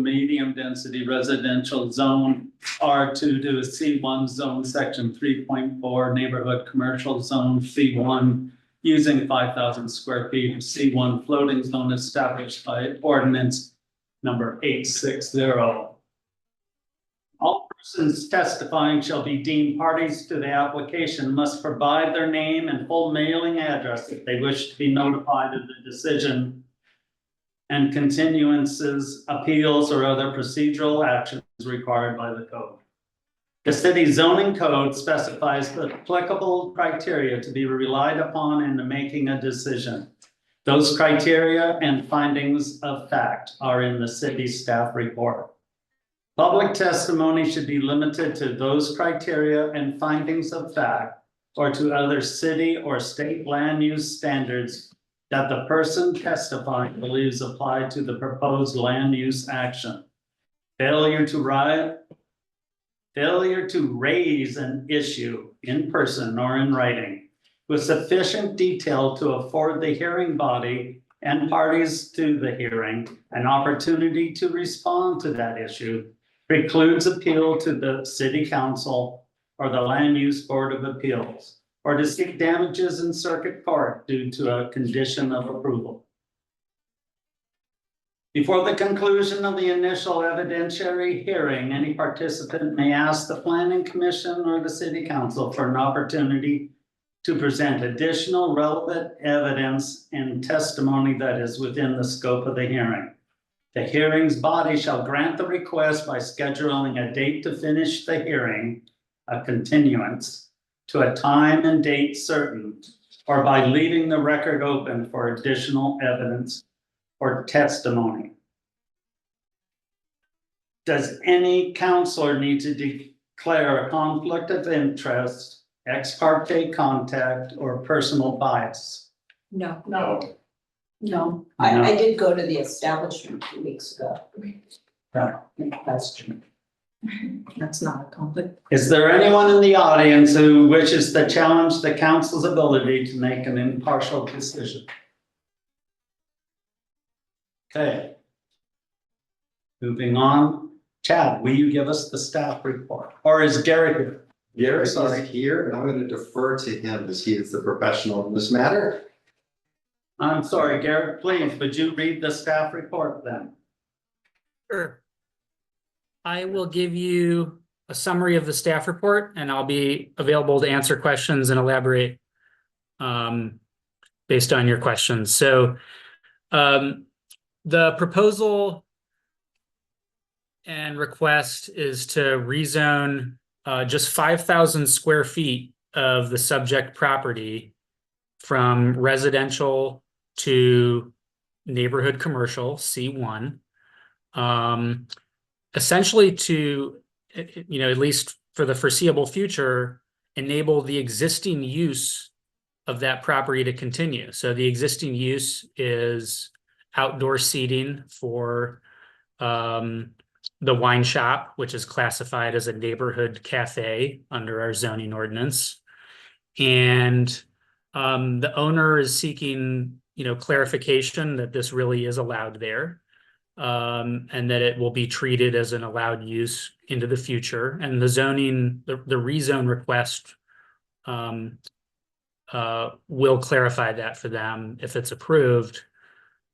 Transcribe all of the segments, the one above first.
medium density residential zone R2 to a C1 zone, section 3.4 neighborhood commercial zone C1 using 5,000 square feet of C1 floating zone established by ordinance number 860. All persons testifying shall be deemed parties to the application, must provide their name and full mailing address if they wish to be notified of the decision and continuances, appeals, or other procedural actions required by the code. The city zoning code specifies the applicable criteria to be relied upon in the making a decision. Those criteria and findings of fact are in the city staff report. Public testimony should be limited to those criteria and findings of fact or to other city or state land use standards that the person testifying believes apply to the proposed land use action. Failure to raise an issue in person or in writing with sufficient detail to afford the hearing body and parties to the hearing an opportunity to respond to that issue precludes appeal to the city council or the land use board of appeals, or to seek damages in circuit court due to a condition of approval. Before the conclusion of the initial evidentiary hearing, any participant may ask the planning commission or the city council for an opportunity to present additional relevant evidence and testimony that is within the scope of the hearing. The hearing's body shall grant the request by scheduling a date to finish the hearing, a continuance, to a time and date certain, or by leaving the record open for additional evidence or testimony. Does any counselor need to declare a conflict of interest, ex parte contact, or personal bias? No. I did go to the establishment 2 weeks ago. Right. No question. That's not a conflict. Is there anyone in the audience who wishes to challenge the council's ability to make an impartial decision? Okay. Moving on. Chad, will you give us the staff report? Or is Gary here? Garrett is Sorry. here, and I'm going to defer to him as he is the professional in this matter. I'm sorry, Garrett, please, would you read the staff report then? Sure. I will give you a summary of the staff report, and I'll be available to answer questions and elaborate based on your questions. So the proposal and request is to rezone just 5,000 square feet of the subject property from residential to neighborhood commercial, C1. Essentially to, at least for the foreseeable future, enable the existing use of that property to continue. So the existing use is outdoor seating for the wine shop, which is classified as a neighborhood cafe under our zoning ordinance. And the owner is seeking, clarification that this really is allowed there. And that it will be treated as an allowed use into the future. And the zoning, the rezone request will clarify that for them if it's approved.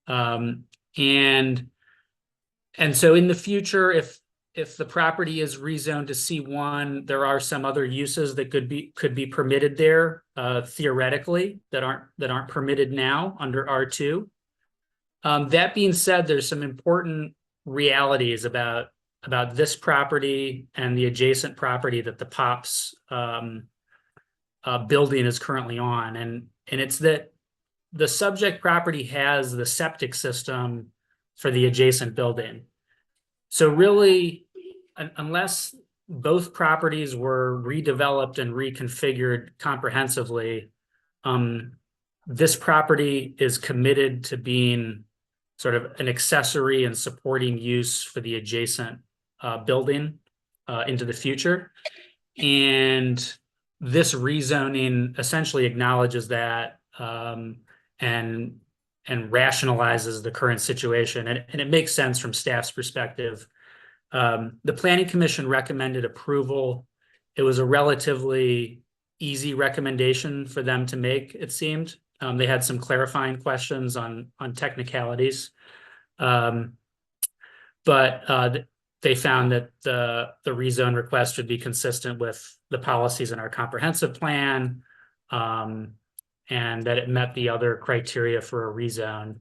And so in the future, if the property is rezoned to C1, there are some other uses that could be permitted there theoretically that aren't permitted now under R2. That being said, there's some important realities about this property and the adjacent property that the Pops building is currently on. And it's that the subject property has the septic system for the adjacent building. So really, unless both properties were redeveloped and reconfigured comprehensively, this property is committed to being sort of an accessory and supporting use for the adjacent building into the future. And this rezoning essentially acknowledges that and rationalizes the current situation. And it makes sense from staff's perspective. The Planning Commission recommended approval. It was a relatively easy recommendation for them to make, it seemed. They had some clarifying questions on technicalities. But they found that the rezone request would be consistent with the policies in our comprehensive plan, and that it met the other criteria for a rezone.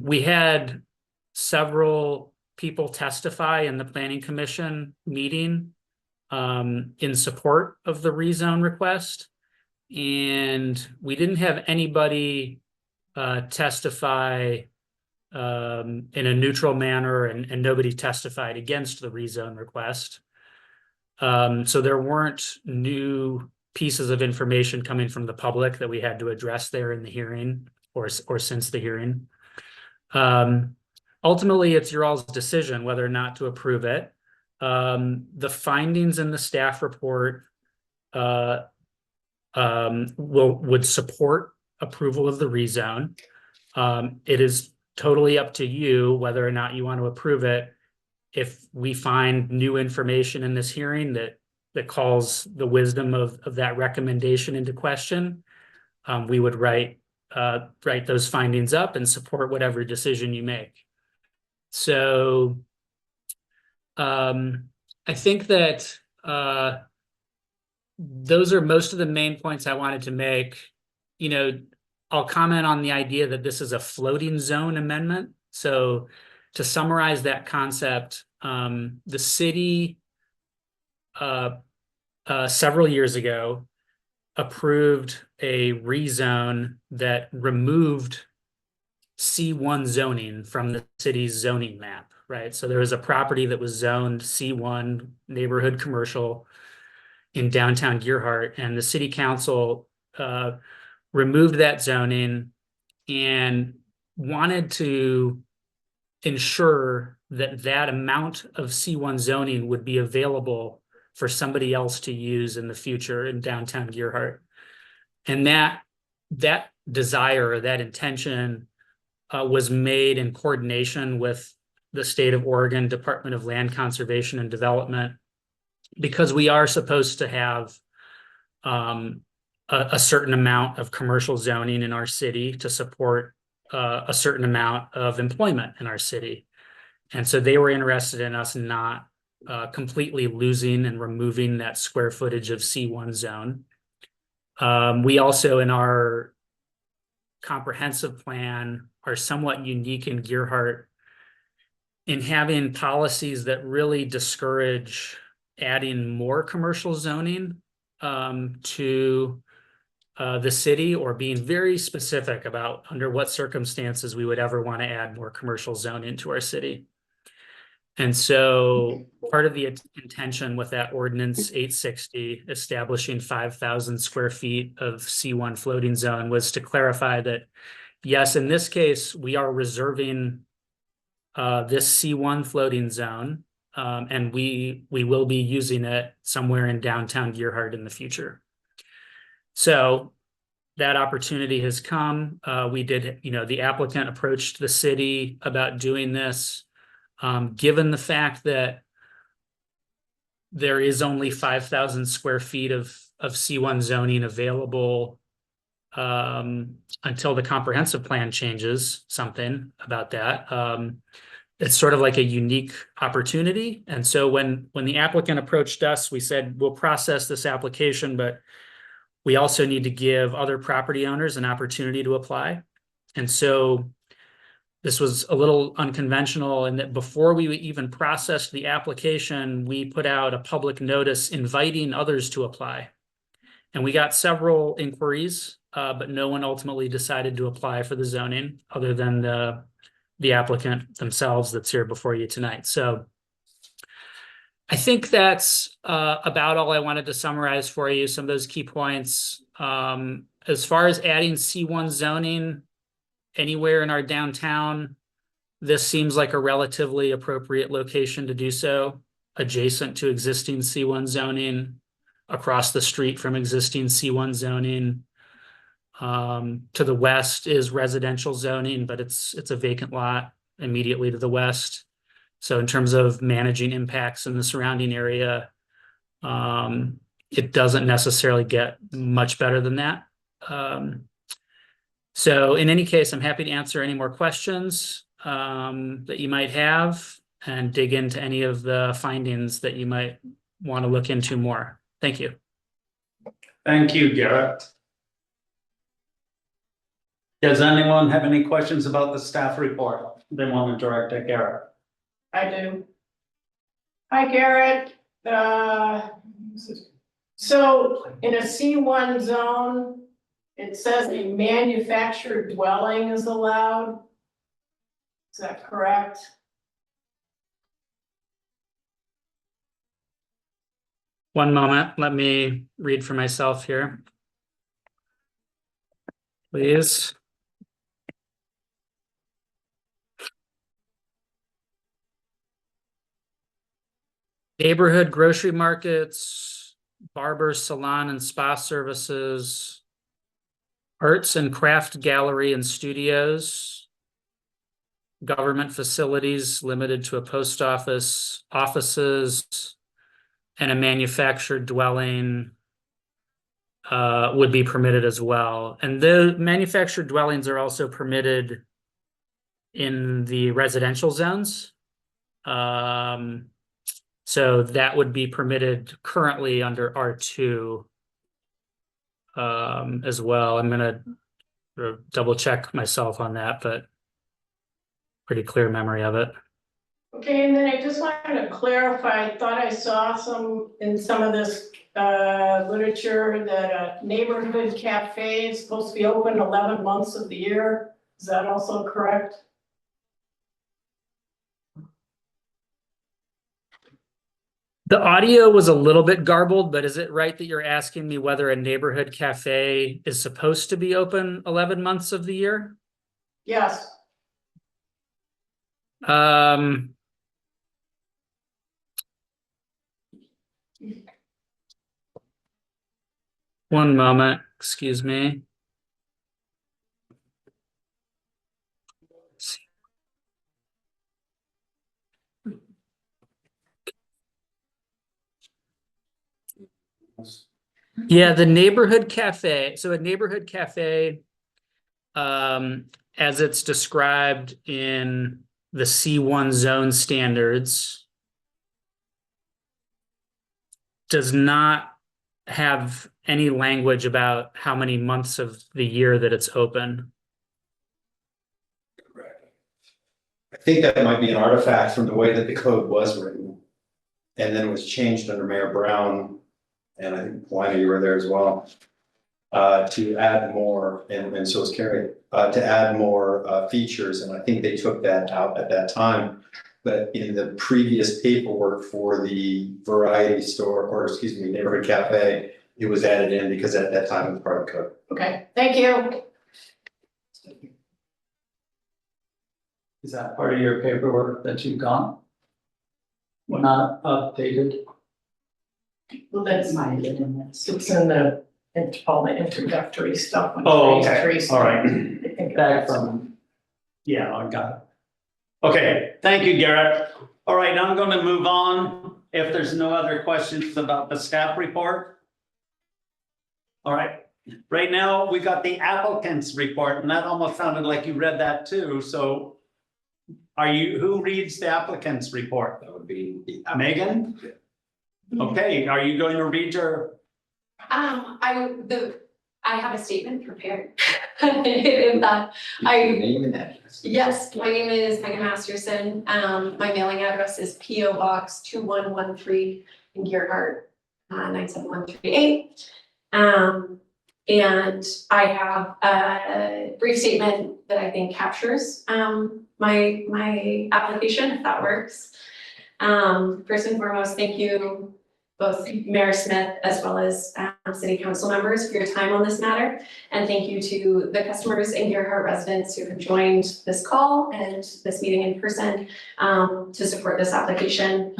We had several people testify in the Planning Commission meeting in support of the rezone request. And we didn't have anybody testify in a neutral manner, and nobody testified against the rezone request. So there weren't new pieces of information coming from the public that we had to address there in the hearing or since the hearing. Ultimately, it's your all's decision whether or not to approve it. The findings in the staff report would support approval of the rezone. It is totally up to you whether or not you want to approve it. If we find new information in this hearing that calls the wisdom of that recommendation into question, we would write those findings up and support whatever decision you make. So I think that those are most of the main points I wanted to make. You know, I'll comment on the idea that this is a floating zone amendment. So to summarize that concept, the city several years ago approved a rezone that removed C1 zoning from the city's zoning map, right? So there was a property that was zoned C1 neighborhood commercial in downtown Gearhart, and the city council removed that zoning and wanted to ensure that that amount of C1 zoning would be available for somebody else to use in the future in downtown Gearhart. And that desire, that intention was made in coordination with the state of Oregon Department of Land Conservation and Development, because we are supposed to have a certain amount of commercial zoning in our city to support a certain amount of employment in our city. And so they were interested in us not completely losing and removing that square footage of C1 zone. We also, in our comprehensive plan, are somewhat unique in Gearhart in having policies that really discourage adding more commercial zoning to the city, or being very specific about under what circumstances we would ever want to add more commercial zoning to our city. And so part of the intention with that ordinance 860 establishing 5,000 square feet of C1 floating zone was to clarify that, yes, in this case, we are reserving this C1 floating zone, and we will be using it somewhere in downtown Gearhart in the future. So that opportunity has come. We did, the applicant approached the city about doing this. Given the fact that there is only 5,000 square feet of C1 zoning available until the comprehensive plan changes something about that, it's sort of like a unique opportunity. And so when the applicant approached us, we said, we'll process this application, but we also need to give other property owners an opportunity to apply. And so this was a little unconventional in that before we even processed the application, we put out a public notice inviting others to apply. And we got several inquiries, but no one ultimately decided to apply for the zoning other than the applicant themselves that's here before you tonight. So I think that's about all I wanted to summarize for you, some of those key points. As far as adding C1 zoning anywhere in our downtown, this seems like a relatively appropriate location to do so, adjacent to existing C1 zoning, across the street from existing C1 zoning. To the west is residential zoning, but it's a vacant lot immediately to the west. So in terms of managing impacts in the surrounding area, it doesn't necessarily get much better than that. So in any case, I'm happy to answer any more questions that you might have and dig into any of the findings that you might want to look into more. Thank you. Thank you, Garrett. Does anyone have any questions about the staff report they want to direct at Garrett? I do. Hi, Garrett. So in a C1 zone, it says a manufactured dwelling is allowed. Is that correct? One moment, let me read for myself here. Please. Neighborhood grocery markets, barber, salon and spa services, arts and craft gallery and studios, government facilities limited to a post office, offices, and a manufactured dwelling would be permitted as well. And the manufactured dwellings are also permitted in the residential zones. So that would be permitted currently under R2 as well. I'm gonna double check myself on that, but pretty clear memory of it. Okay, and then I just wanted to clarify, I thought I saw in some of this literature that a neighborhood cafe is supposed to be open 11 months of the year. Is that also correct? The audio was a little bit garbled, but is it right that you're asking me whether a neighborhood cafe is supposed to be open 11 months of the year? Yes. One moment, excuse me. Yeah, the neighborhood cafe. So a neighborhood cafe, as it's described in the C1 zone standards, does not have any language about how many months of the year that it's open. I think that might be an artifact from the way that the code was written. And then it was changed under Mayor Brown, and I think Paulina, you were there as well. To add more, and so was Carrie, to add more features, and I think they took that out at that time. But in the previous paperwork for the variety store, or excuse me, neighborhood cafe, it was added in because at that time it was part of the code. Okay, thank you. Is that part of your paperwork that you've got? Not updated? Well, that's Might have been in this. it's in all the introductory stuff. on Oh, phase okay, three, so all right. I think Back that's- from, yeah, I got it. Okay, thank you, Garrett. All right, I'm going to move on if there's no other questions about the staff report. All right, right now we got the applicant's report, and that almost sounded like you read that too, so who reads the applicant's report? That would be the. Megan? Okay, are you going to read your, I have a statement prepared. In that, Name and address. yes, my name is Megan Masterson. My mailing address is P.O. Box 2113 in Gearhart, 97138. And I have a brief statement that I think captures my application, if that works. First and foremost, thank you both Mayor Smith as well as City Council members for your time on this matter. And thank you to the customers and Gearhart residents who have joined this call and this meeting in person to support this application.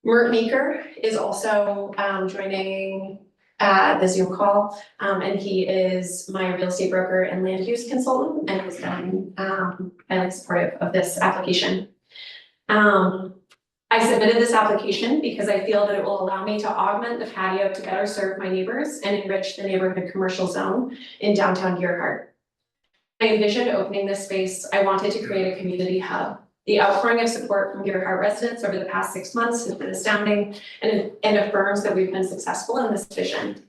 Mert Meeker is also joining the Zoom call. And he is my real estate broker and land use consultant and has been, highly supportive of this application. I submitted this application because I feel that it will allow me to augment the patio to better serve my neighbors and enrich the neighborhood commercial zone in downtown Gerhart. I envisioned opening this space. I wanted to create a community hub. The outpouring of support from Gerhart residents over the past 6 months has been astounding and affirms that we've been successful in this vision.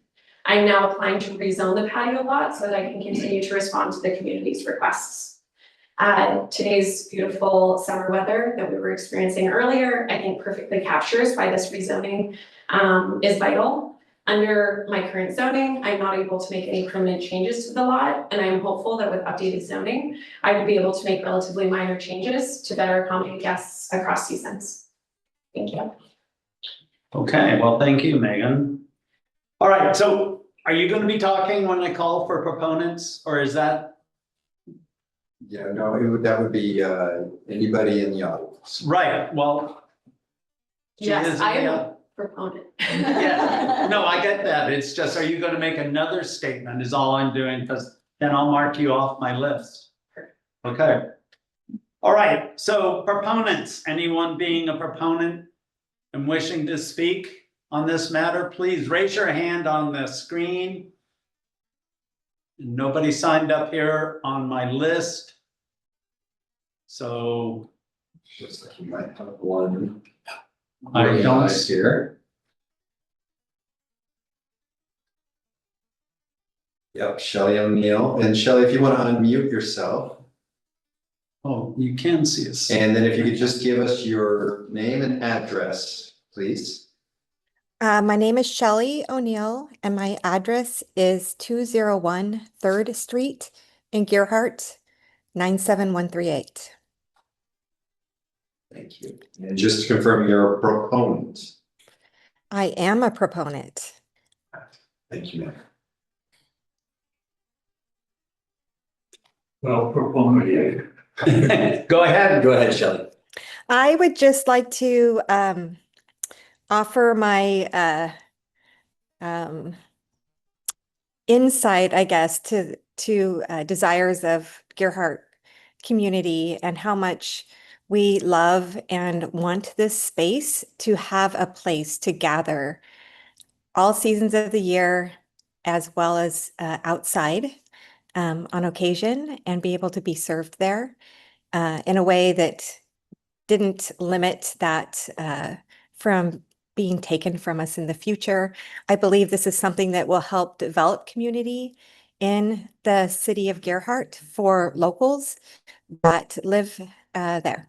I'm now applying to rezone the patio lot so that I can continue to respond to the community's requests. Today's beautiful summer weather that we were experiencing earlier, I think perfectly captures why this rezoning is vital. Under my current zoning, I'm not able to make any permanent changes to the lot, and I'm hopeful that with updated zoning, I will be able to make relatively minor changes to better accommodate guests across seasons. Thank you. Okay, well, thank you, Megan. All right, so are you gonna be talking when I call for proponents, or is that? Yeah, no, that would be, anybody in the audience. Right, well. she Yes, is- I am a proponent. Yeah, no, I get that. It's just, are you gonna make another statement is all I'm doing, because then I'll mark you off my list. Okay. All right, so proponents, anyone being a proponent and wishing to speak on this matter, please raise your hand on the screen. Nobody signed up here on my list. So Looks like you might have one. I don't organized here. Yep, Shelley O'Neill. And Shelley, if you want to unmute yourself, Oh, you can see us. and then if you could just give us your name and address, please. My name is Shelley O'Neill and my address is 201 3rd Street in Gerhart, 97138. Thank you. And just to confirm, you're a proponent. I am a proponent. Thank you, ma'am. Well, proponent. Go ahead. Go ahead, Shelley. I would just like to offer my insight, I guess, to desires of Gerhart community and how much we love and want this space to have a place to gather all seasons of the year, as well as outside on occasion, and be able to be served there in a way that didn't limit that from being taken from us in the future. I believe this is something that will help develop community in the city of Gerhart for locals that live there.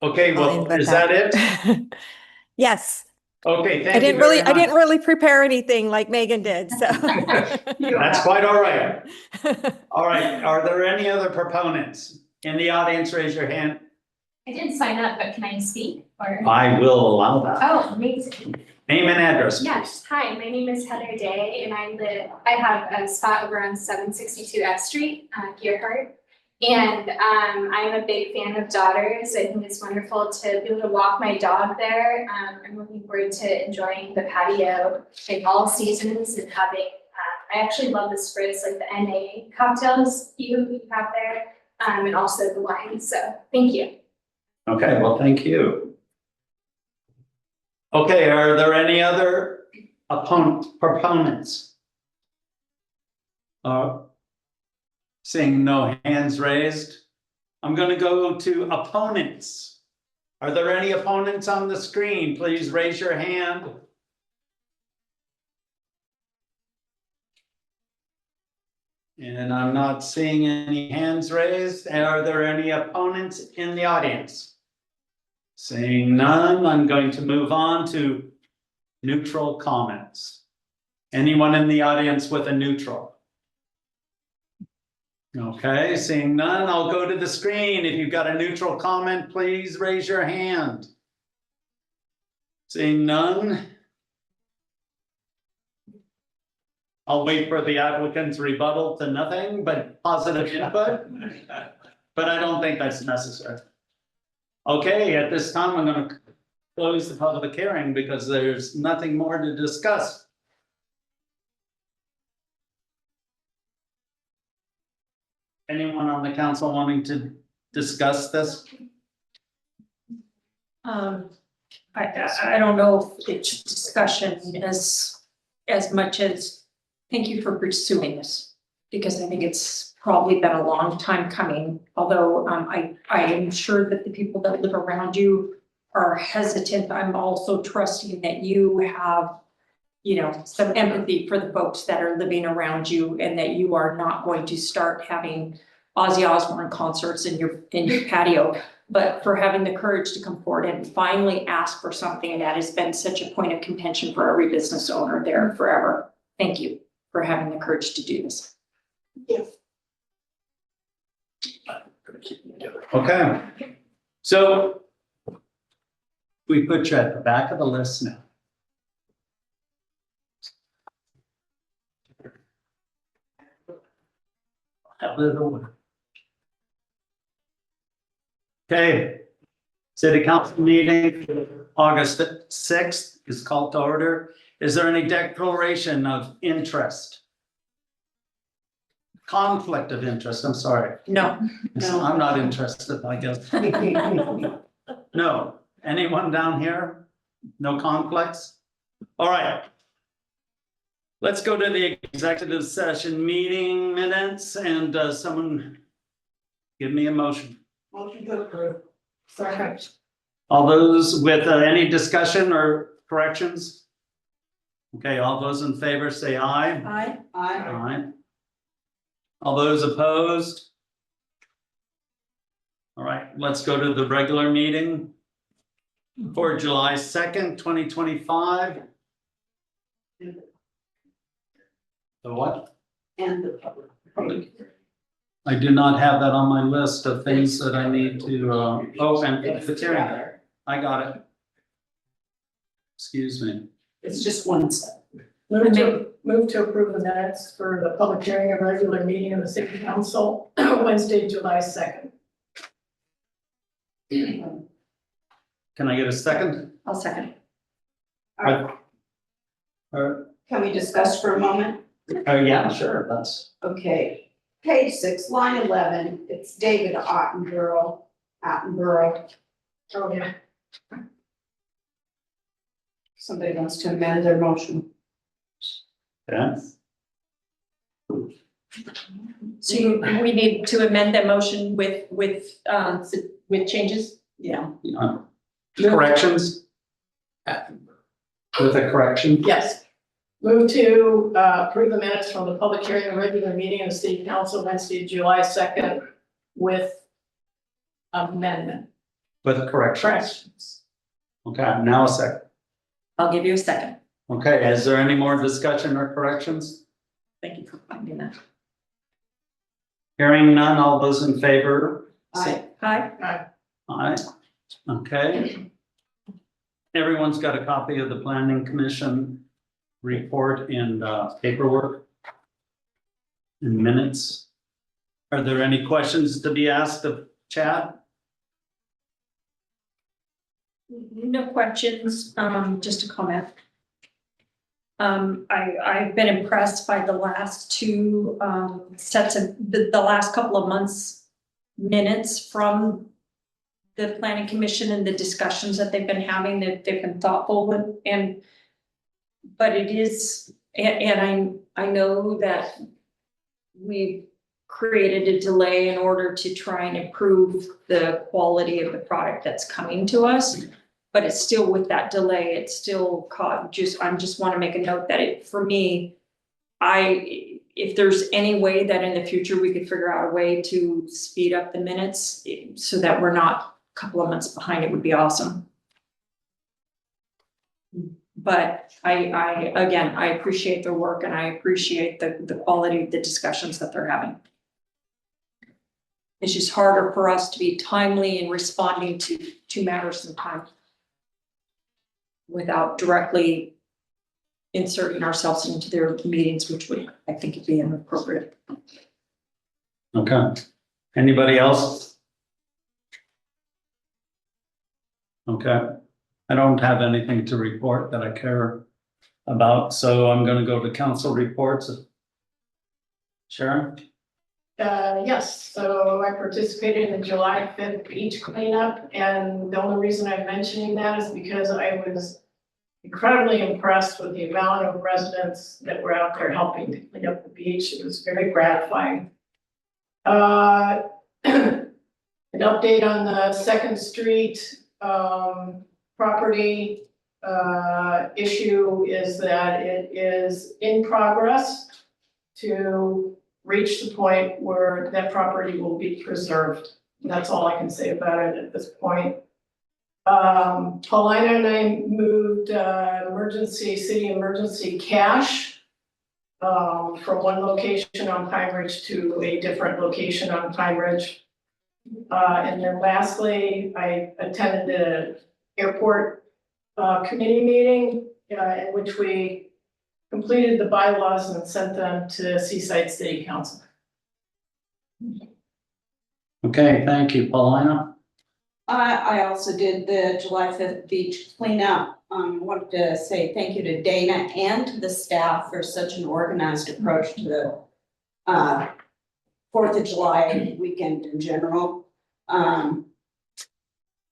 Okay, I'll well, end with is that it? Yes, Okay, thank I you didn't very really, I didn't much. really prepare anything like Megan did, so. That's quite all right. All right, are there any other proponents? In the audience, raise your hand. I didn't sign up, but can I speak or? I will allow that. Oh, amazing. Name and address, Yes, please. hi, my name is Heather Day and I have a spot over on 762 F Street, Gerhart. And I'm a big fan of Daughters. I think it's wonderful to be able to walk my dog there. I'm looking forward to enjoying the patio in all seasons and having, I actually love the spritz, like the NA cocktails you have there, and also the wine. So thank you. Okay, well, thank you. Okay, are there any other proponents? Seeing no hands raised, I'm gonna go to opponents. Are there any opponents on the screen? Please raise your hand. And I'm not seeing any hands raised. Are there any opponents in the audience? Seeing none, I'm going to move on to neutral comments. Anyone in the audience with a neutral? Okay, seeing none, I'll go to the screen. If you've got a neutral comment, please raise your hand. Seeing none. I'll wait for the applicant's rebuttal to nothing but positive input. But I don't think that's necessary. Okay, at this time, I'm gonna close the public hearing because there's nothing more to discuss. Anyone on the council wanting to discuss this? I don't know if it's discussion as much as, thank you for pursuing this. Because I think it's probably been a long time coming, although I am sure that the people that live around you are hesitant. I'm also trusting that you have, some empathy for the folks that are living around you and that you are not going to start having Ozzy Osbourne concerts in your patio, but for having the courage to come forward and finally ask for something that has been such a point of contention for every business owner there forever. Thank you for having the courage to do this. Okay. So we put you at the back of the list now. Okay, city council meeting, August 6th is called to order. Is there any declaration of interest? Conflict of interest, I'm sorry. No. I'm not interested, I guess. No, anyone down here? No conflicts? All right. Let's go to the executive session meeting minutes and someone give me a motion. Motion to approve. Second. All those with any discussion or corrections? Okay, all those in favor say aye. Aye. Aye. All those opposed? All right, let's go to the regular meeting for July 2nd, 2025. The what? And the public. I do not have that on my list of things that I need to, oh, and the hearing. I got it. Excuse me. It's just one step. Move to approve the minutes for the public hearing and regular meeting of the city council, Wednesday, July 2nd. Can I get a second? I'll second. Or, Can we discuss for a moment? yeah, sure, that's. Okay, page 6, line 11, it's David Attenborough. Oh, yeah. Somebody wants to amend their motion. Yeah. So we need to amend the motion with changes? Yeah. Corrections? With a correction? Yes. Move to approve the minutes from the public hearing and regular meeting of the city council Wednesday, July 2nd with amendment. With a correction. Corrections. Okay, now a second. I'll give you a second. Okay, is there any more discussion or corrections? Thank you for finding that. Hearing none, all those in favor? Aye. Aye. Aye. Okay. Everyone's got a copy of the planning commission report and paperwork and minutes. Are there any questions to be asked of Chad? No questions, just a comment. I've been impressed by the last two sets of the last couple of months minutes from the planning commission and the discussions that they've been having, that they've been thoughtful and but it is, and I know that we've created a delay in order to try and improve the quality of the product that's coming to us. But it's still, with that delay, it's still caught, I just want to make a note that for me, if there's any way that in the future we could figure out a way to speed up the minutes so that we're not a couple of months behind, it would be awesome. But I appreciate their work and I appreciate the quality of the discussions that they're having. It's just harder for us to be timely in responding to matters in time without directly inserting ourselves into their meetings, which would, I think, would be inappropriate. Okay. Anybody else? Okay. I don't have anything to report that I care about, so I'm gonna go to council reports. Sharon? Yes, so I participated in the July 5th beach cleanup, and the only reason I'm mentioning that is because I was incredibly impressed with the amount of residents that were out there helping to clean up the beach. It was very gratifying. An update on the Second Street, property, issue is that it is in progress to reach the point where that property will be preserved. That's all I can say about it at this point. Paulina and I moved, city emergency cash from one location on Pine Ridge to a different location on Pine Ridge. And then lastly, I attended the airport committee meeting in which we completed the bylaws and sent them to Seaside City Council. Okay, thank you, Paulina. I also did the July 5th beach cleanup. Wanted to say thank you to Dana and to the staff for such an organized approach to the 4th of July weekend in general.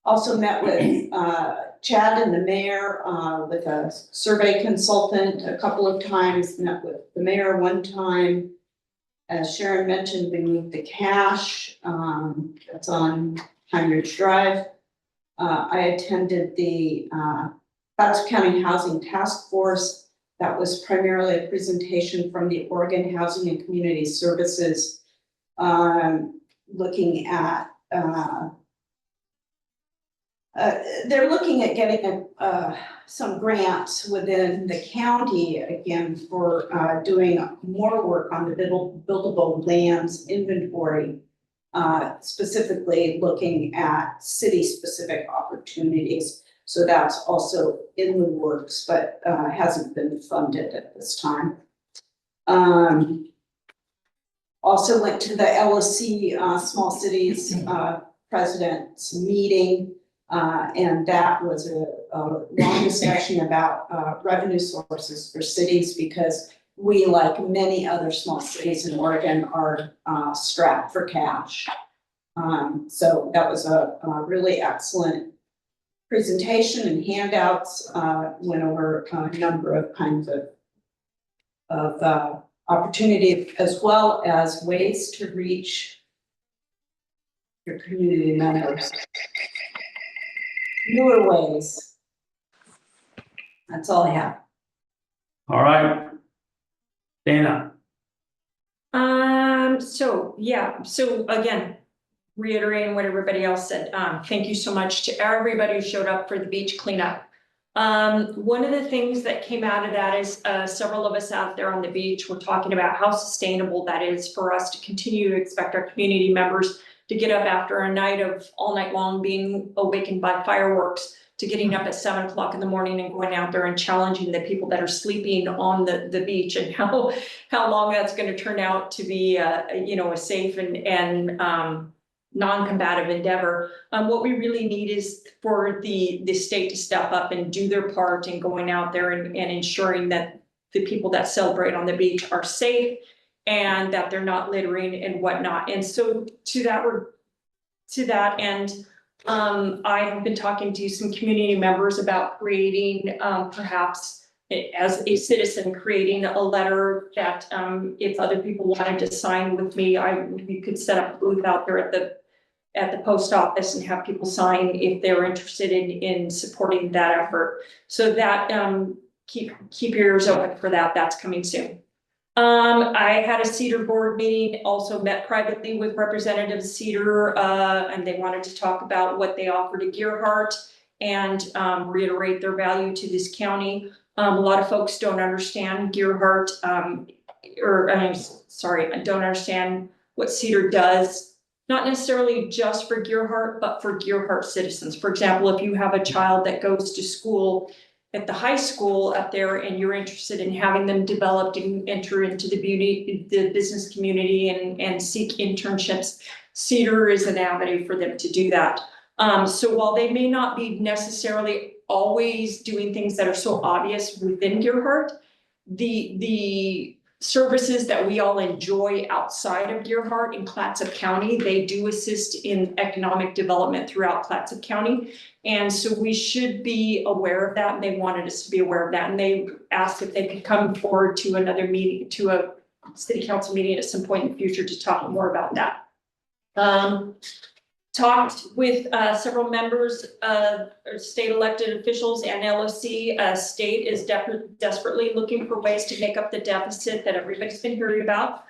Also met with Chad and the mayor with a survey consultant a couple of times, met with the mayor one time. As Sharon mentioned, we moved the cash, that's on Pine Ridge Drive. I attended the Plattsburgh County Housing Task Force. That was primarily a presentation from the Oregon Housing and Community Services, looking at, they're looking at getting some grants within the county again for doing more work on the buildable lands inventory, specifically looking at city-specific opportunities. So that's also in the works, but hasn't been funded at this time. Also went to the LSC Small Cities President's meeting. And that was a long discussion about revenue sources for cities, because we, like many other small cities in Oregon, are strapped for cash. So that was a really excellent presentation and handouts, went over a number of kinds of opportunity, as well as ways to reach your community members. Newer ways. That's all I have. All right. Dana. So again, reiterating what everybody else said, thank you so much to everybody who showed up for the beach cleanup. One of the things that came out of that is several of us out there on the beach were talking about how sustainable that is for us to continue to expect our community members to get up after a night of all night long being awakened by fireworks, to getting up at 7 o'clock in the morning and going out there and challenging the people that are sleeping on the beach, and how long that's going to turn out to be a safe and non-combative endeavor. What we really need is for the state to step up and do their part in going out there and ensuring that the people that celebrate on the beach are safe and that they're not littering and whatnot. And so to that end, I have been talking to some community members about creating, perhaps as a citizen, creating a letter that if other people wanted to sign with me, we could set up a booth out there at the post office and have people sign if they're interested in supporting that effort. So that keep your ears open for that. That's coming soon. I had a Cedar board meeting, also met privately with representatives Cedar, and they wanted to talk about what they offer to Gearhart and reiterate their value to this county. A lot of folks don't understand Gearhart, don't understand what Cedar does, not necessarily just for Gearhart, but for Gearhart citizens. For example, if you have a child that goes to school at the high school up there and you're interested in having them developed and enter into the business community and seek internships, Cedar is an avenue for them to do that. So while they may not be necessarily always doing things that are so obvious within Gerhart. The services that we all enjoy outside of Gerhart in Clatsop County, they do assist in economic development throughout Clatsop County. And so we should be aware of that, and they wanted us to be aware of that, and they asked if they could come forward to another meeting, to a city council meeting at some point in the future to talk more about that. Talked with several members of state elected officials and LOC. State is desperately looking for ways to make up the deficit that everybody's been hearing about.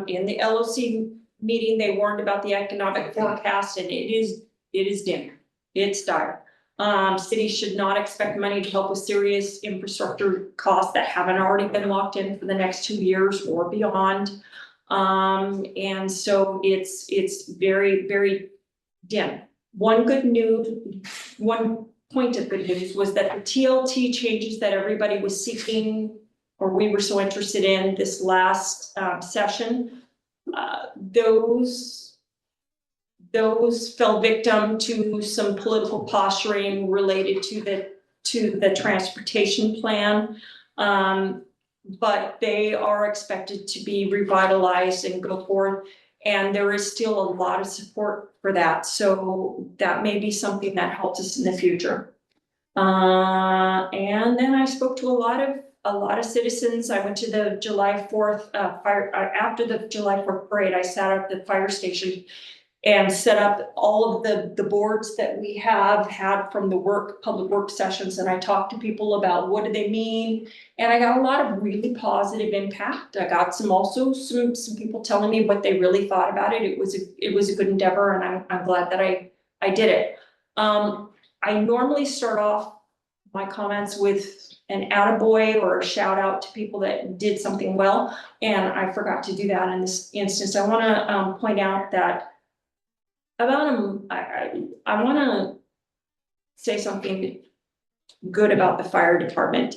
In the LOC meeting, they warned about the economic forecast, and it is dim. It's dire. Cities should not expect money to help with serious infrastructure costs that haven't already been locked in for the next 2 years or beyond. And so it's very, very dim. One point of good news was that the TLT changes that everybody was seeking, or we were so interested in this last session, those fell victim to some political posturing related to the transportation plan. But they are expected to be revitalized and go forth. And there is still a lot of support for that. So that may be something that helps us in the future. And then I spoke to a lot of citizens. I went to the July 4th after the July 4th parade, I sat at the fire station and set up all of the boards that we have had from the public work sessions. And I talked to people about what do they mean. And I got a lot of really positive impact. I got some people telling me what they really thought about it. It was a good endeavor, and I'm glad that I did it. I normally start off my comments with an attaboy or a shout out to people that did something well. And I forgot to do that in this instance. I wanna point out that I want to say something good about the fire department.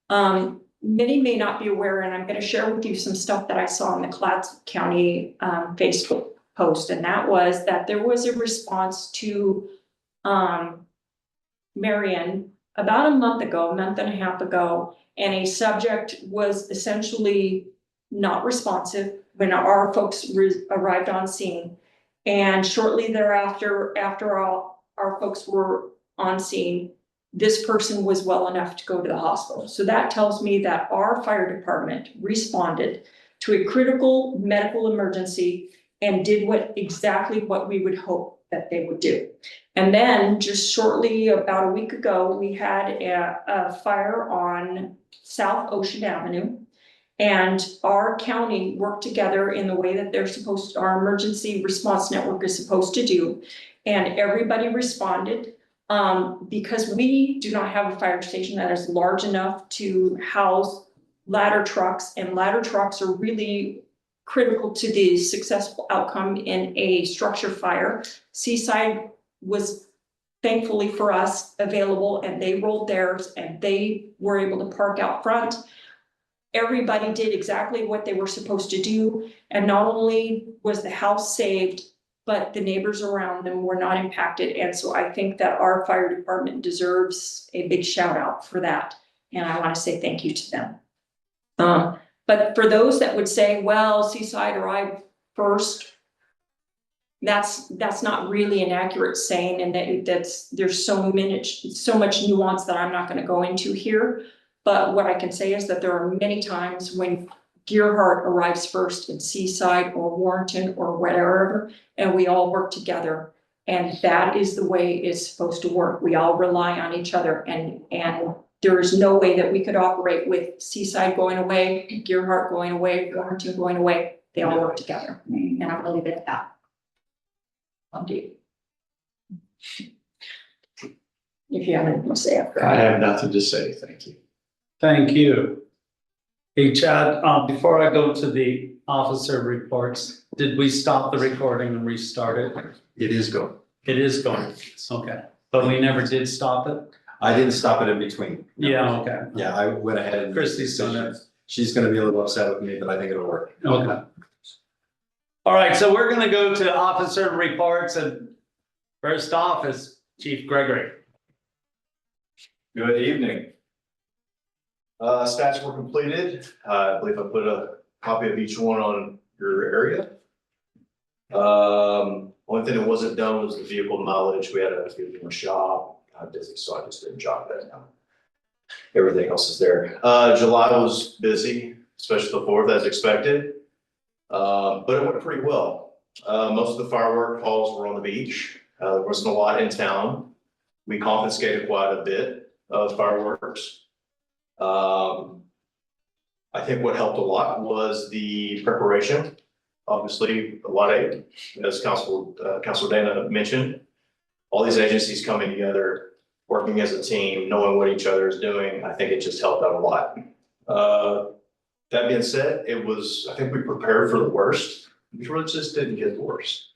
Many may not be aware, and I'm going to share with you some stuff that I saw in the Clatsop County Facebook post, and that was that there was a response to Marion about a month and a half ago, and a subject was essentially not responsive when our folks arrived on scene. And shortly thereafter, after all our folks were on scene, this person was well enough to go to the hospital. So that tells me that our fire department responded to a critical medical emergency and did exactly what we would hope that they would do. And then just shortly, about a week ago, we had a fire on South Ocean Avenue. And our county worked together in the way that our emergency response network is supposed to do. And everybody responded because we do not have a fire station that is large enough to house ladder trucks, and ladder trucks are really critical to the successful outcome in a structure fire. Seaside was thankfully for us available, and they rolled theirs, and they were able to park out front. Everybody did exactly what they were supposed to do. And not only was the house saved, but the neighbors around them were not impacted. And so I think that our fire department deserves a big shout out for that. And I want to say thank you to them. But for those that would say, well, Seaside arrived first, that's not really an accurate saying. And there's so much nuance that I'm not going to go into here. But what I can say is that there are many times when Gerhart arrives first in Seaside or Warrenton or wherever, and we all work together. And that is the way it's supposed to work. We all rely on each other, and there is no way that we could operate with Seaside going away, Gerhart going away, Warrenton going away. They all work together. And I'm gonna leave it at that. If you have anything to say after. I have nothing to say, thank you. Thank you. Hey, Chad, before I go to the officer reports, did we stop the recording and restart it? It is going. It is going, okay, but we never did stop it? I didn't stop it in between. Yeah, okay. Yeah, I went ahead and. Christie's done it. She's gonna be a little upset with me, but I think it'll work. Okay. All right, so we're gonna go to officer reports, and first off is Chief Gregory. Good evening. Stats were completed. I believe I put a copy of each one on your area. Only thing that wasn't done was the vehicle mileage. We had a vehicle shop. I'm busy, so I just didn't jot that down. Everything else is there. July was busy, especially the 4th as expected. But it went pretty well. Most of the firework calls were on the beach. There wasn't a lot in town. We confiscated quite a bit of fireworks. I think what helped a lot was the preparation. Obviously, a lot of, as Councilor Dana mentioned, all these agencies coming together, working as a team, knowing what each other is doing. I think it just helped out a lot. That being said, I think we prepared for the worst. We really just didn't get the worst.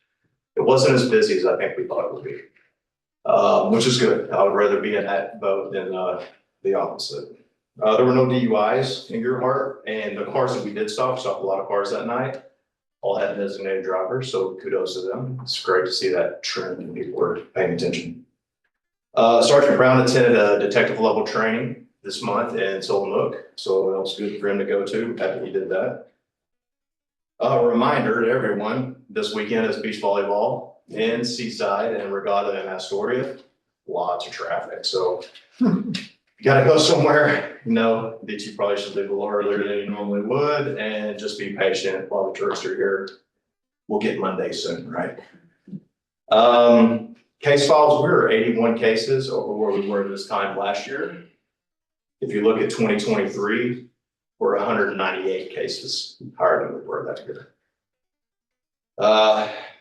It wasn't as busy as I think we thought it would be, which is good. I would rather be in that boat than the opposite. There were no DUIs in Gearhart, and the cars that we did stop a lot of cars that night, all had designated drivers, so kudos to them. It's great to see that trend and people were paying attention. Sergeant Brown attended a detective level training this month in Tillamook, so that was good for him to go to. Happy he did that. A reminder to everyone, this weekend is beach volleyball in Seaside and Regatta in Astoria. Lots of traffic, so you gotta go somewhere, that you probably should leave a little earlier than you normally would, and just be patient while the tourists are here. We'll get Monday soon, right? Case files, we were 81 cases over where we were this time last year. If you look at 2023, we're 198 cases higher than we were that year.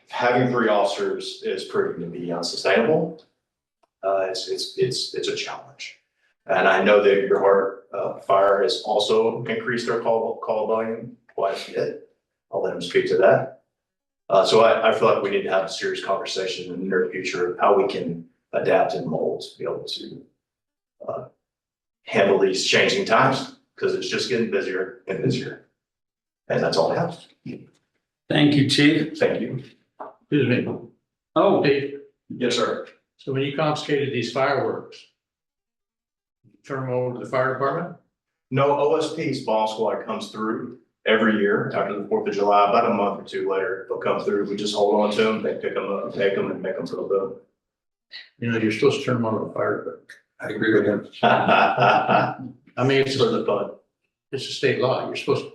Having 3 officers is proving to be unsustainable. It's a challenge. And I know that your Gearhart Fire has also increased their call volume quite a bit. I'll let them speak to that. So I feel like we need to have a serious conversation in the near future of how we can adapt and mold to be able to handle these changing times, because it's just getting busier and busier. And that's all I have. Thank you, Chief. Thank you. Excuse me. Oh, Dave, Yes, sir. so when you confiscated these fireworks, turn them over to the fire department? No, OSP's bomb squad comes through every year after the 4th of July, about a month or 2 later, they'll come through. We just hold on to them, they pick them up, take them and make them to the building. You're supposed to turn them over to the fire department. I agree with him. I mean, It's for the fun. it's a state law. You're supposed to.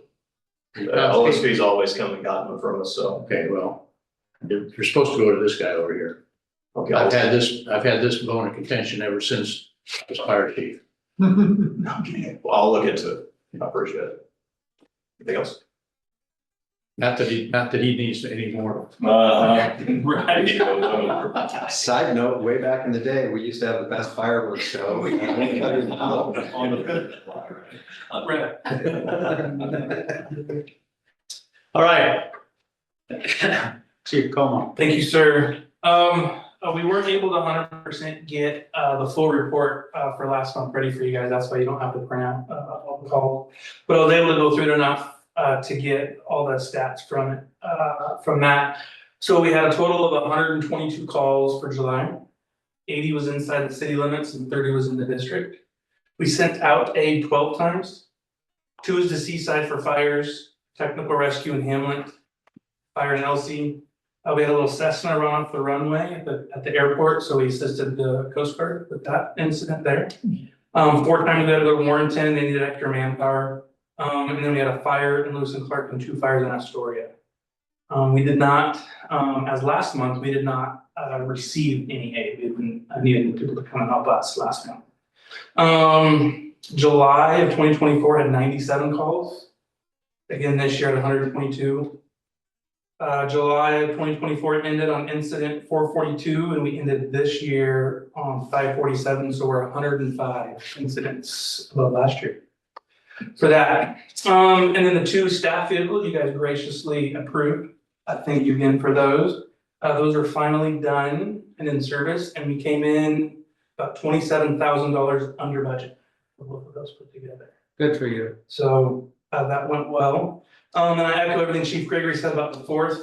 OSP's always come and gotten them from us, so. Okay, well, you're supposed to go to this guy over here. Okay. I've had this bone of contention ever since I was fire chief. Okay, well, I'll look into it. I appreciate it. Anything else? Not that he needs any more. Right. Side note, way back in the day, we used to have the best fireworks show. On the good. all right. Chief Como. Thank you, sir. We weren't able to 100% get the full report for last month ready for you guys. That's why you don't have to print out all the calls. But I was able to go through it enough to get all the stats from it, from that. So we had a total of 122 calls for July. 80 was inside the city limits and 30 was in the district. We sent out aid 12 times. 2 is to Seaside for fires, technical rescue in Hamlet, fire in Elsie. We had a little Cessna run off the runway at the airport, so we assisted the Coast Guard with that incident there. 4 times we had to go to Warrenton, they needed extra manpower. And then we had a fire in Lewis and Clark and 2 fires in Astoria. We did not, as last month, we did not receive any aid. We didn't needed people to come and help us last month. July of 2024 had 97 calls. Again, this year at 122. July of 2024 ended on incident 442, and we ended this year on 547, so we're 105 incidents above last year for that. And then the 2 staff vehicles you guys graciously approved. Thank you again for those. Those are finally done and in service, and we came in about $27,000 under budget for both of those put together. Good for you. So that went well. And I echo everything Chief Gregory said about the 4th.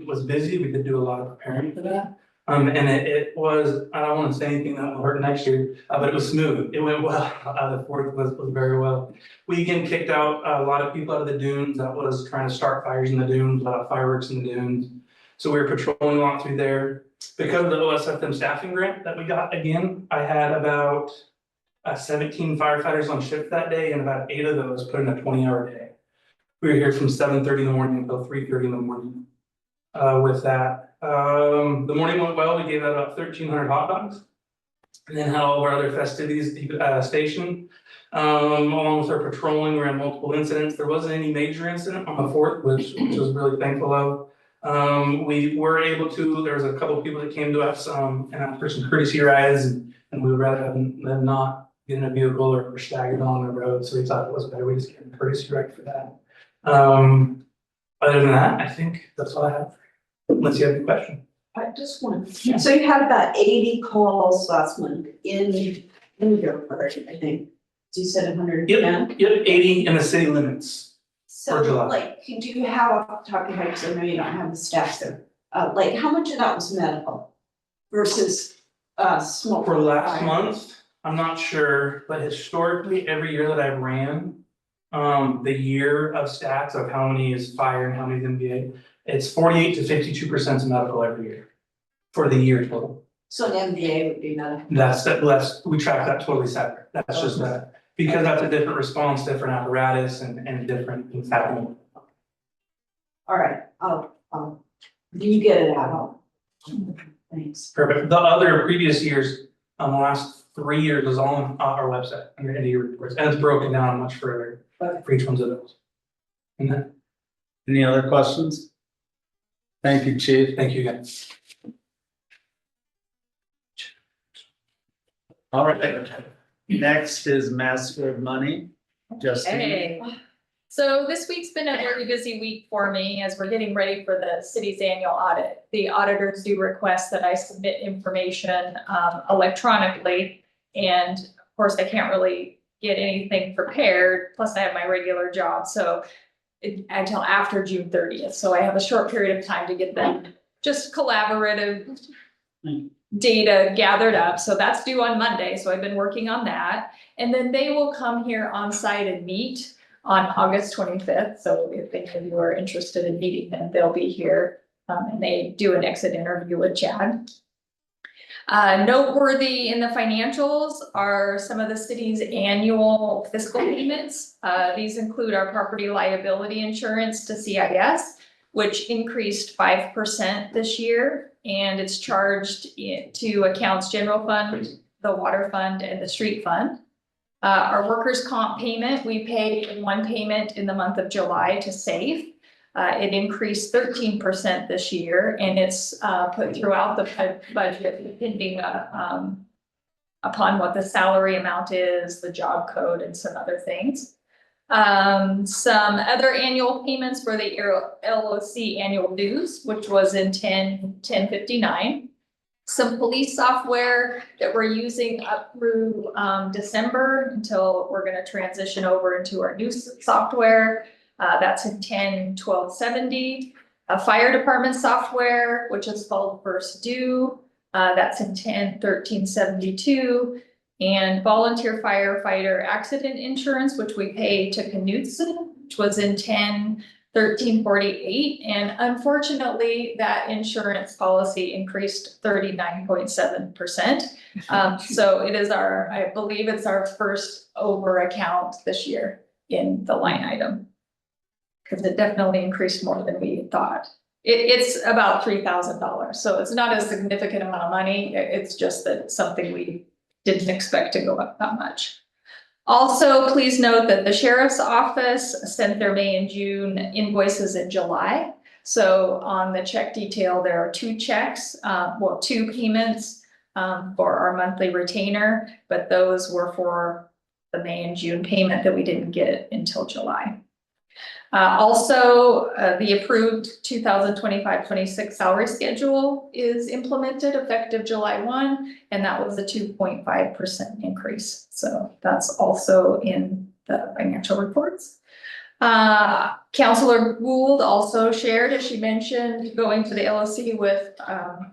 It was busy. We did do a lot of preparing for that. And it was, I don't wanna say anything that will hurt next year, but it was smooth. It went well. The fourth was very well. We again kicked out a lot of people out of the dunes that was trying to start fires in the dunes, fireworks in the dunes. So we were patrolling a lot through there. Because of the OSFM staffing grant that we got again, I had about 17 firefighters on shift that day, and about 8 of those put in a 20-hour day. We were here from 7:30 in the morning until 3:30 in the morning with that. The morning went well. We gave out about 1,300 hot dogs. And then had all of our other festivities stationed. Along with our patrolling, we ran multiple incidents. There wasn't any major incident on the 4th, which I was really thankful of. We were able to, there was a couple of people that came to us and asked for some courtesy rides, and we would rather them not get in a vehicle or staggered on the road. So we thought it was a better way to get a courtesy ride for that. Other than that, I think that's all I have. Unless you have any question. I just want, so you had about 80 calls last month in your part, I think. You said 110? Yep, 80 in the city limits. So for July. like, do you have off the top of your head, because I know you don't have the stats there, like how much of that was medical versus smoke? For last month, I'm not sure, but historically, every year that I've ran, the year of stats of how many is fire and how many is MVA, it's 48 to 52% medical every year for the year total. So an MVA would be medical. That's, we track that totally separate. That's just that, because that's a different response, different apparatus and different things happening. All right, do you get it out? Thanks. Perfect. The other previous years, the last 3 years was all on our website under NDE reports, and it's broken down much further for each one of those. And then, Any other questions? Thank you, Chief. thank you guys. All right, next is Master of Money, Justine. Hey, so this week's been a very busy week for me as we're getting ready for the city's annual audit. The auditors do request that I submit information electronically. And of course, I can't really get anything prepared, plus I have my regular job, so until after June 30th. So I have a short period of time to get them just collaborative data gathered up. So that's due on Monday. So I've been working on that. And then they will come here on site and meet on August 25th. So if any of you are interested in meeting them, they'll be here. And they do an exit interview with Chad. Noteworthy in the financials are some of the city's annual fiscal payments. These include our property liability insurance to CIS, which increased 5% this year, and it's charged to accounts general fund, the water fund, and the street fund. Our workers' comp payment, we pay one payment in the month of July to SAFE. It increased 13% this year, and it's put throughout the budget depending upon what the salary amount is, the job code, and some other things. Some other annual payments for the LOC annual dues, which was in 1059. Some police software that we're using up through December until we're going to transition over into our new software. That's in 10/12/70. Fire department software, which is called First Due. That's in 10/13/72. And volunteer firefighter accident insurance, which we pay to Knutson, which was in 10/13/48. And unfortunately, that insurance policy increased 39.7%. So it is I believe it's our first over account this year in the line item. Because it definitely increased more than we thought. It's about $3,000. So it's not a significant amount of money. It's just that something we didn't expect to go up that much. Also, please note that the sheriff's office sent their May and June invoices in July. So on the check detail, there are 2 checks, 2 payments for our monthly retainer, but those were for the May and June payment that we didn't get until July. Also, the approved 2025-26 salary schedule is implemented effective July 1, and that was a 2.5% increase. So that's also in the financial reports. Counselor Gould also shared, as she mentioned, going to the LLC with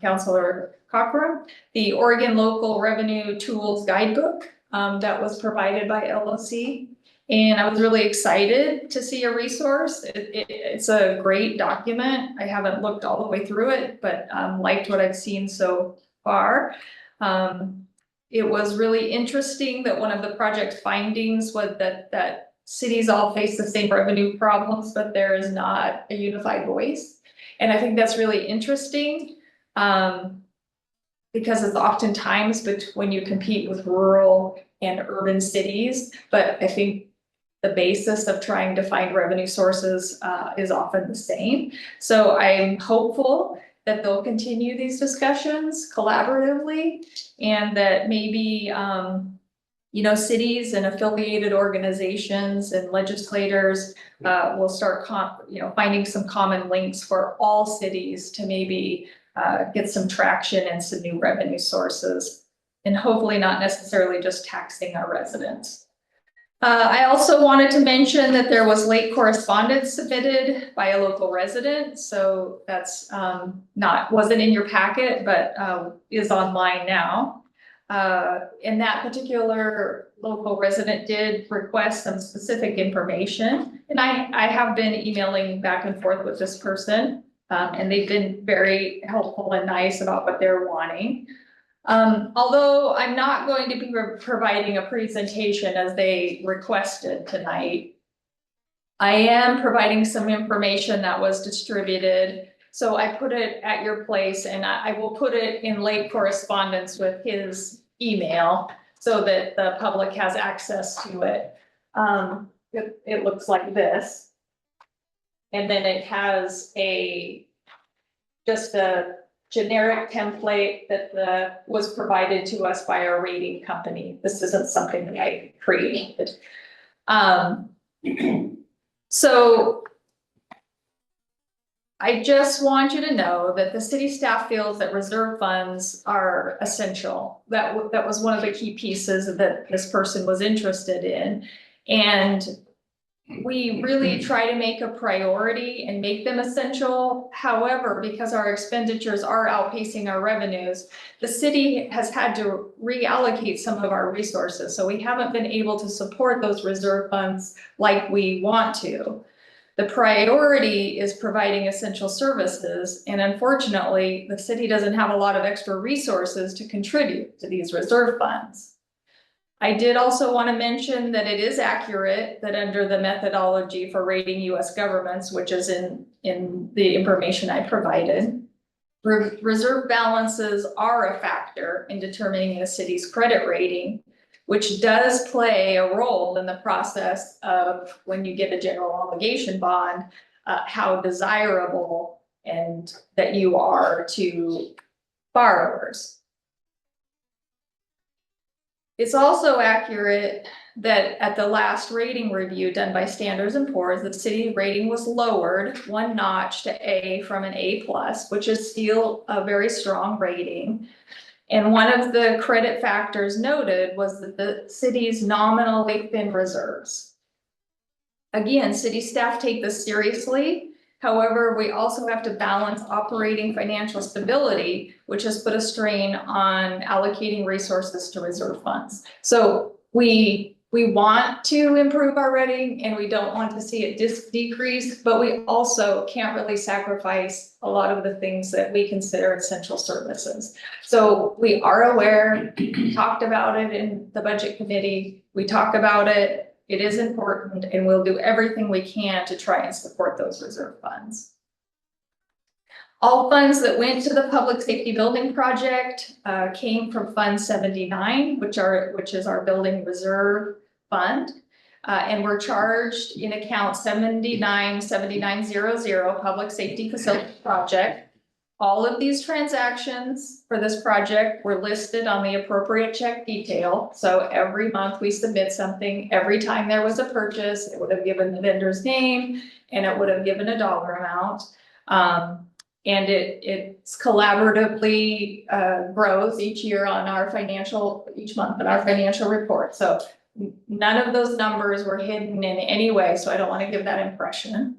Counselor Cochran, the Oregon Local Revenue Tools Guidebook that was provided by LLC. And I was really excited to see a resource. It's a great document. I haven't looked all the way through it, but liked what I've seen so far. It was really interesting that one of the project findings was that cities all face the same revenue problems, but there is not a unified voice. And I think that's really interesting, because it's oftentimes when you compete with rural and urban cities, but I think the basis of trying to find revenue sources is often the same. So I'm hopeful that they'll continue these discussions collaboratively, and that maybe cities and affiliated organizations and legislators will start finding some common links for all cities to maybe get some traction and some new revenue sources, and hopefully not necessarily just taxing our residents. I also wanted to mention that there was late correspondence submitted by a local resident, so that's wasn't in your packet, but is online now. And that particular local resident did request some specific information, and I have been emailing back and forth with this person, and they've been very helpful and nice about what they're wanting. Although I'm not going to be providing a presentation as they requested tonight, I am providing some information that was distributed. So I put it at your place, and I will put it in late correspondence with his email so that the public has access to it. It looks like this. And then it has just a generic template that was provided to us by our rating company. This isn't something that I created. So I just want you to know that the city staff feels that reserve funds are essential. That was one of the key pieces that this person was interested in. And we really try to make a priority and make them essential. However, because our expenditures are outpacing our revenues, the city has had to reallocate some of our resources. So we haven't been able to support those reserve funds like we want to. The priority is providing essential services, and unfortunately, the city doesn't have a lot of extra resources to contribute to these reserve funds. I did also want to mention that it is accurate that under the methodology for rating US governments, which is in the information I provided, reserve balances are a factor in determining the city's credit rating, which does play a role in the process of when you get a general obligation bond, how desirable and that you are to borrowers. It's also accurate that at the last rating review done by Standards & Poor's, the city rating was lowered one notch to A from an A+, which is still a very strong rating. And one of the credit factors noted was that the city's nominally thin reserves. Again, city staff take this seriously. However, we also have to balance operating financial stability, which has put a strain on allocating resources to reserve funds. So we want to improve our rating and we don't want to see it decrease, but we also can't really sacrifice a lot of the things that we consider essential services. So we are aware, we talked about it in the budget committee, we talk about it. It is important, and we'll do everything we can to try and support those reserve funds. All funds that went to the public safety building project came from Fund 79, which is our building reserve fund. And we're charged in account 797900 public safety facility project. All of these transactions for this project were listed on the appropriate check detail. So every month we submit something. Every time there was a purchase, it would have given the vendor's name and it would have given a dollar amount. And it's collaboratively grows each month in our financial report. So None of those numbers were hidden in any way, so I don't want to give that impression.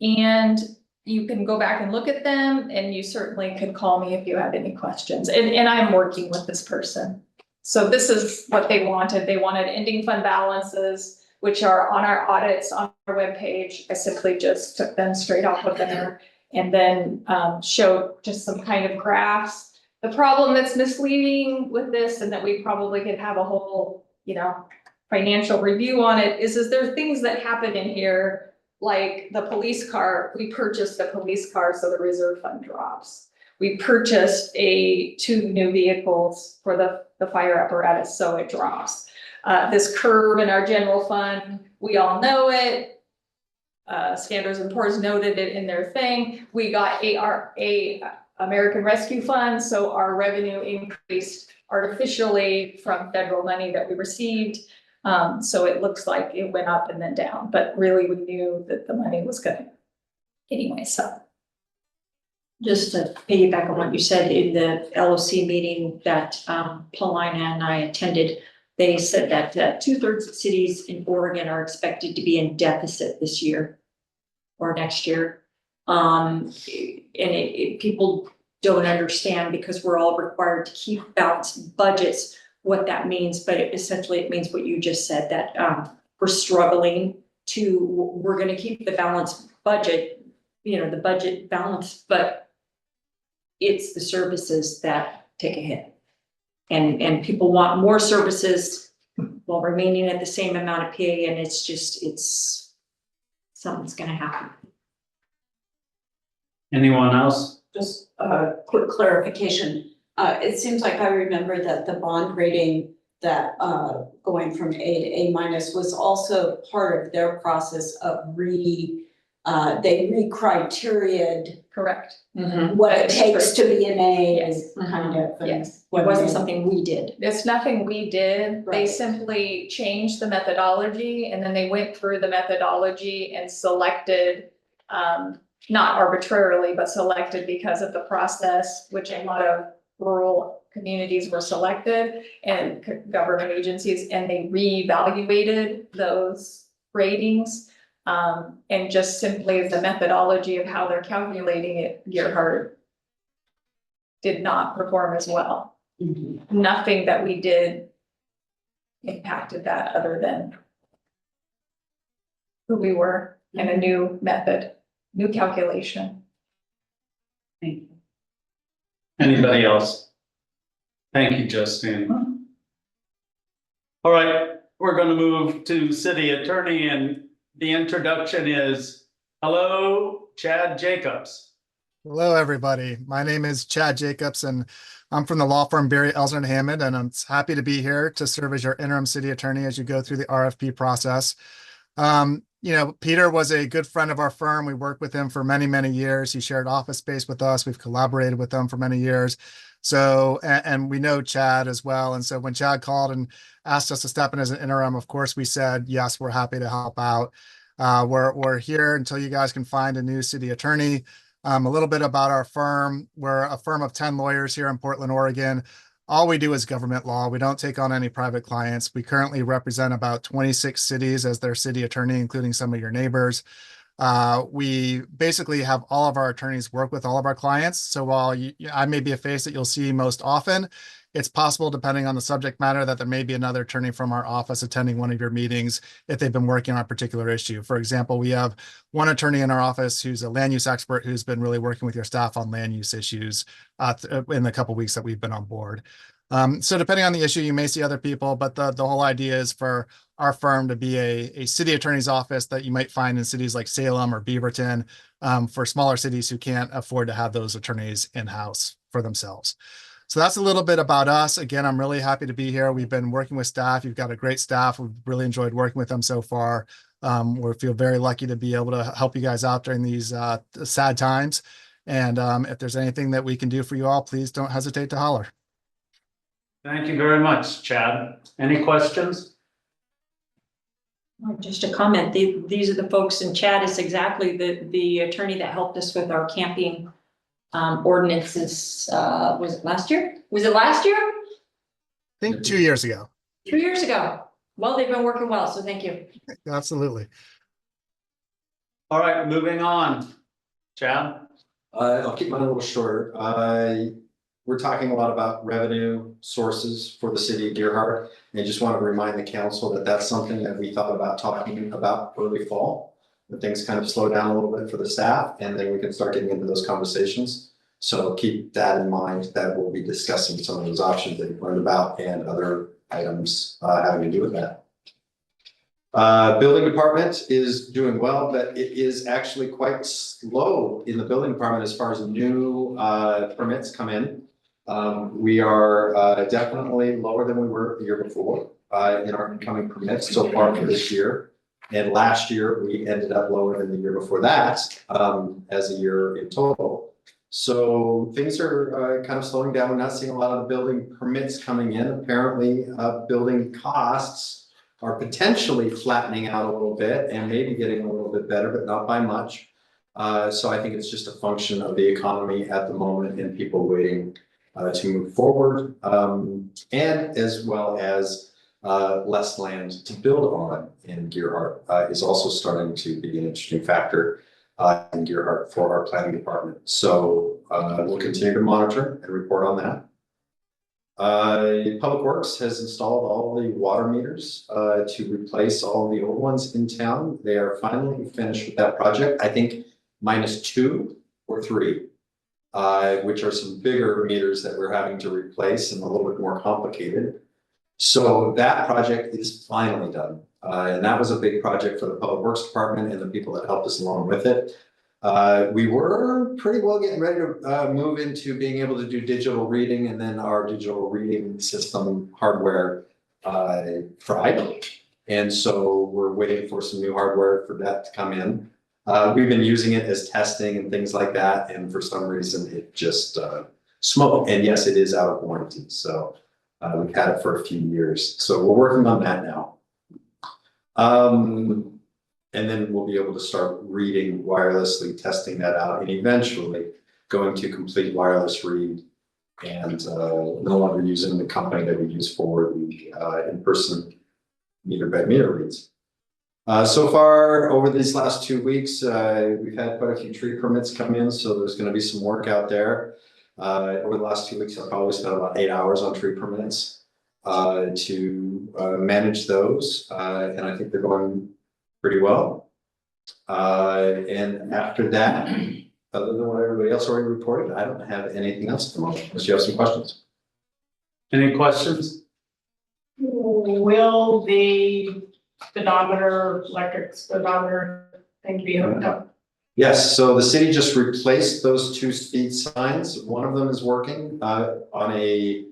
And you can go back and look at them, and you certainly could call me if you have any questions. And I'm working with this person. So this is what they wanted. They wanted ending fund balances, which are on our audits on our webpage. I simply just took them straight off of there and then showed just some kind of graphs. The problem that's misleading with this, and that we probably could have a whole, financial review on it, is there are things that happen in here, like the police car. We purchased a police car, so the reserve fund drops. We purchased 2 new vehicles for the fire apparatus, so it drops. This curve in our general fund, we all know it. Standards and Poor's noted it in their thing. We got a American Rescue Fund, so our revenue increased artificially from federal money that we received. So it looks like it went up and then down, but really we knew that the money was going anyway, so. Just to piggyback on what you said in the LOC meeting that Paulina and I attended, they said that 2/3 of cities in Oregon are expected to be in deficit this year or next year. And people don't understand, because we're all required to keep balanced budgets, what that means, but essentially it means what you just said, that we're struggling we're going to keep the balanced budget, the budget balanced, but it's the services that take a hit. And people want more services while remaining at the same amount of pay, and it's something's going to happen. Anyone else? Just a quick clarification. It seems like I remember that the bond rating that going from A to A- was also part of their process of they re-criteriaed Correct. what it That is takes to be an A Yes. and kind of. and Yes. It wasn't something we did. It's nothing we did. They Right. simply changed the methodology, and then they went through the methodology and selected, not arbitrarily, but selected because of the process, which a lot of rural communities were selected and government agencies, and they reevaluated those ratings. And just simply the methodology of how they're calculating it, Gearhart did not perform as well. Nothing that we did impacted that, other than who we were and a new method, new calculation. Thank you. Anybody else? Thank you, Justine. All right, we're going to move to city attorney, and the introduction is, hello, Chad Jacobs. Hello, everybody. My name is Chad Jacobs, and I'm from the law firm Barry Elsner and Hammond, and I'm happy to be here to serve as your interim city attorney as you go through the RFP process. Peter was a good friend of our firm. We worked with him for many, many years. He shared office space with us. We've collaborated with him for many years. So, and we know Chad as well. And so when Chad called and asked us to step in as an interim, of course, we said, yes, we're happy to help out. We're here until you guys can find a new city attorney. A little bit about our firm. We're a firm of 10 lawyers here in Portland, Oregon. All we do is government law. We don't take on any private clients. We currently represent about 26 cities as their city attorney, including some of your neighbors. We basically have all of our attorneys work with all of our clients. So while I may be a face that you'll see most often, it's possible, depending on the subject matter, that there may be another attorney from our office attending one of your meetings if they've been working on a particular issue. For example, we have one attorney in our office who's a land use expert who's been really working with your staff on land use issues in the couple of weeks that we've been on board. So depending on the issue, you may see other people, but the whole idea is for our firm to be a city attorney's office that you might find in cities like Salem or Beaverton, for smaller cities who can't afford to have those attorneys in-house for themselves. So that's a little bit about us. Again, I'm really happy to be here. We've been working with staff. You've got a great staff. We've really enjoyed working with them so far. We feel very lucky to be able to help you guys out during these sad times. And if there's anything that we can do for you all, please don't hesitate to holler. Thank you very much, Chad. Any questions? Just a comment, these are the folks, and Chad is exactly the attorney that helped us with our camping ordinances. Was it last year? Was it last year? I think 2 years ago. 2 years ago. Well, they've been working well, so thank you. Absolutely. All right, moving on. Chad? I'll keep mine a little shorter. We're talking a lot about revenue sources for the city of Deerheart. And I just want to remind the council that that's something that we thought about talking about early fall. When things kind of slow down a little bit for the staff, and then we can start getting into those conversations. So keep that in mind, that we'll be discussing some of those options that you've learned about and other items having to do with that. Building department is doing well, but it is actually quite slow in the building department as far as new permits come in. We are definitely lower than we were the year before in our incoming permits so far for this year. And last year, we ended up lower than the year before that as a year in total. So things are kind of slowing down. We're not seeing a lot of the building permits coming in. Apparently, building costs are potentially flattening out a little bit and maybe getting a little bit better, but not by much. So I think it's just a function of the economy at the moment and people waiting to move forward, and as well as less land to build on in Gearhart is also starting to be an interesting factor in Gearhart for our planning department. So we'll continue to monitor and report on that. Public Works has installed all the water meters to replace all the old ones in town. They are finally finished with that project. I think -2 or 3. Which are some bigger meters that we're having to replace and a little bit more complicated. So that project is finally done. And that was a big project for the Public Works Department and the people that helped us along with it. We were pretty well getting ready to move into being able to do digital reading, and then our digital reading system hardware fried. And so we're waiting for some new hardware for that to come in. We've been using it as testing and things like that, and for some reason it just smoked. And yes, it is out of warranty, so we've had it for a few years. So we're working on that now. And then we'll be able to start reading wirelessly, testing that out, and eventually going to complete wireless read and no longer using the company that we use for the in-person meter by meter reads. So far, over these last 2 weeks, we've had quite a few tree permits come in, so there's going to be some work out there. Over the last 2 weeks, I've probably spent about 8 hours on tree permits to manage those, and I think they're going pretty well. And after that, other than what everybody else already reported, I don't have anything else at the moment, unless you have some questions. Any questions? Will the speedometer, electric speedometer thing be hooked up? Yes, so the city just replaced those 2 speed signs. One of them is working on a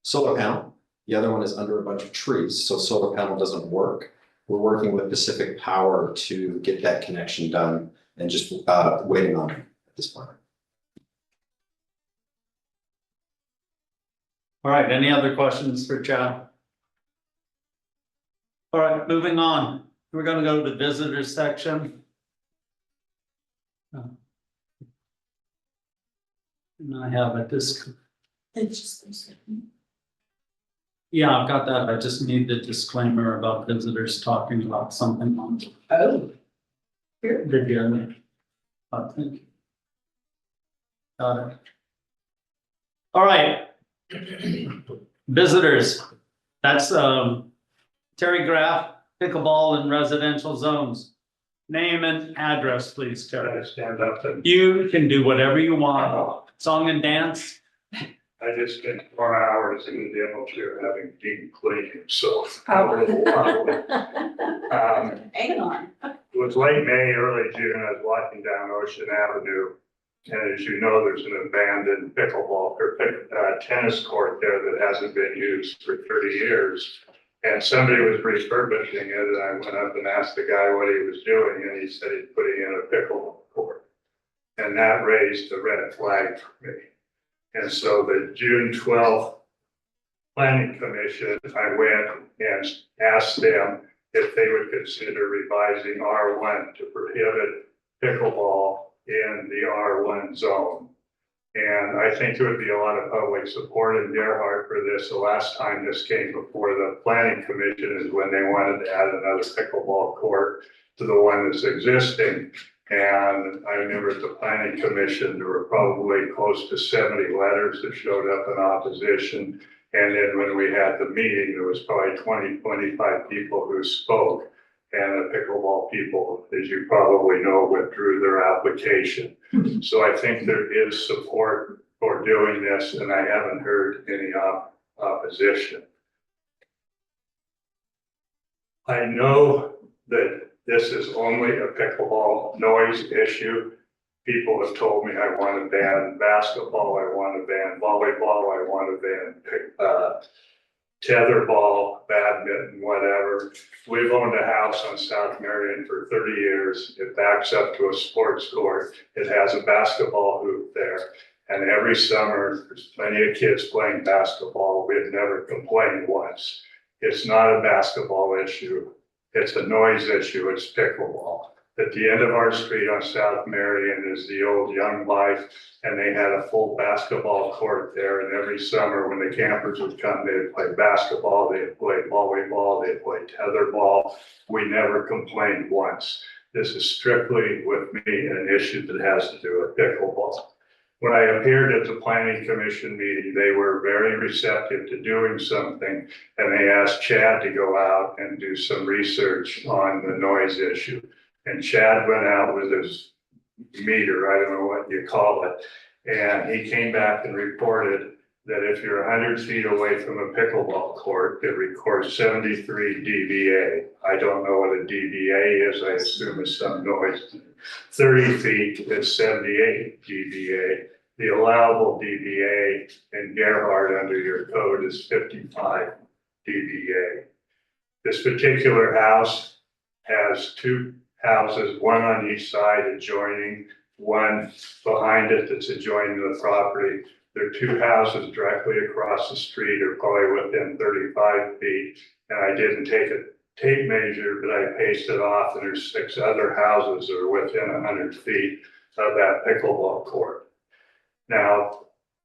solar panel. The other one is under a bunch of trees, so solar panel doesn't work. We're working with Pacific Power to get that connection done and just waiting on it at this point. All right, any other questions for Chad? All right, moving on. We're gonna go to the visitors section. And I have a yeah, I've got that. I just need the disclaimer about visitors talking about something on. Oh. Did you? I think. Got it. All right. Visitors. That's Terry Graff, pickleball in residential zones. Name and address, please, Terry. Stand up and You can do whatever you want. Song and dance. I just spent 4 hours in the demo chair having deep cleaning, so. Hang on. It was late May, early June, I was walking down Ocean Avenue. And as you know, there's an abandoned pickleball or tennis court there that hasn't been used for 30 years. And somebody was refurbishing it, and I went up and asked the guy what he was doing, and he said he's putting in a pickleball court. And that raised a red flag for me. And so the June 12th Planning Commission, I went and asked them if they would consider revising R1 to prohibit pickleball in the R1 zone. And I think there would be a lot of public support in Gerhart for this. The last time this came before the planning commission is when they wanted to add another pickleball court to the one that's existing. And I remember at the planning commission, there were probably close to 70 letters that showed up in opposition. And then when we had the meeting, there was probably 20, 25 people who spoke. And the pickleball people, as you probably know, withdrew their application. So I think there is support for doing this, and I haven't heard any opposition. I know that this is only a pickleball noise issue. People have told me I want to ban basketball, I want to ban volleyball, I want to ban tetherball, badminton, whatever. We've owned a house on South Marion for 30 years. It backs up to a sports court. It has a basketball hoop there. And every summer, there's plenty of kids playing basketball. We've never complained once. It's not a basketball issue. It's a noise issue. It's pickleball. At the end of our street on South Marion is the old Young Life, and they had a full basketball court there. And every summer when the campers would come, they'd play basketball, they'd play volleyball, they'd play tetherball. We never complained once. This is strictly with me an issue that has to do with pickleball. When I appeared at the planning commission meeting, they were very receptive to doing something, and they asked Chad to go out and do some research on the noise issue. And Chad went out with his meter, I don't know what you call it, and he came back and reported that if you're 100 feet away from a pickleball court, it records 73 dBA. I don't know what a dBA is, I assume it's some noise. 30 feet is 78 dBA. The allowable dBA in Gerhart under your code is 55 dBA. This particular house has two houses, one on each side adjoining, one behind it that's adjoining the property. There are two houses directly across the street, or probably within 35 feet. And I didn't take a tape measure, but I pasted off, and there's 6 other houses that are within 100 feet of that pickleball court. Now,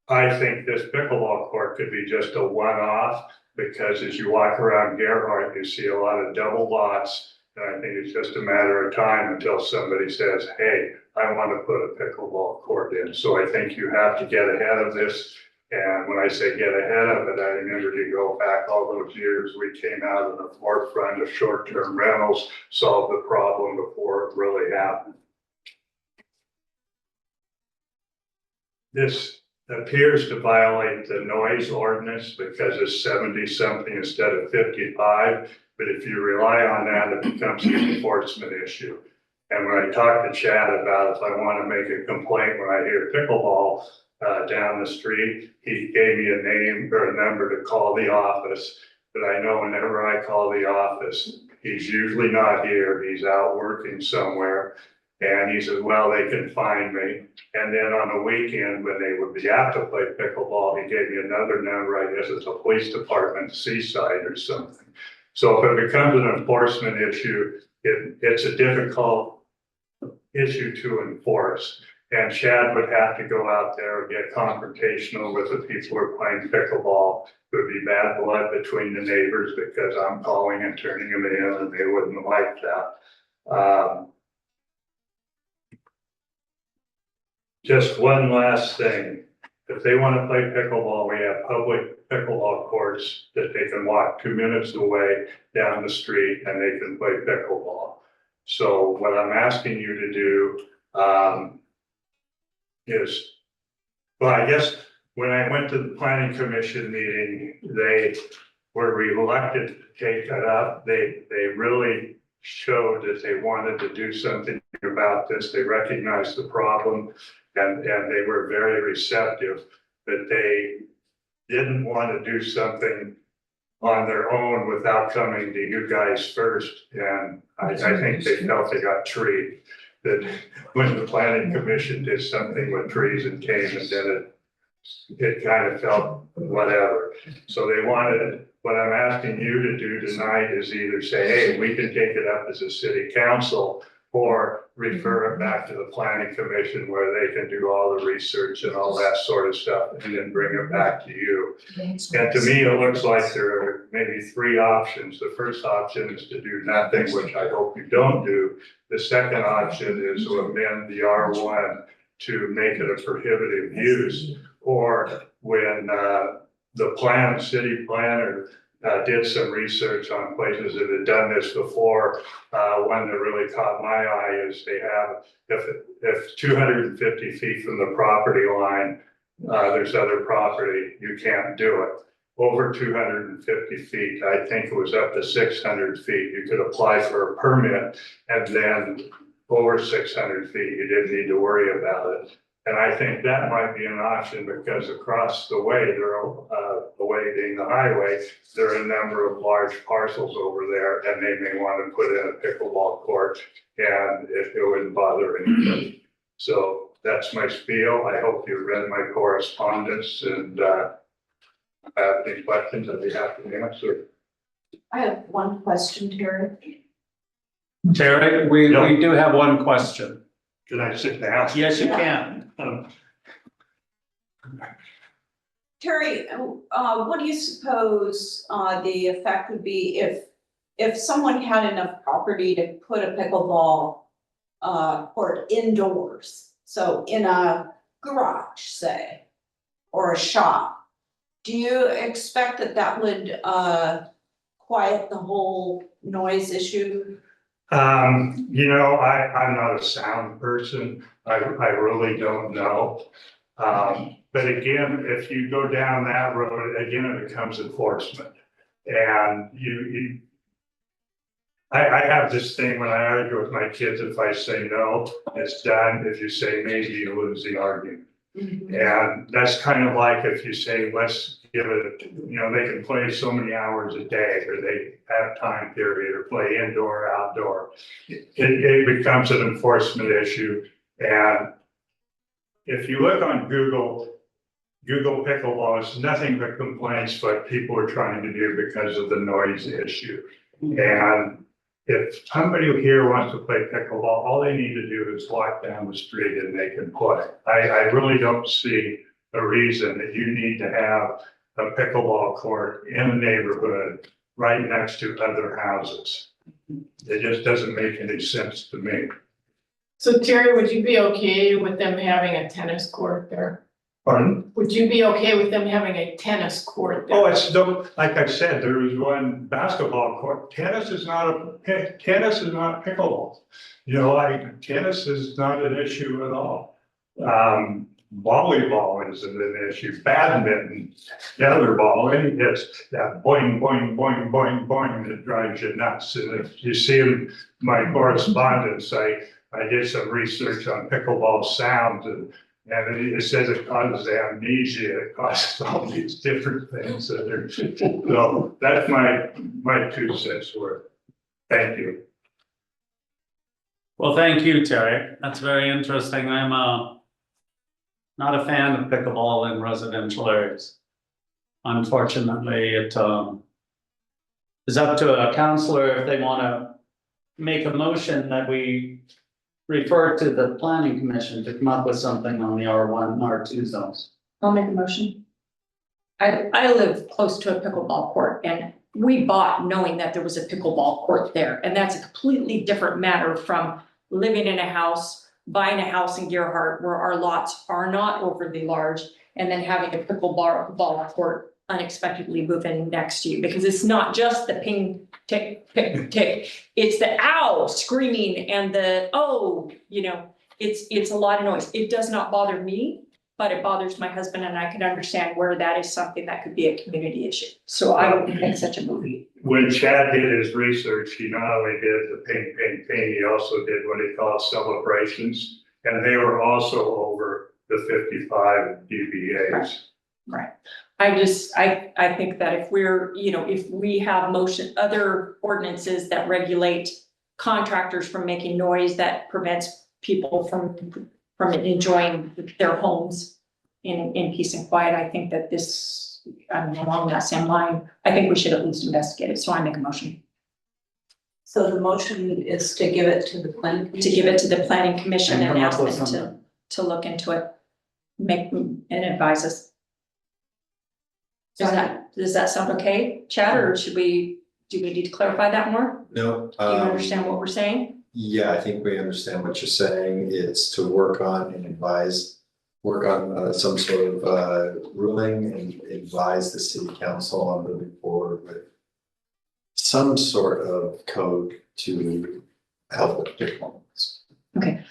I think this pickleball court could be just a one-off, because as you walk around Gerhart, you see a lot of double lots. And I think it's just a matter of time until somebody says, hey, I want to put a pickleball court in. So I think you have to get ahead of this. And when I say get ahead of it, I remember to go back all those years, we came out of the forefront of short-term rentals, solved the problem before it really happened. This appears to violate the noise ordinance because it's 70-something instead of 55. But if you rely on that, it becomes an enforcement issue. And when I talked to Chad about if I want to make a complaint when I hear pickleball down the street, he gave me a name or a number to call the office. But I know whenever I call the office, he's usually not here. He's out working somewhere. And he said, well, they can find me. And then on the weekend, when they would be apt to play pickleball, he gave me another number. I guess it's a police department, Seaside or something. So if it becomes an enforcement issue, it's a difficult issue to enforce. And Chad would have to go out there and get confrontational with the people who are playing pickleball. It would be bad blood between the neighbors because I'm calling and turning them in, and they wouldn't like that. Just one last thing. If they want to play pickleball, we have public pickleball courts that they can walk 2 minutes away down the street and they can play pickleball. So what I'm asking you to do is, well, I guess when I went to the planning commission meeting, they were reluctant to take it up. They really showed that they wanted to do something about this. They recognized the problem. And they were very receptive, but they didn't want to do something on their own without coming to you guys first. And I think they felt they got treed, that when the planning commission did something with trees and came and did it kind of felt whatever. So they wanted, what I'm asking you to do tonight is either say, hey, we can take it up as a city council, or refer it back to the planning commission where they can do all the research and all that sort of stuff and then bring it back to you. And to me, it looks like there are maybe three options. The first option is to do nothing, which I hope you don't do. The second option is to amend the R1 to make it a prohibitive use. Or when the city planner did some research on places that had done this before. One that really caught my eye is they have, if 250 feet from the property line, there's other property, you can't do it. Over 250 feet, I think it was up to 600 feet, you could apply for a permit, and then over 600 feet, you didn't need to worry about it. And I think that might be an option because across the way, the way being the highway, there are a number of large parcels over there, and they may want to put in a pickleball court, and it wouldn't bother anybody. So that's my spiel. I hope you read my correspondence, and have any questions I'd be happy to answer. I have one question, Terry. Terry, we do have one question. Can I sit down? Yes, you can. Terry, what do you suppose the effect would be if someone had enough property to put a pickleball court indoors? So in a garage, say, or a shop, do you expect that would quiet the whole noise issue? You know, I'm not a sound person. I really don't know. But again, if you go down that road, again, it becomes enforcement. And I have this thing when I argue with my kids, if I say no, it's done. If you say maybe, you lose the argument. Mm-hmm. And that's kind of like if you say, let's give it, you know, they can play so many hours a day, or they have time period, or play indoor, outdoor. It becomes an enforcement issue. And if you look on Google pickleball is nothing but complaints what people are trying to do because of the noise issue. And if somebody here wants to play pickleball, all they need to do is walk down the street and they can play. I really don't see a reason that you need to have a pickleball court in a neighborhood right next to other houses. It just doesn't make any sense to me. So Terry, would you be okay with them having a tennis court there? Pardon? Would you be okay with them having a tennis court there? Oh, it's no, like I said, there was one basketball court. Tennis is not pickleball. You know, like tennis is not an issue at all. Volleyball isn't an issue. Badminton, tetherball, it's that boing, boing, boing, boing, boing that drives you nuts. And if you see in my correspondence, I did some research on pickleball sound, and it says it causes amnesia, it causes all these different things. So that's my 2 cents worth. Thank you. Well, thank you, Terry. That's very interesting. I'm not a fan of pickleball in residential areas. Unfortunately, it is up to a counselor if they want to make a motion that we refer to the planning commission to come up with something on the R1 and R2 zones. I'll make a motion. I live close to a pickleball court, and we bought knowing that there was a pickleball court there. And that's a completely different matter from living in a house, buying a house in Gerhart where our lots are not overly large, and then having a pickleball court unexpectedly move in next to you, because it's not just the ping, tick, tick, tick. It's the ow screaming and the, oh, you know, it's a lot of noise. It does not bother me, but it bothers my husband, and I can understand where that is something that could be a community issue. So I would make such a movie. When Chad did his research, he not only did the ping, ping, ping, he also did what he calls celebrations. And they were also over the 55 dBAs. Right. I think that if we're, you know, if we have other ordinances that regulate contractors from making noise that prevents people from enjoying their homes in peace and quiet, I think that this, along that same line, I think we should at least investigate it. So I make a motion. So the motion is to give it to the planning commission? To give it to the planning commission And and come up ask with them something. to look into it. And advise us. Does that sound okay, Chad, or do we need to clarify that more? No. Do you understand what we're saying? Yeah, I think we understand what you're saying. It's to work on and advise, work on some sort of ruling and advise the city council on moving forward with some sort of code to help with performance. Okay.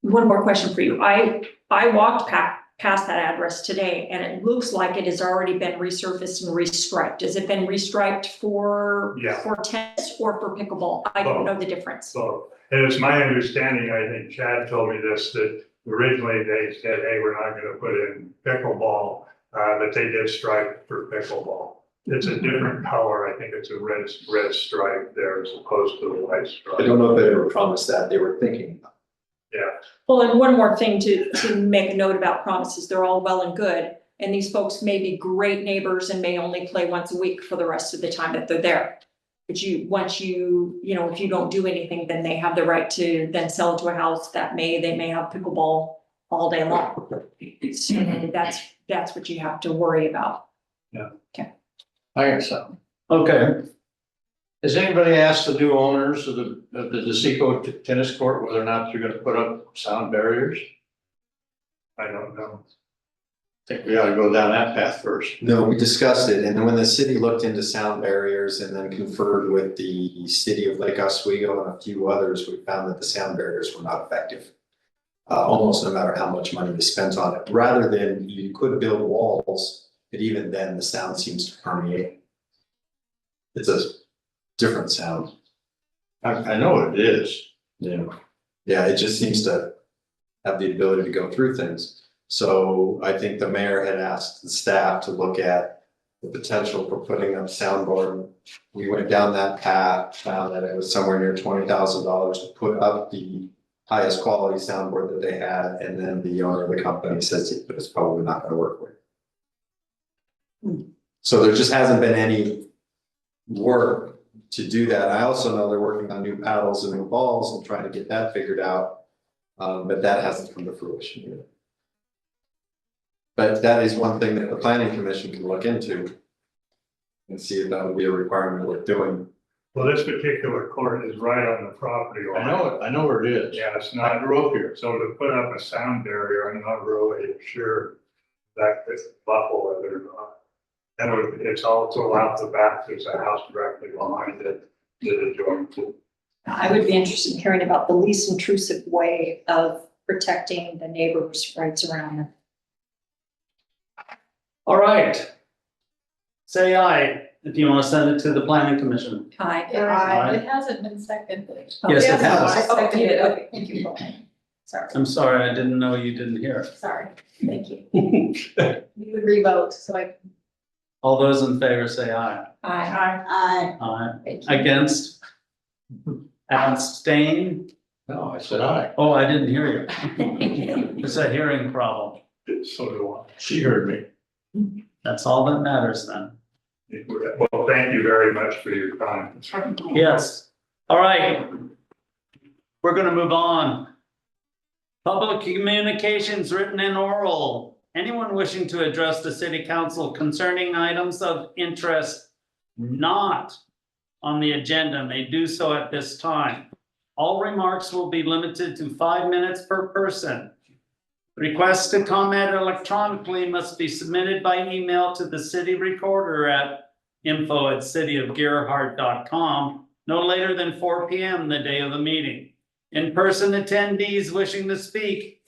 One more question for you. I walked past that address today and it looks like it has already been resurfaced and restriped. Has it been restriped for Yeah. tennis or for pickleball? I don't know the difference. So, and it's my understanding, I think Chad told me this, that originally they said, hey, we're not gonna put in pickleball, but they did stripe for pickleball. It's a different color, I think it's a red stripe there as opposed to the white stripe. I don't know if they ever promised that. They were thinking. Yeah, Well, and one more thing to make a note about promises, they're all well and good. And these folks may be great neighbors and may only play once a week for the rest of the time that they're there. But once you know, if you don't do anything, then they have the right to then sell to a house they may have pickleball all day long. So that's what you have to worry about. I guess so. Okay, Has anybody asked the new owners of the DeSico tennis court whether or not they're gonna put up sound barriers? I don't know. I think we ought to go down that path first. No, we discussed it, and then when the city looked into sound barriers and then conferred with the city of Lake Oswego and a few others, we found that the sound barriers were not effective. Almost no matter how much money we spent on it, rather than you could build walls, but even then the sound seems to permeate. It's a different sound. I know what it is. Yeah. Yeah, it just seems to have the ability to go through things. So I think the mayor had asked the staff to look at the potential for putting up soundboard. We went down that path, found that it was somewhere near $20,000 to put up the highest quality soundboard that they had, and then the owner of the company says it's probably not gonna work with. So there just hasn't been any work to do that. I also know they're working on new paddles and new balls and trying to get that figured out. But that hasn't come to fruition yet. But that is one thing that the planning commission can look into and see if that would be a requirement worth doing. Well, this particular court is right on the property line. I know where it is. Yeah, it's I not, grew up here. so to put up a sound barrier, I'm not really sure that could buckle it or not. And it's also out the back, there's a house directly behind it that adjoins it. I would be interested in hearing about the least intrusive way of protecting the neighbors' rights around them. all right. Say aye if you want to send it to the planning commission. Aye. It hasn't been seconded. Yes, it has. I seconded it, okay, thank you. Sorry, I'm sorry, I didn't know you didn't hear. sorry, thank you. You would revote, so I. All those in favor say aye. Aye. Aye. Thank you. Against? Abstain? No, I said aye. Oh, I didn't hear you. It's a hearing problem. So do I. She heard me. That's all that matters then. Well, thank you very much for your time. Yes. All right. We're gonna move on. Public communications, written and oral. Anyone wishing to address the city council concerning items of interest not on the agenda may do so at this time. All remarks will be limited to 5 minutes per person. Requests to comment electronically must be submitted by email to the city recorder at info@cityofgerhart.com no later than 4 p.m. the day of the meeting. In-person attendees wishing to speak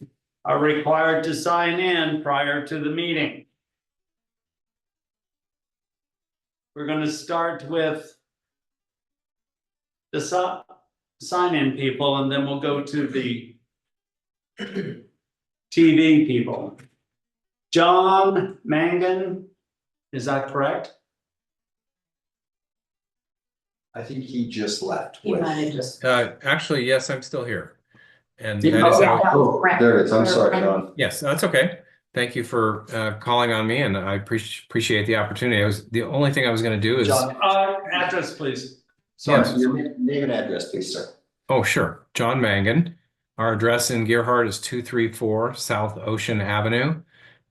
are required to sign in prior to the meeting. We're going to start with the sign-in people, and then we'll go to the TV people. John Mangan, is that correct? I think he just left. He might have just. Actually, yes, I'm still here. And Yeah. that is Oh, there it is. I'm sorry, John. yes, that's okay. Thank you for calling on me, and I appreciate the opportunity. The only thing I was going to do is John, address, please. Sorry, Yes. your name and address, please, sir. Oh, sure. John Mangan. Our address in Gerhart is 234 South Ocean Avenue,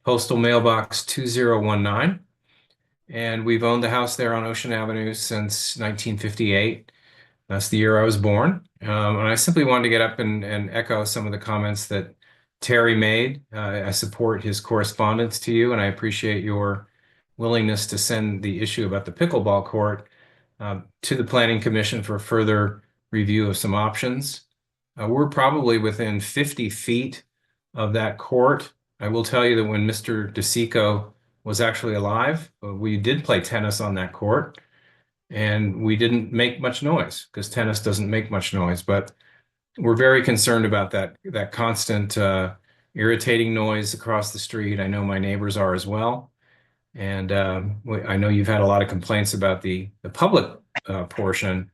postal mailbox 2019. And we've owned the house there on Ocean Avenue since 1958. That's the year I was born. And I simply wanted to get up and echo some of the comments that Terry made. I support his correspondence to you, and I appreciate your willingness to send the issue about the pickleball court to the Planning Commission for further review of some options. We're probably within 50 feet of that court. I will tell you that when Mr. DeSico was actually alive, we did play tennis on that court, and we didn't make much noise because tennis doesn't make much noise. But we're very concerned about that constant irritating noise across the street. I know my neighbors are as well. And I know you've had a lot of complaints about the public portion.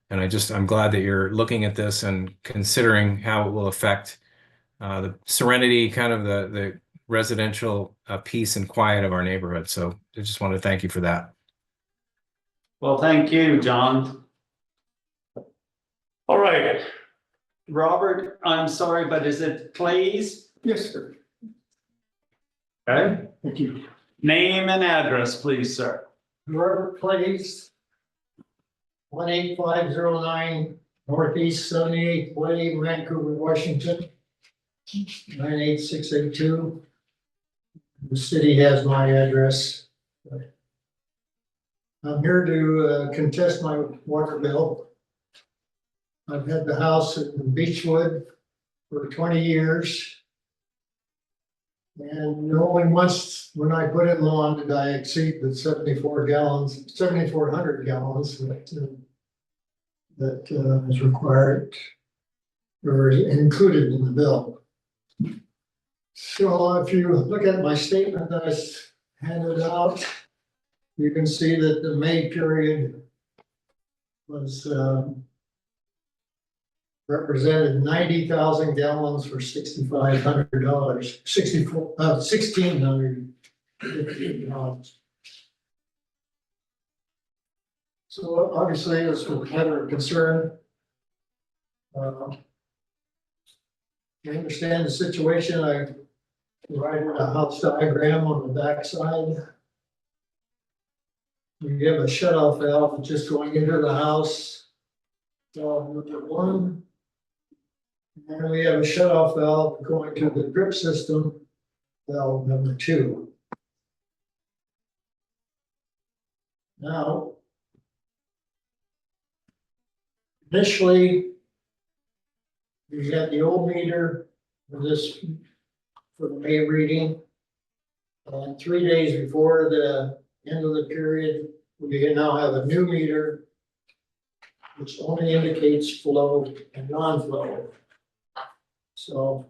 And I'm glad that you're looking at this and considering how it will affect the serenity, kind of the residential peace and quiet of our neighborhood. So I just want to thank you for that. Well, thank you, John. All right. Robert, I'm sorry, but is it please? Yes, sir. Okay. Thank you. Name and address, please, sir. Robert Place, 18509 Northeast 78th Way, Vancouver, Washington, 98682. The city has my address. I'm here to contest my water bill. I've had the house in Beechwood for 20 years. And only once when I put in lawn did I exceed the 7,400 gallons that is required or included in the bill. So if you look at my statement that I handed out, you can see that the May period was represented 90,000 gallons for $6,500, $1,650. So obviously this was a matter of concern. I understand the situation. I provided a house diagram on the backside. We have a shutoff valve just going into the house. Valve number 1. And we have a shutoff valve going to the drip system, valve number 2. Now, initially, we had the old meter for the May reading. And 3 days before the end of the period, we now have a new meter, which only indicates flow and non-flow. So,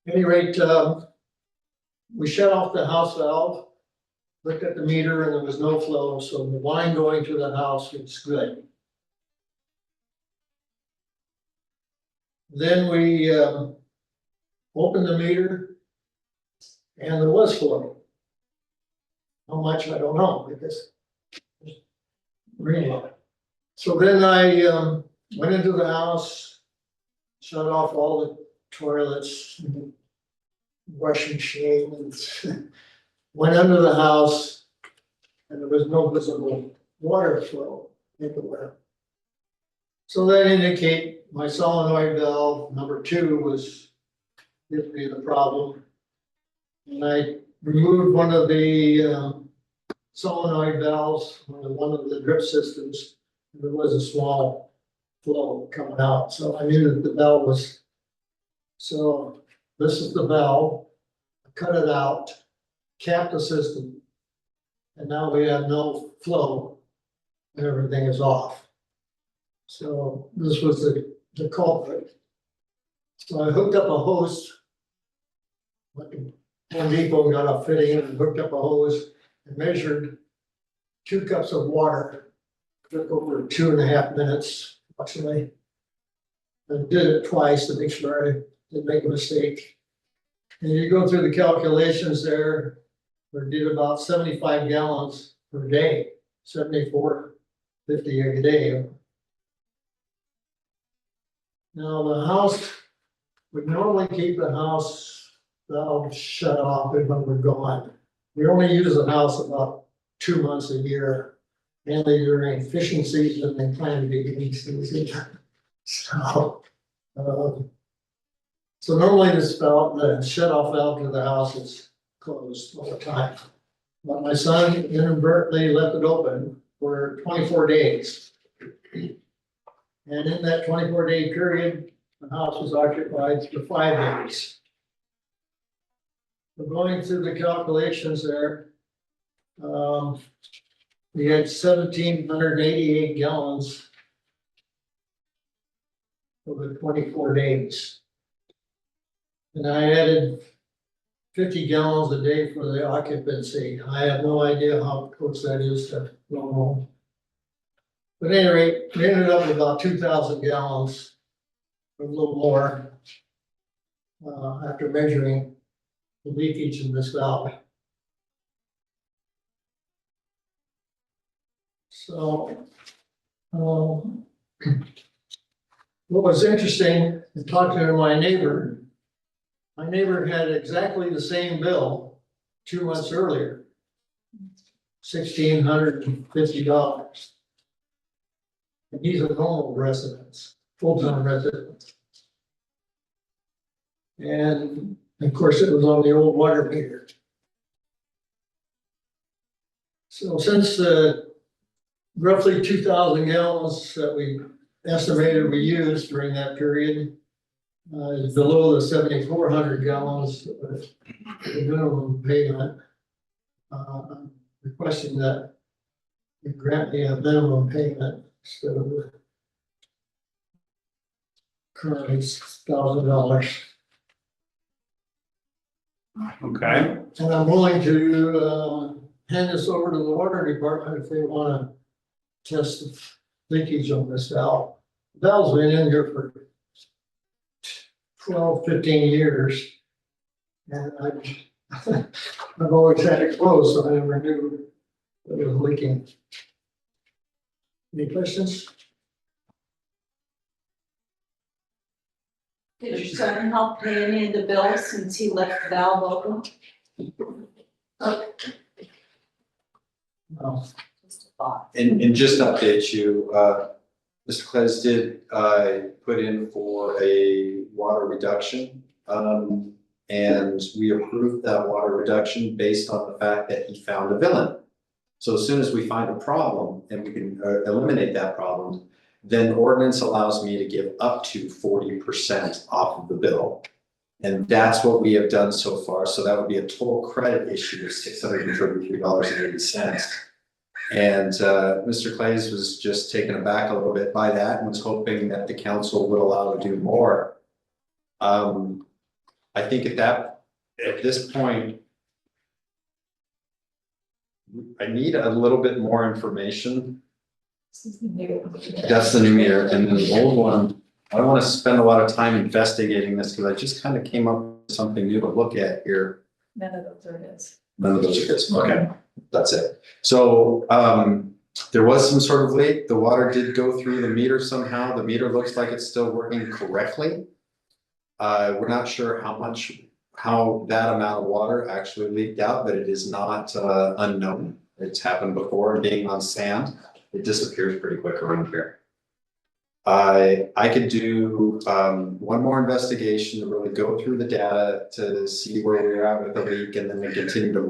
at any rate, we shut off the house valve, looked at the meter, and there was no flow, so the line going to the house was good. Then we opened the meter, and there was flow. How much, I don't know, because really. So then I went into the house, shut off all the toilets, washing machines, went under the house, and there was no visible water flow anywhere. So that indicate my solenoid valve number 2 was giving me the problem. And I removed one of the solenoid valves on one of the drip systems. There was a small flow coming out, so I knew that the valve was. So this is the valve. I cut it out, capped the system, and now we have no flow, and everything is off. So this was the culprit. So I hooked up a hose. Home Depot got a fitting and hooked up a hose and measured 2 cups of water. Took over 2.5 minutes, approximately. I did it twice to make sure I didn't make a mistake. And you go through the calculations there, we did about 75 gallons per day, 74 50 a day. Now, the house, we normally keep the house valve shut off when we're gone. We only use the house about 2 months a year, mainly during fishing season and planned beginning season. So normally this valve, the shut off valve to the house is closed all the time. But my son inadvertently left it open for 24 days. And in that 24-day period, the house was occupied for 5 days. So going through the calculations there, we had 1,788 gallons over 24 days. And I added 50 gallons a day for the occupancy. I have no idea how close that is to normal. But at any rate, we ended up with about 2,000 gallons, or a little more, after measuring the leakage in this valve. So, what was interesting in talking to my neighbor had exactly the same bill 2 months earlier, $1,650. And he's a normal resident, full-time resident. And of course, it was on the old water meter. So since roughly 2,000 gallons that we estimated we used during that period is below the 7,400 gallons of the minimum payment, I'm requesting that you grant me a minimum payment instead of the currently $1,000. Okay. And I'm willing to hand this over to the water department if they want to test the leakage on this valve. The valve's been in here for 12, 15 years. And I've always had it closed, so I never knew that it was leaking. Any questions? Did your son help pay any of the bills since he left the valve open? No. Just a thought. And just to update you, Mr. Claes did put in for a water reduction. And we approved that water reduction based on the fact that he found a villain. So as soon as we find a problem and we can eliminate that problem, then ordinance allows me to give up to 40% off of the bill. And that's what we have done so far. So that would be a total credit issue of $633.80. And Mr. Claes was just taken aback a little bit by that and was hoping that the council would allow to do more. I think at this point, I need a little bit more information. That's the new meter, and then the old one, I don't want to spend a lot of time investigating this because I just kind of came up with something new to look at here. None of those are his. None of those are his, okay, that's it. So, there was some sort of leak, the water did go through the meter somehow, the meter looks like it's still working correctly. We're not sure how that amount of water actually leaked out, but it is not unknown. It's happened before, being on sand, it disappears pretty quick around here. I could do one more investigation to really go through the data to see where we're at with the leak, and then we continue to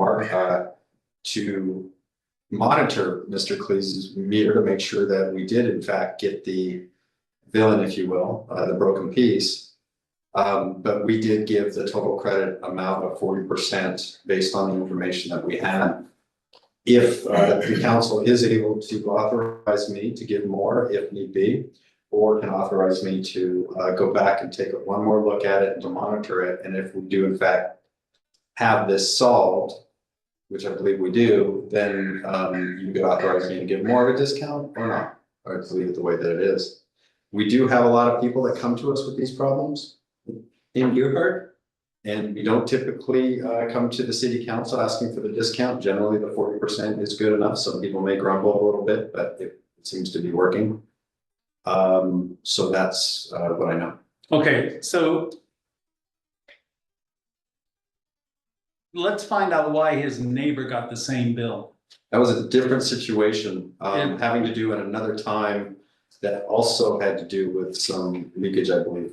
monitor Mr. Cleese's meter to make sure that we did in fact get the villain, if you will, the broken piece. But we did give the total credit amount of 40% based on the information that we had. If the council is able to authorize me to give more if need be, or can authorize me to go back and take one more look at it and to monitor it. And if we do in fact have this solved, which I believe we do, then you could authorize me to give more of a discount or not, or to leave it the way that it is. We do have a lot of people that come to us with these problems in Gerhart, and we don't typically come to the city council asking for the discount. Generally, the 40% is good enough. Some people may grumble a little bit, but if seems to be working. So that's what I know. Okay, so let's find out why his neighbor got the same bill. That was a different situation, having to do at another time that also had to do with some leakage, I believe.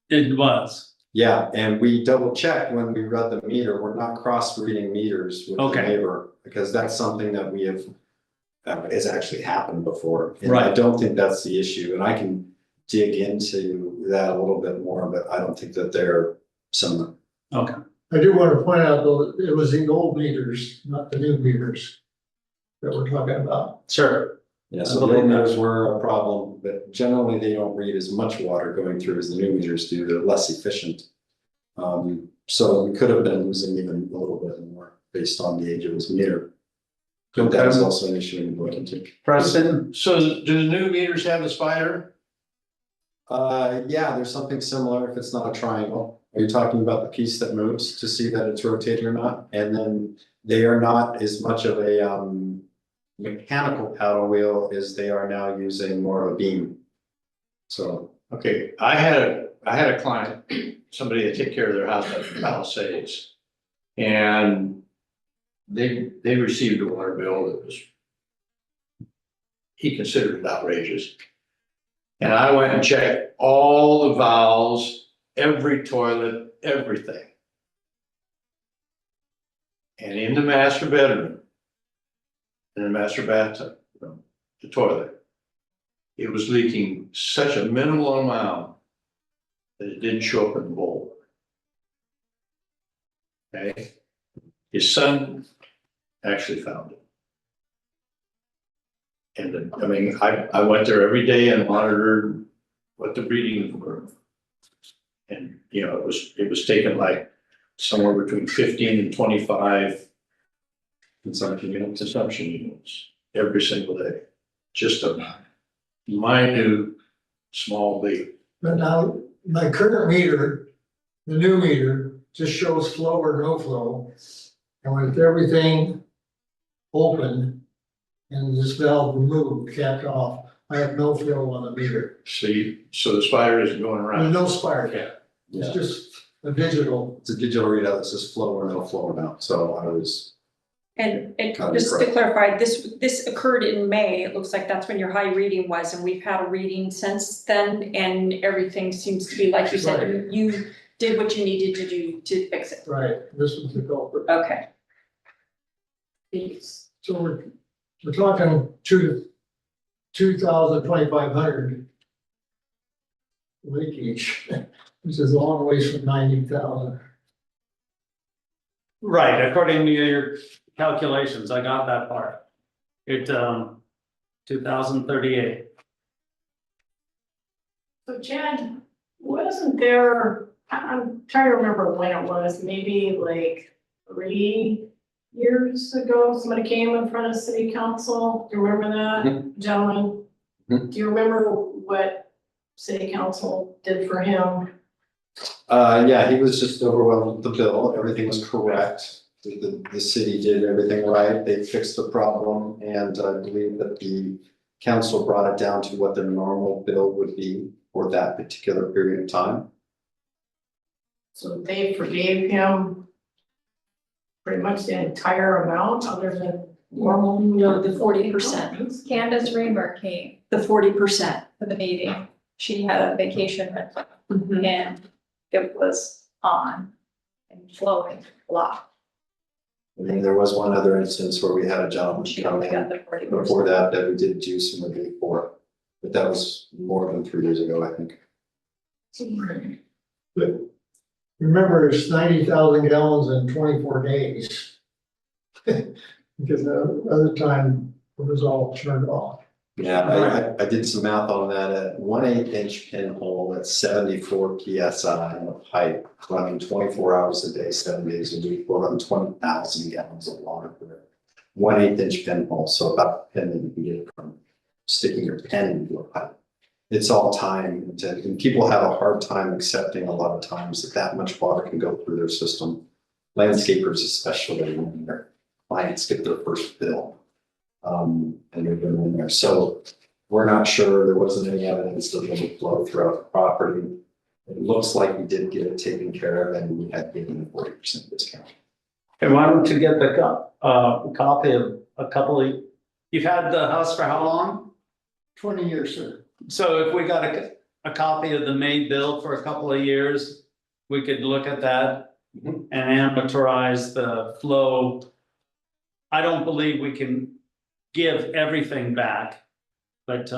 It was. Yeah, and we double checked when we read the meter, we're not cross reading meters with the Okay. neighbor, because that's something that we have. Has actually happened before, and I Right. don't think that's the issue, and I can dig into that a little bit more, but I don't think that they're similar. Okay. I do want to point out though, that it was the old meters, not the new meters that we're talking about. Sure. Yeah, so the old meters were a problem, but generally they don't read as much water going through as the new meters do, they're less efficient. So we could have been losing even a little bit more based on the age of his meter. But that was also an issue in looking to. Preston? So do the new meters have a spider? Yeah, there's something similar if it's not a triangle. Are you talking about the piece that moves to see that it's rotating or not? And then they are not as much of a mechanical paddle wheel as they are now using more of a beam. So. Okay, I had a client, somebody that took care of their house at Palisades. And they received a water bill that was, he considered it outrageous. And I went and checked all the valves, every toilet, everything. And in the master bedroom, in the master bathtub, the toilet, it was leaking such a minimal amount that it didn't show up in the bowl. Okay, his son actually found it. And I mean, I went there every day and monitored what the readings were. And, you know, it was taken like somewhere between 15 and 25 consumption units every single day. Just a minute, small leak. But now, my current meter, the new meter, just shows flow or no flow. And with everything open and this valve removed, capped off, I have no flow on the meter. See, so the spider isn't going around. There's no spark. Yeah. It's just a digital. It's a digital readout that says flow or no flow amount, so I was. And Gotta be just to correct. clarify, this occurred in May. It looks like that's when your high reading was, and we've had a reading since then, and everything seems to be, like you said, you did what you needed to do to fix it. Right, this was the culprit. Okay. So we're talking 2,500 leakage, which is a long ways from 90,000. Right, according to your calculations, I got that part. It, 2038. So Chad, wasn't there, I'm trying to remember when it was, maybe like 3 years ago, somebody came in front of city council, do you remember that, gentlemen? Do you remember what city council did for him? Yeah, he was just overwhelmed with the bill, everything was correct. The city did everything right, they fixed the problem, and I believe that the council brought it down to what the normal bill would be for that particular period of time. So they forgave him pretty much the entire amount other than normal? No, the 40%. Candace Raymer came The 40%. for the meeting. She had a vacation rental Mhm. and it was on and flowing a lot. And then there was one other instance where we had a gentleman She come only got in the 40%. before that we did do some relief for, but that was more than 3 years ago, I think. But remember, it's 90,000 gallons in 24 days. Because the other time it was all turned off. Yeah, I did some math on that at 1/8 inch pinhole, that's 74 PSI of pipe, running 24 hours a day, 7 days a week, we'll run 20,000 gallons of water per 1/8 inch pinhole, so about a pen that you can get from sticking your pen into a pipe. It's all time intensive, and people have a hard time accepting a lot of times that much water can go through their system. Landscapers especially when their clients get their first bill. And they've been in there, so we're not sure, there wasn't any evidence of any flow throughout the property. It looks like we did get it taken care of and we had given a 40% discount. And why don't you get the copy of a couple of, you've had the house for how long? 20 years, sir. So if we got a copy of the May bill for a couple of years, we could look at that and amortize the flow. I don't believe we can give everything back, but,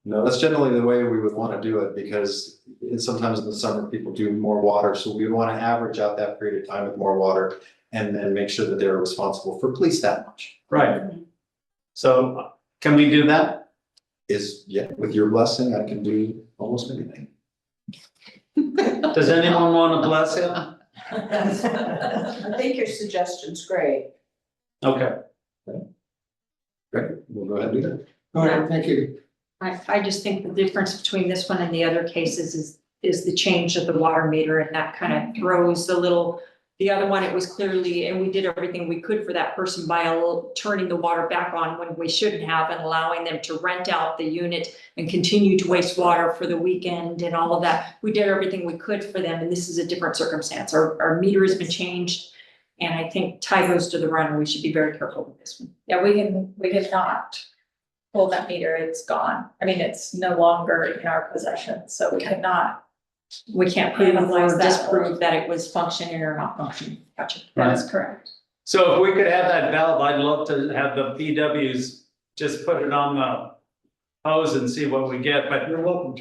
No, that's generally the way we would want to do it because sometimes in the summer, people do more water. So we want to average out that period of time with more water and then make sure that they're responsible for at least that much. right. So can we do that? Yeah, with your blessing, I can do almost anything. Does anyone want to bless him? I think your suggestion's great. Okay. Great, we'll go ahead and do that. All right, thank you. I just think the difference between this one and the other cases is the change of the water meter, and that kind of throws the other one, it was clearly, and we did everything we could for that person by turning the water back on when we shouldn't have and allowing them to rent out the unit and continue to waste water for the weekend and all of that. We did everything we could for them, and this is a different circumstance. Our meter has been changed, and I think tie goes to the runner. We should be very careful with this one. Yeah, we can not pull that meter, it's gone. I mean, it's no longer in our possession, so we cannot. We can't prove Analyze or that. disprove that it was functioning or not functioning. Gotcha. That's correct. So if we could have that valve, I'd love to have the PWs just put it on the hose and see what we get, but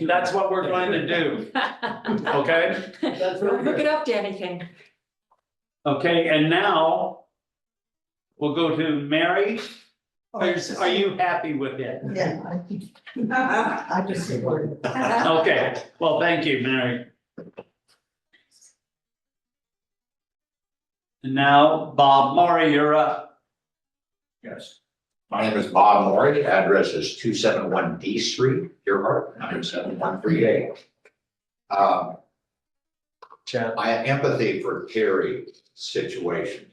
that's what we're going to do, okay? Don't hook it up to anything. Okay, and now we'll go to Mary. Are you happy with it? Yeah. I just supported. Okay, well, thank you, Mary. And now, Bob Murray, you're up. Yes. My name is Bob Maury, address is 271 D Street, Earhart, 97138. I have empathy for Terry's situation.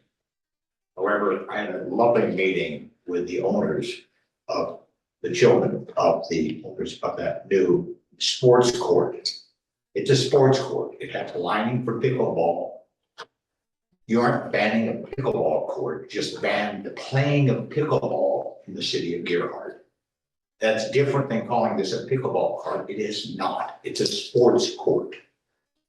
However, I had a lovely meeting with the owners of the children of the owners of that new sports court. It's a sports court. It has lining for pickleball. You aren't banning a pickleball court, just ban the playing of pickleball in the city of Gerhart. That's different than calling this a pickleball court. It is not. It's a sports court.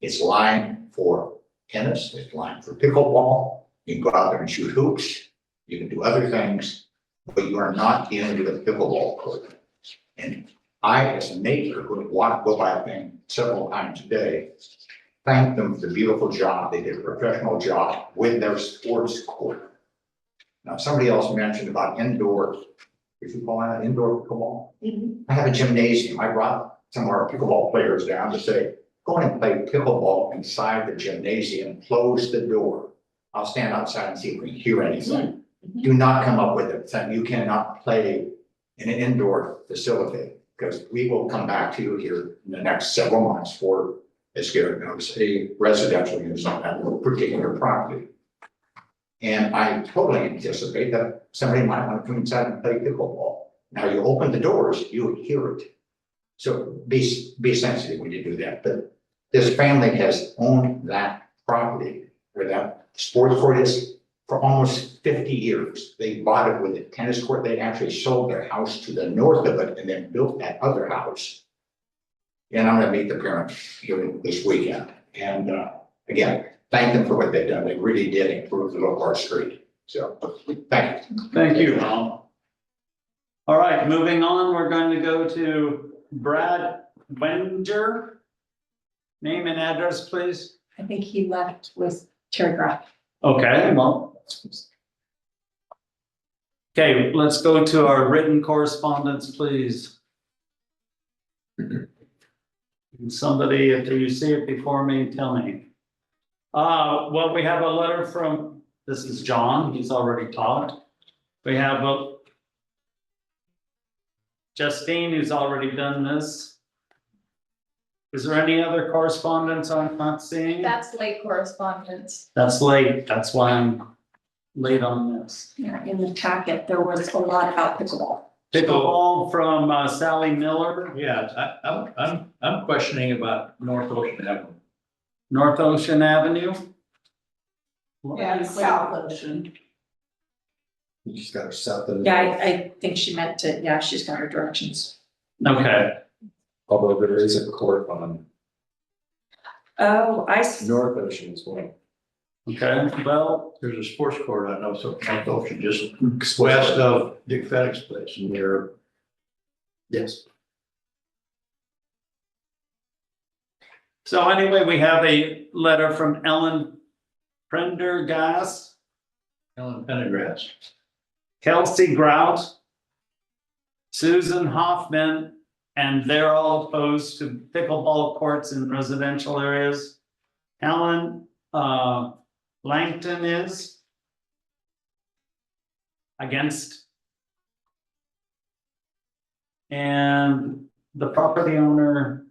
It's lined for tennis, it's lined for pickleball. You can go out there and shoot hoops. You can do other things, but you are not dealing with a pickleball court. And I, as a neighbor who would want to go by thing several times a day, thank them for the beautiful job. They did a professional job with their sports court. Now, somebody else mentioned about indoor, if you call that indoor pickleball. I have a gymnasium. I brought some of our pickleball players down to say, go in and play pickleball inside the gymnasium, close the door. I'll stand outside and see if we can hear anything. Do not come up with it, saying you cannot play in an indoor facility, because we will come back to you here in the next several months for, as Gary knows, a residential use on that particular property. And I totally anticipate that somebody might want to come inside and play pickleball. Now you open the doors, you would hear it. So be sensitive when you do that. But this family has owned that property where that sports court is for almost 50 years. They bought it with a tennis court. They actually sold their house to the north of it and then built that other house. And I'm gonna meet the parents here this weekend. And again, thank them for what they've done. They really did improve the look of our street. So, thank you. Thank you, Ron. All right, moving on, we're going to go to Brad Wenger. Name and address, please. I think he left with Terry Graff. Okay, well. Okay, let's go to our written correspondence, please. Somebody, if you see it before me, tell me. Well, we have a letter from, this is John, he's already talked. We have Justine, who's already done this. Is there any other correspondence I'm not seeing? That's late correspondence. That's late, that's why I'm late on this. Yeah, in the packet, there was a lot about pickleball. Pickleball from Sally Miller, Yeah, I'm questioning about North Ocean Avenue. North Ocean Avenue. And South Ocean. She's got her south and. Yeah, I think she meant to, yeah, she's got her directions. Okay, Although there is a court on Oh, I see. North Ocean as well. okay, well, There's a sports court on North Ocean, just west of Dick Fennick's place. Near. Yes. so anyway, we have a letter from Ellen Prendergast, Ellen Pendergrass. Kelsey Grout, Susan Hoffman, and they're all opposed to pickleball courts in residential areas. Helen Langton is against. And the property owner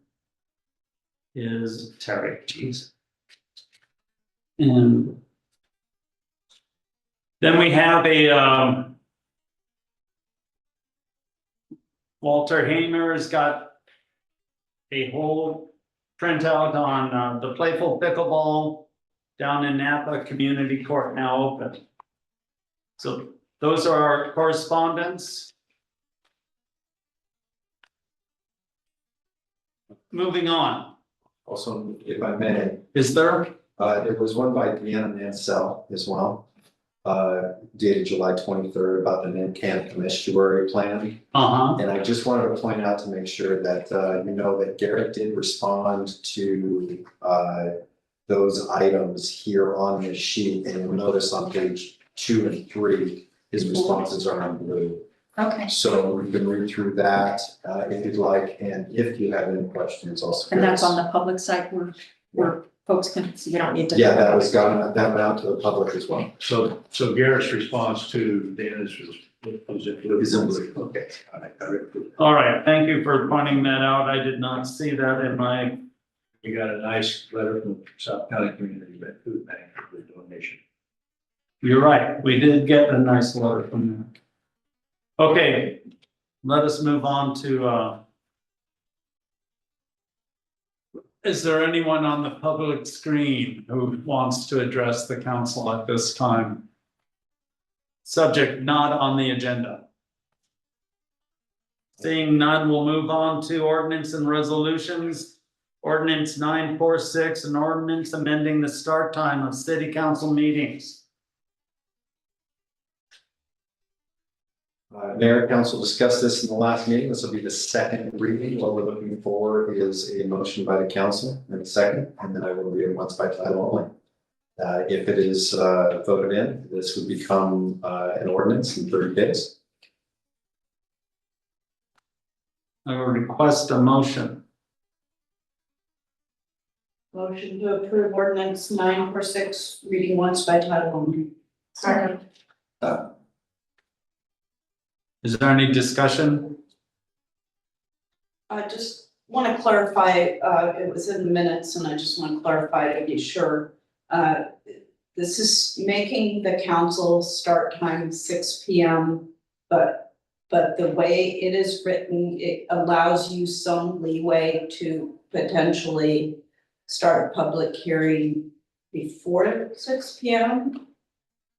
is Terry, geez. And then we have a Walter Hamer's got a whole printout on the playful pickleball down in Napa Community Court now open. So those are our correspondence. Moving on, Also, if I may, is there? there was one by Deanna Mansell as well. Dated July 23rd about the Nancan estuary plan. And I just wanted to point out to make sure that, you know, that Garrett did respond to, those items here on this sheet, and you'll notice on page 2 and 3, his responses are in blue. Okay. So you can read through that, if you'd like, and if you have any questions also. And that's on the public site where folks can, so you don't need to. Yeah, that went out to the public as well. So Garrett's response to Dana's was it blue? Is in blue. Okay. All right. All right, thank you for pointing that out. I did not see that in my. We got a nice letter from South County Community Food Bank for the donation. You're right, we did get a nice letter from them. Okay, let us move on to, is there anyone on the public screen who wants to address the council at this time? Subject not on the agenda. Seeing none, we'll move on to ordinance and resolutions. Ordinance 946, an ordinance amending the start time of city council meetings. Mayor, council discussed this in the last meeting. This will be the second reading. What we're looking for is a motion by the council and a second, and then I will read it once by title only. If it is voted in, this would become an ordinance in 30 days. I will request a motion. Motion to approve ordinance 946, reading once by title only. Sorry. Is there any discussion? I just want to clarify, it was in the minutes and I just want to clarify to be sure. This is making the council start time 6 p.m. But the way it is written, it allows you some leeway to potentially start a public hearing before 6 p.m.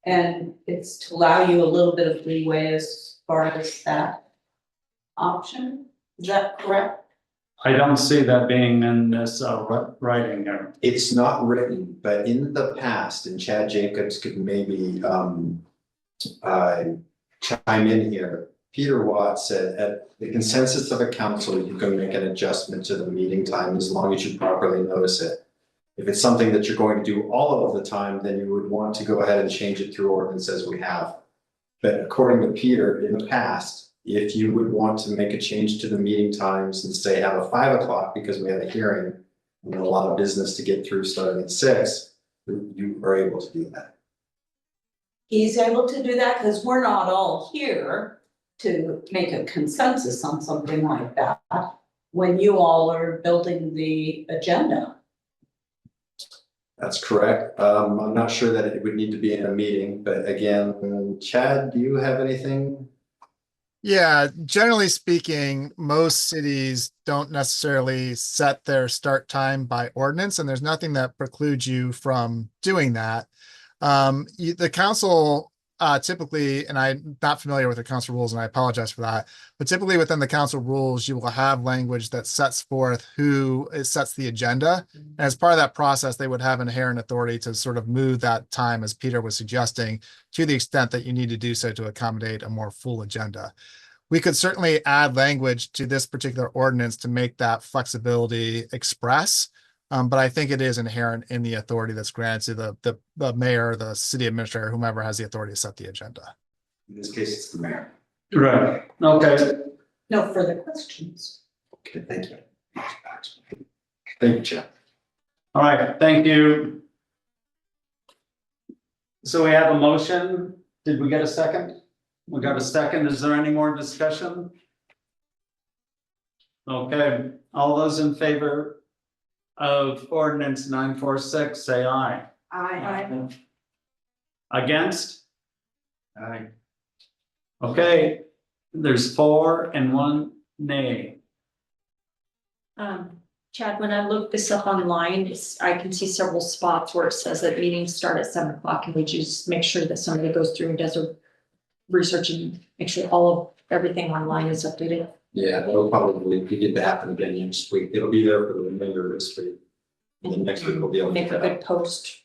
And it's to allow you a little bit of leeway as far as that option. Is that correct? I don't see that being in this writing here. It's not written, but in the past, and Chad Jacobs could maybe chime in here. Peter Watts said at the consensus of a council, you can make an adjustment to the meeting time as long as you properly notice it. If it's something that you're going to do all of the time, then you would want to go ahead and change it through ordinance as we have. But according to Peter, in the past, if you would want to make a change to the meeting times and say have a 5 o'clock because we have a hearing and a lot of business to get through starting at 6, you are able to do that. He's able to do that because we're not all here to make a consensus on something like that when you all are building the agenda. That's correct. I'm not sure that it would need to be in a meeting, but again, Chad, do you have anything? Yeah, generally speaking, most cities don't necessarily set their start time by ordinance, and there's nothing that precludes you from doing that. The council typically, and I'm not familiar with the council rules, and I apologize for that, but typically within the council rules, you will have language that sets forth who sets the agenda. And as part of that process, they would have inherent authority to sort of move that time, as Peter was suggesting, to the extent that you need to do so to accommodate a more full agenda. We could certainly add language to this particular ordinance to make that flexibility express. But I think it is inherent in the authority that's granted to the mayor, the city administrator, whomever has the authority to set the agenda. In this case, it's the mayor. Right, okay. No further questions. Okay, thank you. Thank you, Chad. All right, thank you. So we have a motion. Did we get a second? We got a second. Is there any more discussion? Okay, all those in favor of ordinance 946, say aye. Aye. Against? Aye. Okay, there's 4 and 1 nay. Chad, when I looked this up online, I can see several spots where it says that meetings start at 7 o'clock. Can we just make sure that somebody goes through and does a research and make sure everything online is updated? Yeah, that'll probably begin to happen again next week. It'll be there for the remainder of this week. And then next week we'll be able to. Make a good post,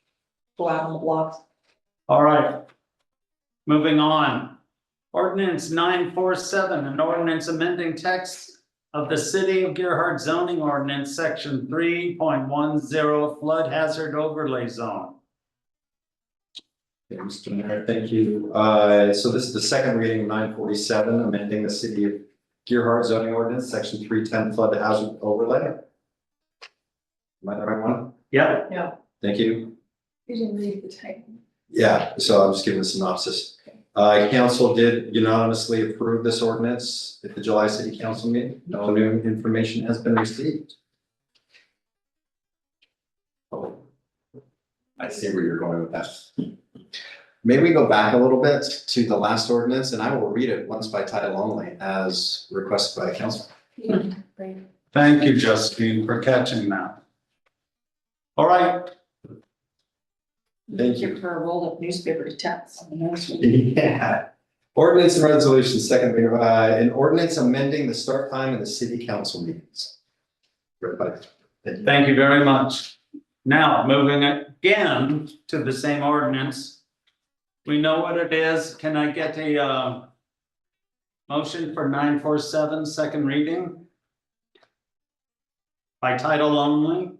go out on the blog. All right. Moving on. Ordinance 947, an ordinance amending text of the City of Gerhart zoning ordinance, section 3.10 flood hazard overlay zone. Okay, Mr. Mayor, thank you. So this is the second reading of 947, amending the City of Gerhart zoning ordinance, section 310 flood hazard overlay. Am I the right one? Yeah. Yeah. Thank you. You didn't read the title. Yeah, so I'm just giving a synopsis. Council did unanimously approve this ordinance at the July City Council meeting. No new information has been received. Oh, I see where you're going with that. May we go back a little bit to the last ordinance, and I will read it once by title only as requested by council. Thank you, Justine, for catching that. All right. Thank you. For a rolled up newspaper to text. Yeah. Ordinance and resolution, second reading, an ordinance amending the start time of the city council meetings. Thank you very much. Now, moving again to the same ordinance. We know what it is. Can I get a motion for 947, second reading? By title only?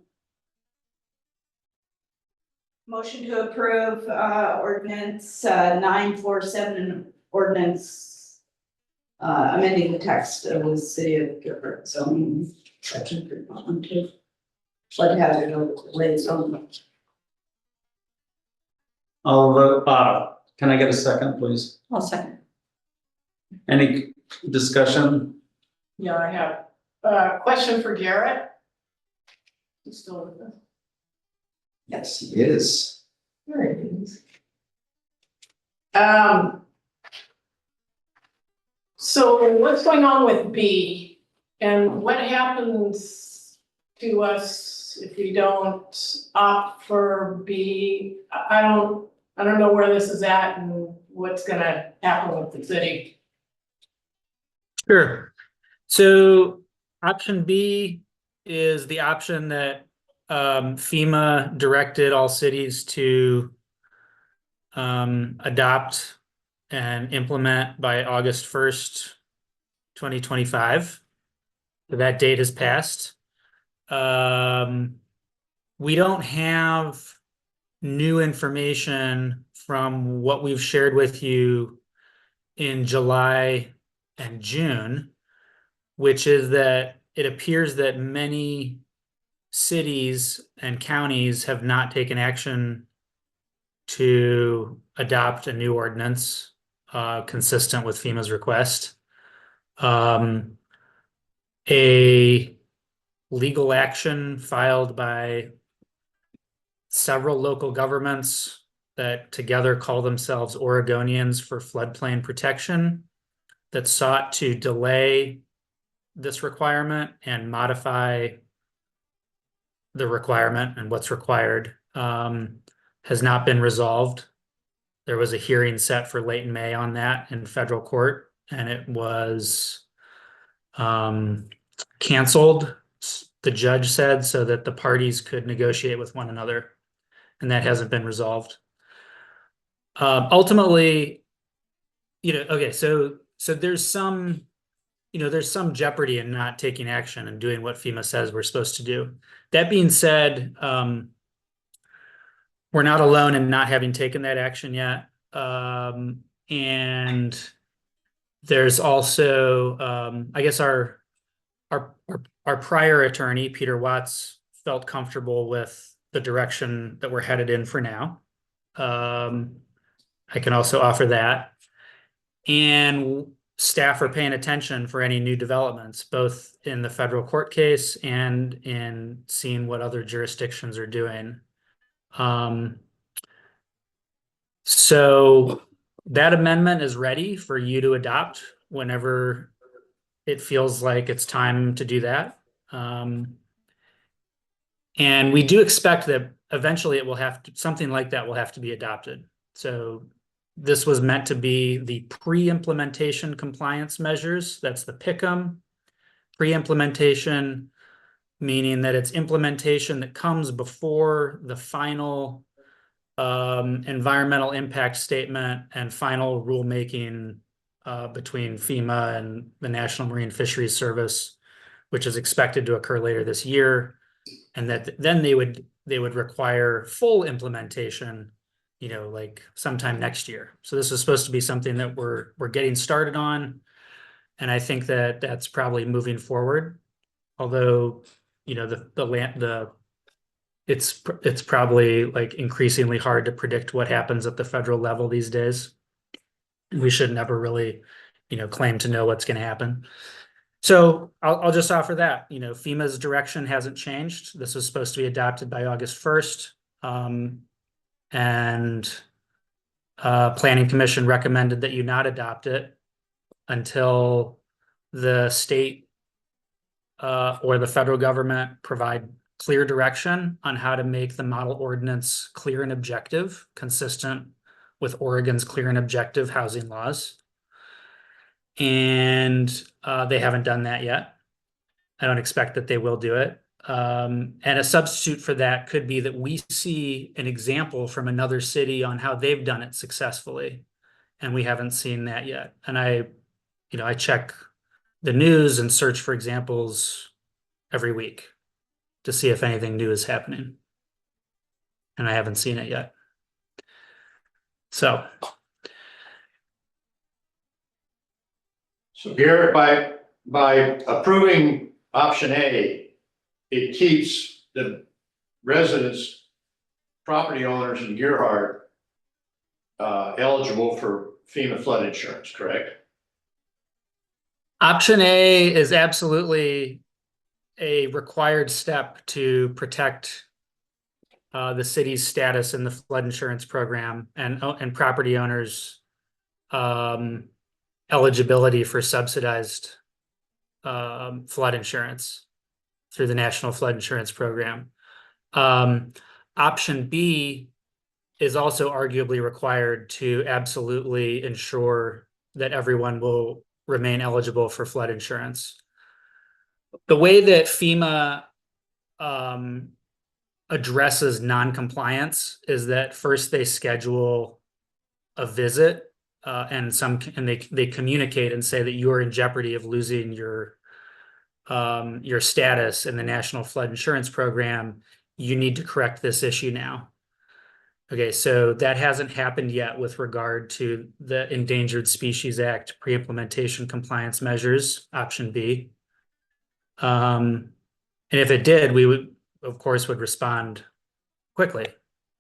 Motion to approve ordinance 947 and ordinance amending the text of the City of Gilbert zoning section 3.12 flood hazard overlay zone. Can I get a second, please? I'll second. Any discussion? Yeah, I have a question for Garrett. He's still with us. Yes, he is. There it is. So what's going on with B? And what happens to us if we don't opt for B? I don't know where this is at and what's gonna happen with the city. Sure. So option B is the option that FEMA directed all cities to adopt and implement by August 1st, 2025. So that date has passed. We don't have new information from what we've shared with you in July and June, which is that it appears that many cities and counties have not taken action to adopt a new ordinance consistent with FEMA's request. A legal action filed by several local governments that together call themselves Oregonians for Floodplain Protection that sought to delay this requirement and modify the requirement and what's required, has not been resolved. There was a hearing set for late in May on that in federal court, and it was canceled, the judge said, so that the parties could negotiate with one another, and that hasn't been resolved. Ultimately, okay, so there's some, there's some jeopardy in not taking action and doing what FEMA says we're supposed to do. That being said, we're not alone in not having taken that action yet. And there's also, I guess our prior attorney, Peter Watts, felt comfortable with the direction that we're headed in for now. I can also offer that. And staff are paying attention for any new developments, both in the federal court case and in seeing what other jurisdictions are doing. So that amendment is ready for you to adopt whenever it feels like it's time to do that. And we do expect that eventually it will have to, something like that will have to be adopted. So this was meant to be the pre-implementation compliance measures. That's the PICM. Pre-implementation, meaning that it's implementation that comes before the final environmental impact statement and final rulemaking between FEMA and the National Marine Fisheries Service, which is expected to occur later this year. And that then they would require full implementation, like sometime next year. So this is supposed to be something that we're getting started on. And I think that that's probably moving forward. Although, it's probably like increasingly hard to predict what happens at the federal level these days. We should never really, claim to know what's going to happen. So I'll just offer that, FEMA's direction hasn't changed. This was supposed to be adopted by August 1st. And Planning Commission recommended that you not adopt it until the state or the federal government provide clear direction on how to make the model ordinance clear and objective, consistent with Oregon's clear and objective housing laws. And they haven't done that yet. I don't expect that they will do it. And a substitute for that could be that we see an example from another city on how they've done it successfully. And we haven't seen that yet. And I check the news and search for examples every week to see if anything new is happening. And I haven't seen it yet. So Garrett, by approving option A, it keeps the residents, property owners in Gerhardt eligible for FEMA flood insurance, correct? Option A is absolutely a required step to protect the city's status in the flood insurance program and property owners' eligibility for subsidized flood insurance through the National Flood Insurance Program. Option B is also arguably required to absolutely ensure that everyone will remain eligible for flood insurance. The way that FEMA addresses non-compliance is that first they schedule a visit and they communicate and say that you are in jeopardy of losing your status in the National Flood Insurance Program. You need to correct this issue now. Okay, so that hasn't happened yet with regard to the Endangered Species Act pre-implementation compliance measures, option B. And if it did, we would, of course, respond quickly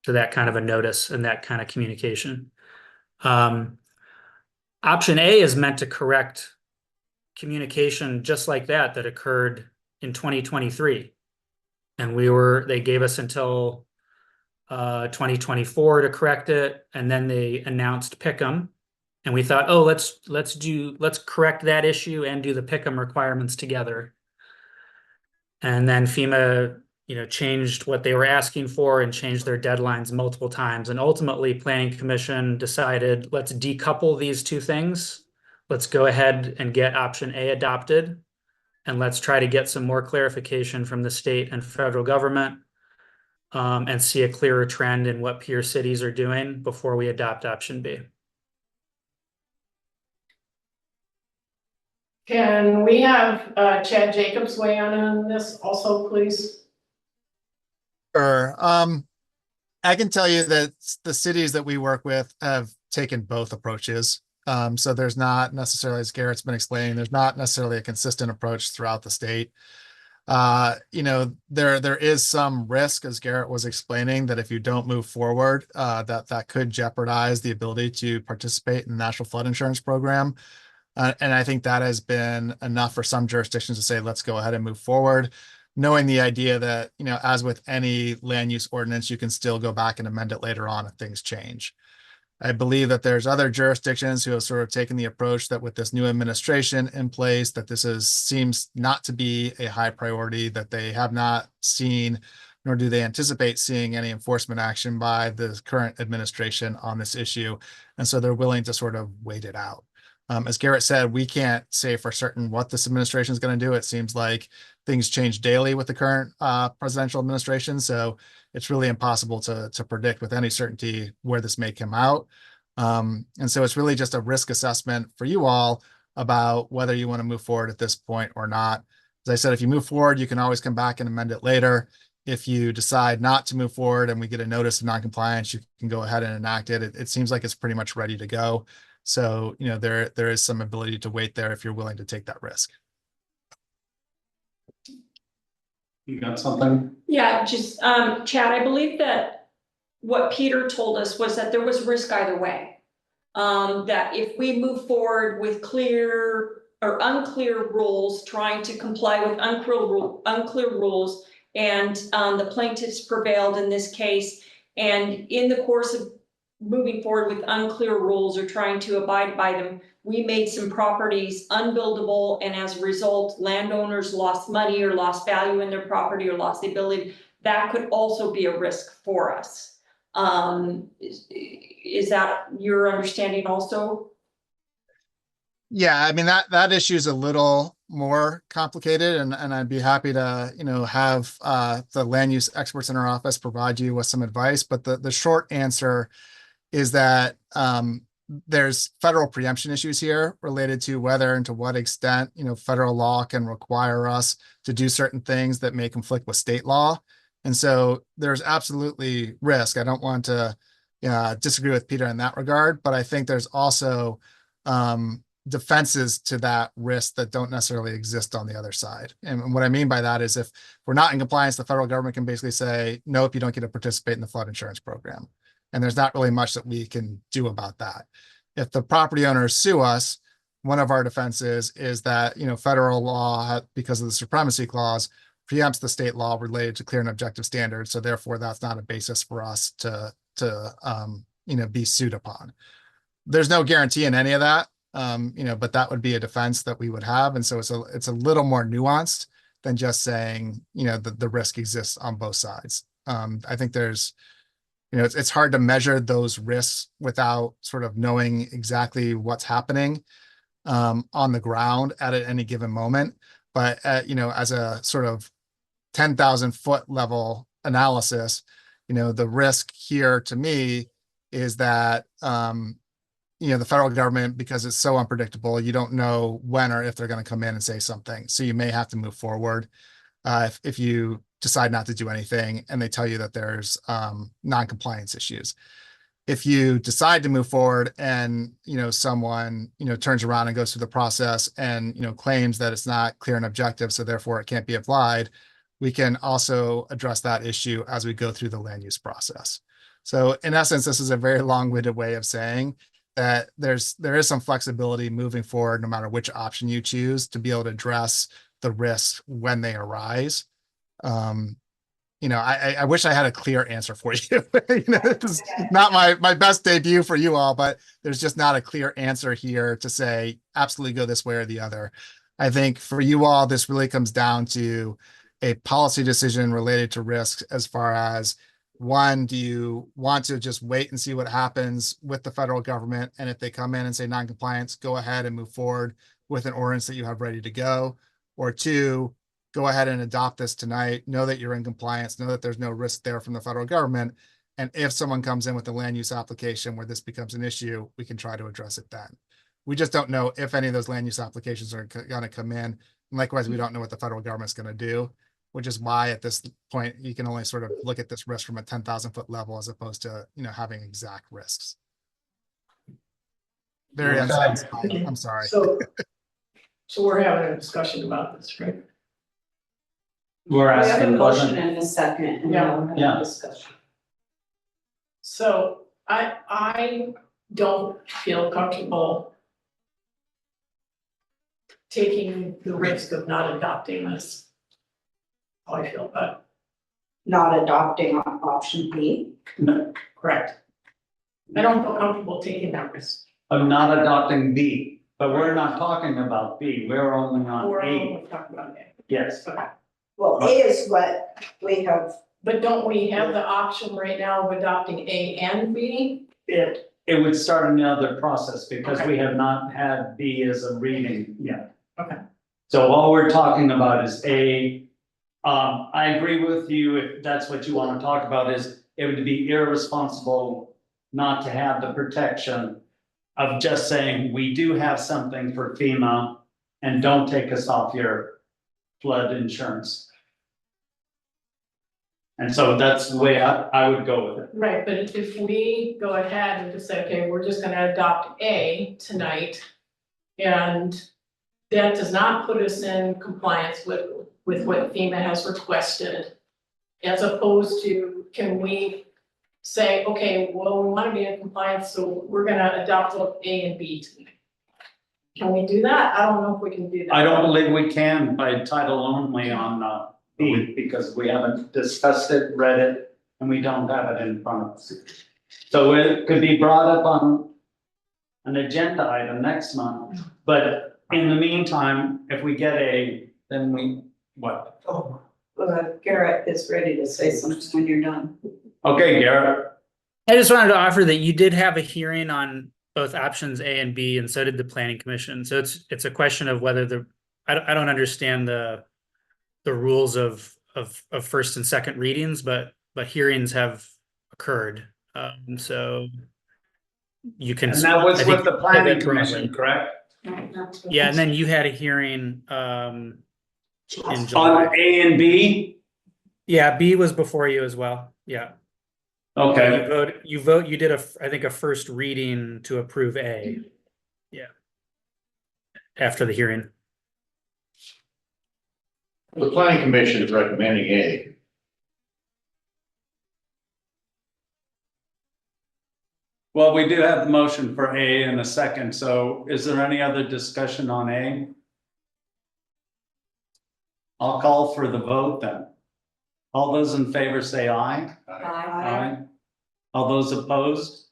to that kind of a notice and that kind of communication. Option A is meant to correct communication just like that occurred in 2023. And they gave us until 2024 to correct it, and then they announced Pick'em. And we thought, oh, let's correct that issue and do the Pick'em requirements together. And then FEMA, changed what they were asking for and changed their deadlines multiple times. And ultimately, Planning Commission decided, let's decouple these two things. Let's go ahead and get option A adopted. And let's try to get some more clarification from the state and federal government, and see a clearer trend in what peer cities are doing before we adopt option B. Can we have Chad Jacobs weigh in on this also, please? Sure. I can tell you that the cities that we work with have taken both approaches. So there's not necessarily, as Garrett's been explaining, there's not necessarily a consistent approach throughout the state. There is some risk, as Garrett was explaining, that if you don't move forward, that could jeopardize the ability to participate in the National Flood Insurance Program. And I think that has been enough for some jurisdictions to say, let's go ahead and move forward, knowing the idea that, as with any land use ordinance, you can still go back and amend it later on if things change. I believe that there's other jurisdictions who have sort of taken the approach that with this new administration in place, that this seems not to be a high priority, that they have not seen, nor do they anticipate seeing any enforcement action by the current administration on this issue. And so they're willing to sort of wait it out. As Garrett said, we can't say for certain what this administration is going to do. It seems like things change daily with the current presidential administration. So it's really impossible to predict with any certainty where this may come out. And so it's really just a risk assessment for you all about whether you want to move forward at this point or not. As I said, if you move forward, you can always come back and amend it later. If you decide not to move forward and we get a notice of noncompliance, you can go ahead and enact it. It seems like it's pretty much ready to go. So, there is some ability to wait there if you're willing to take that risk. You got something? Yeah, just, Chad, I believe that what Peter told us was that there was risk either way. That if we move forward with clear or unclear rules, trying to comply with unclear rules, and the plaintiffs prevailed in this case, and in the course of moving forward with unclear rules or trying to abide by them, we made some properties unbuildable, and as a result, landowners lost money or lost value in their property or lost the ability. That could also be a risk for us. Is that your understanding also? Yeah, I mean, that issue is a little more complicated, and I'd be happy to, have the land use experts in our office provide you with some advice. But the short answer is that there's federal preemption issues here related to whether and to what extent, federal law can require us to do certain things that may conflict with state law. And so there's absolutely risk. I don't want to disagree with Peter in that regard, but I think there's also defenses to that risk that don't necessarily exist on the other side. And what I mean by that is if we're not in compliance, the federal government can basically say, nope, you don't get to participate in the flood insurance program. And there's not really much that we can do about that. If the property owners sue us, one of our defenses is that, federal law, because of the supremacy clause, preempts the state law related to clear and objective standards. So therefore, that's not a basis for us to be sued upon. There's no guarantee in any of that, but that would be a defense that we would have. And so it's a little more nuanced than just saying, the risk exists on both sides. I think there's, it's hard to measure those risks without sort of knowing exactly what's happening on the ground at any given moment. But, as a sort of 10,000 foot level analysis, the risk here to me is that, the federal government, because it's so unpredictable, you don't know when or if they're going to come in and say something. So you may have to move forward if you decide not to do anything and they tell you that there's non-compliance issues. If you decide to move forward and, someone, turns around and goes through the process and, claims that it's not clear and objective, so therefore it can't be applied, we can also address that issue as we go through the land use process. So in essence, this is a very long-winded way of saying that there is some flexibility moving forward, no matter which option you choose, to be able to address the risks when they arise. you know, I wish I had a clear answer for you. You know, this is not my best debut for you all, but there's just not a clear answer here to say absolutely go this way or the other. I think for you all, this really comes down to a policy decision related to risks as far as, one, do you want to just wait and see what happens with the federal government? And if they come in and say non-compliance, go ahead and move forward with an ordinance that you have ready to go. Or two, go ahead and adopt this tonight, know that you're in compliance, know that there's no risk there from the federal government. And if someone comes in with a land use application where this becomes an issue, we can try to address it then. We just don't know if any of those land use applications are going to come in. And likewise, we don't know what the federal government's going to do, which is why at this point, you can only sort of look at this risk from a 10,000 foot level as opposed to, you know, having exact risks. Very unsatisfying. I'm sorry. So we're having a discussion about this, right? We're We have a asking. motion and a second, and now we'll have Yeah. a discussion. So I don't feel comfortable taking the risk of not adopting this. How I feel, but Not adopting option B. no, correct. I don't feel comfortable taking that risk. Of not adopting B, but we're not talking about B, we're only on We're A. only talking about A. Yes, Well, A is what we have. But don't we have the option right now of adopting A and B? it would start another process because we have not had B as a reading yet. Okay. So all we're talking about is A. I agree with you, if that's what you want to talk about, is it would be irresponsible not to have the protection of just saying, we do have something for FEMA and don't take us off your flood insurance. And so that's the way I would go with it. Right, but if we go ahead and just say, okay, we're just gonna adopt A tonight. And that does not put us in compliance with what FEMA has requested. As opposed to, can we say, okay, well, we wanna be in compliance, so we're gonna adopt both A and B tonight. Can we do that? I don't know if we can do that. I don't believe we can by title only on B, because we haven't discussed it, read it, and we don't have it in front of us. So it could be brought up on an agenda item next month, but in the meantime, if we get A, then we, what? Oh, Garrett is ready to say something when you're done. Okay, Garrett. I just wanted to offer that you did have a hearing on both options A and B, and so did the planning commission. So it's a question of whether I don't understand the rules of first and second readings, but hearings have occurred. So you can. And that was I think with the you said planning that commission, correct? Yeah, and then you had a hearing in On July. A and B? Yeah, B was before you as well. Yeah. Okay. You did I think a first reading to approve A. Yeah. After the hearing. The planning commission is recommending A. Well, we do have the motion for A in a second, so is there any other discussion on A? I'll call for the vote then. All those in favor say aye. Aye. All those opposed?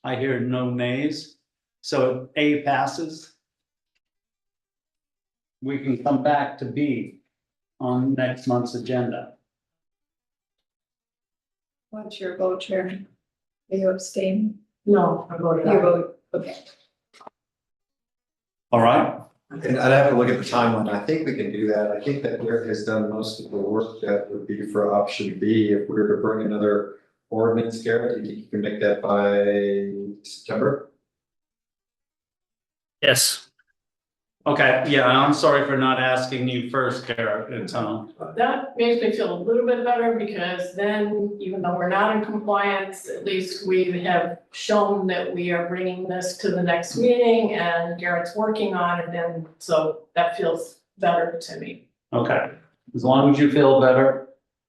I hear no nays, so A passes. We can come back to B on next month's agenda. What's your vote, Chair? Are you abstaining? No, I voted aye. You vote, okay. All right? And I'd have to look at the timeline. I think we can do that. I think that Garrett has done most of the work that would be for option B. If we were to bring another ordinance, Garrett, you can make that by September? Yes. Okay, yeah, I'm sorry for not asking you first, Garrett, it's That makes me feel a little bit better because then, even though we're not in compliance, at least we have shown that we are bringing this to the next meeting and Garrett's working on it, and so that feels better to me. okay, as long as you feel better,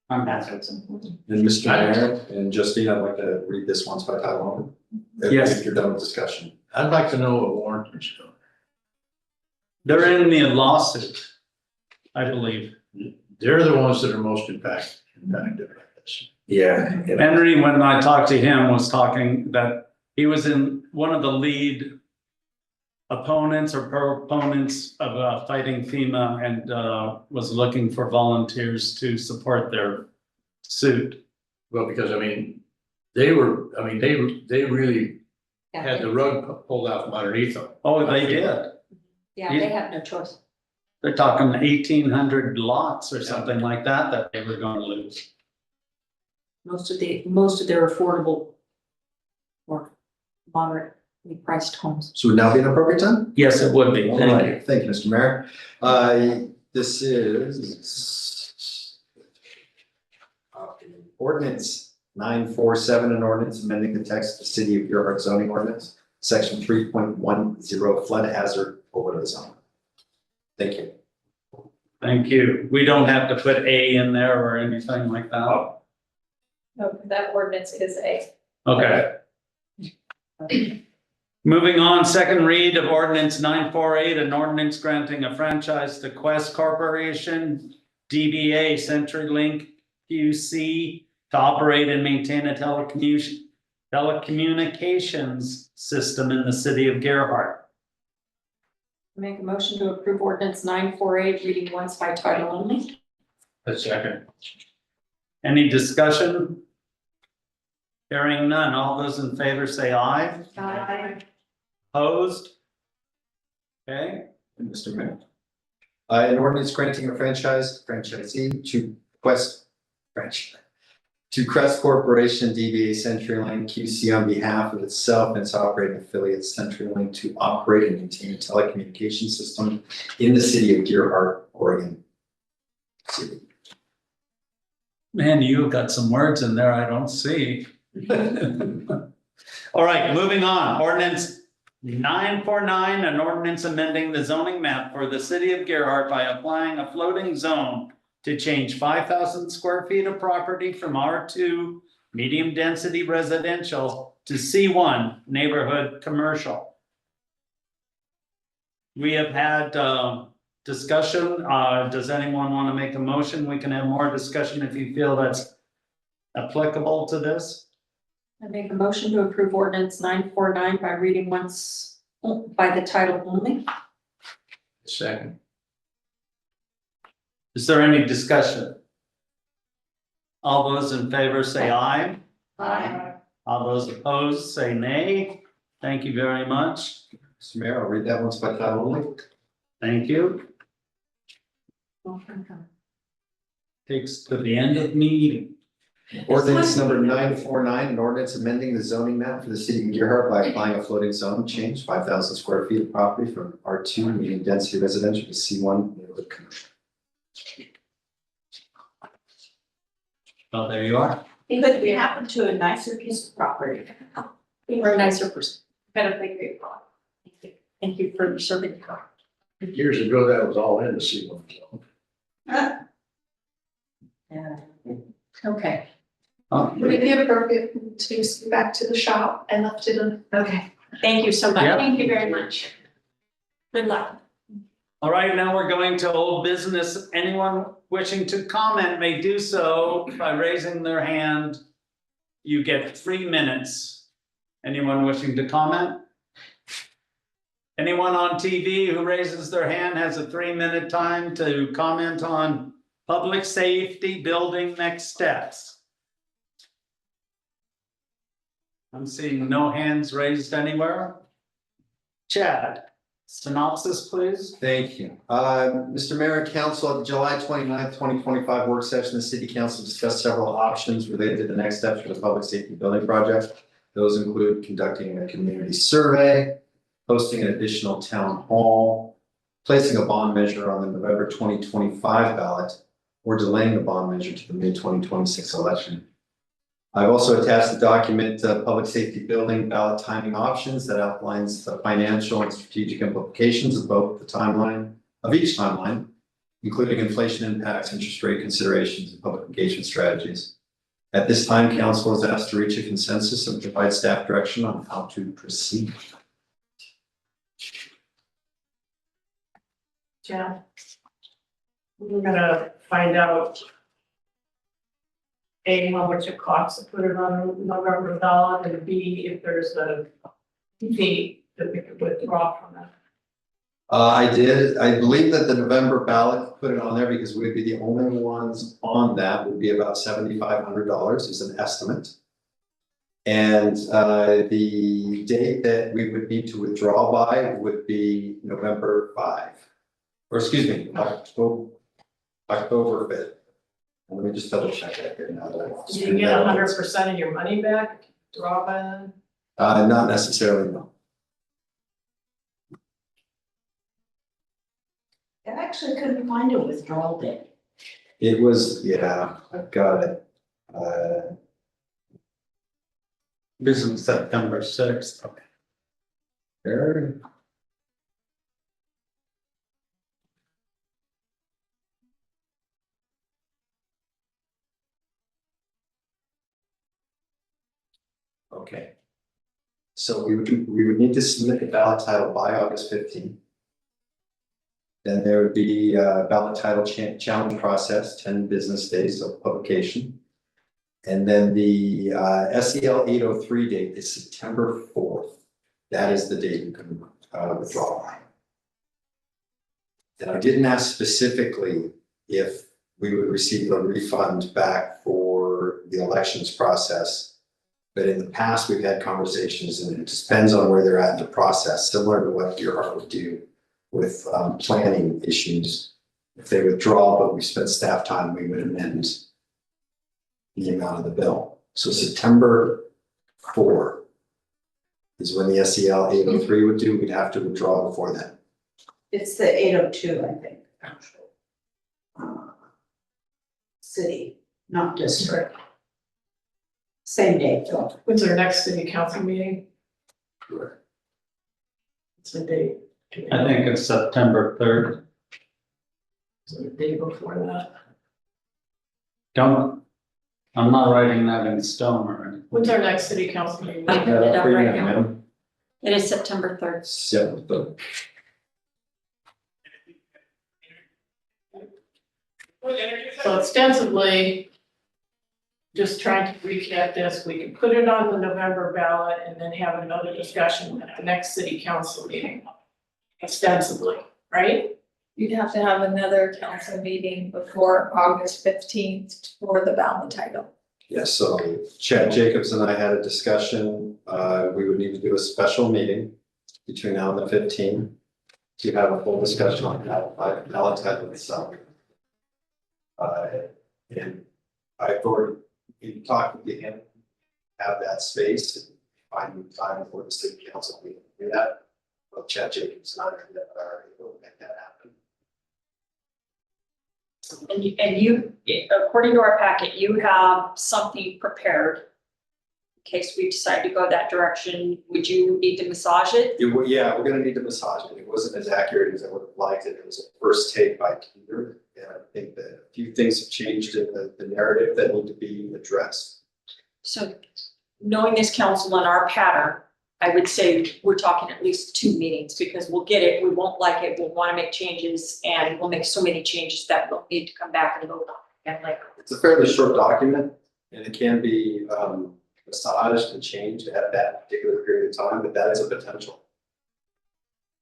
I'm That's happy. what's important. And Mr. Mayor and Justine, I'd like to read this once by title only. Yes. If you're done with discussion. I'd like to know what warrants are. They're in the lawsuit, I believe. they're the ones that are most impacted by this. Yeah. Henry, when I talked to him, was talking that he was in one of the lead opponents or proponents of fighting FEMA and was looking for volunteers to support their suit. Well, because I mean, they really had the rug pulled out from underneath them. Oh, they did. Yeah, they have no choice. They're talking 1,800 lots or something like that that they were going to lose. Most of their affordable or moderately priced homes. So would now be an appropriate time? Yes, it would be. All Thank right, thank you, Mr. Mayor. This is ordinance 947, an ordinance amending the text of the City of Gerhart zoning ordinance, section 3.10 flood hazard overlay zone. Thank you. Thank you. We don't have to put A in there or anything like that. No, that ordinance is a. Okay. Moving on, second read of ordinance 948, an ordinance granting a franchise to Quest Corporation, DBA CenturyLink QC, to operate and maintain a telecommunications system in the city of Gerhart. Make a motion to approve ordinance 948, reading once by title only. A second. Any discussion? Hearing none. All those in favor say aye. Aye. Opposed? Okay. And Mr. Mayor. An ordinance granting a franchisee to Quest Corporation, DBA CenturyLink QC on behalf of itself and its operating affiliate CenturyLink to operate and maintain a telecommunications system in the city of Gerhart, Oregon City. Man, you've got some words in there I don't see. All right, moving on. Ordinance 949, an ordinance amending the zoning map for the city of Gerhart by applying a floating zone to change 5,000 square feet of property from R2 medium density residential to C1 neighborhood commercial. We have had discussion. Does anyone want to make a motion? We can have more discussion if you feel that's applicable to this. I make a motion to approve ordinance 949 by reading once by the title only. Second. Is there any discussion? All those in favor say aye. Aye. All those opposed say nay. Thank you very much. Mr. Mayor, I'll read that once by title only. Thank you. Takes to the end of the meeting. Ordinance number 949, an ordinance amending the zoning map for the city of Gerhart by applying a floating zone change 5,000 square feet of property from R2 medium density residential to C1 neighborhood commercial. Oh, there you are. But we happen to a nicer piece of property. You're a nicer person. Better than great. Thank you for serving. Years ago, that was all in the C1 zone. Yeah. Okay. Would it be appropriate to go back to the shop? I left it in. Okay. Thank you so much. Yeah. Thank you very much. Good luck. All right, now we're going to old business. Anyone wishing to comment may do so by raising their hand. You get 3 minutes. Anyone wishing to comment? Anyone on TV who raises their hand has a 3-minute time to comment on public safety building next steps. I'm seeing no hands raised anywhere. Chad, synopsis, please. Thank you. Mr. Mayor and Council, at the July 29th, 2025 work session, the City Council discussed several options related to the next steps for the public safety building project. Those include conducting a community survey, hosting an additional town hall, placing a bond measure on the November 2025 ballot, or delaying the bond measure to the mid-2026 election. I've also attached the document, Public Safety Building Ballot Timing Options, that outlines the financial and strategic implications of each timeline, including inflation impacts, interest rate considerations, and public engagement strategies. At this time, Council is asked to reach a consensus and provide staff direction on how to proceed. Jeff? we're gonna find out A, how much it costs to put it on November ballot, and B, if there's a fee that we could withdraw from it. I did, I believe that the November ballot put it on there because we'd be the only ones on that, would be about $7,500 is an estimate. And the date that we would need to withdraw by would be November 5. Or excuse me, October 5th. And let me just double check that here now. That Do you get 100% of your money back, draw by then? Not necessarily, no. I actually couldn't find a withdrawal date. It was, yeah, I've got it. This is September 6th. Okay. There. Okay. So we would need to submit the ballot title by August 15th. Then there would be ballot title challenge process, 10 business days of publication. And then the SEL 803 date is September 4th. That is the date you can withdraw by. And I didn't ask specifically if we would receive a refund back for the elections process. But in the past, we've had conversations, and it just depends on where they're at in the process, similar to what Gearhart would do with planning issues. If they withdraw, but we spent staff time, we would amend the amount of the bill. So September 4 is when the SEL 803 would do. We'd have to withdraw before then. It's the 802, I think, actually. City, not district. Same day, Phil. When's our next city council meeting? Correct. It's the date. I think it's September 3rd. So the day before that. I'm not writing that in stone or anything. When's our next city council meeting? I put it up For you, right now. madam. It is September 3rd. So, So ostensibly, just trying to recap this, we can put it on the November ballot and then have another discussion at the next city council meeting. Ostensibly, right? You'd have to have another council meeting before August 15th for the ballot title. yes, so Chad Jacobs and I had a discussion. We would need to do a special meeting between now and the 15th to have a full discussion on ballot title itself. And I've already been talking to him, have that space and find time for the city council meeting to do that. Well, Chad Jacobs and I are able to make that happen. And you, according to our packet, you have something prepared. In case we decide to go that direction, would you need to massage it? Yeah, we're gonna need to massage it. It wasn't as accurate as I would have liked it. It was a first take by Peter. And I think that a few things have changed in the narrative that need to be addressed. So knowing this council and our pattern, I would say we're talking at least 2 meetings because we'll get it, we won't like it, we'll want to make changes and we'll make so many changes that we'll need to come back and vote on again later. It's a fairly short document and it can be massaged and changed at that particular period of time, but that is a potential.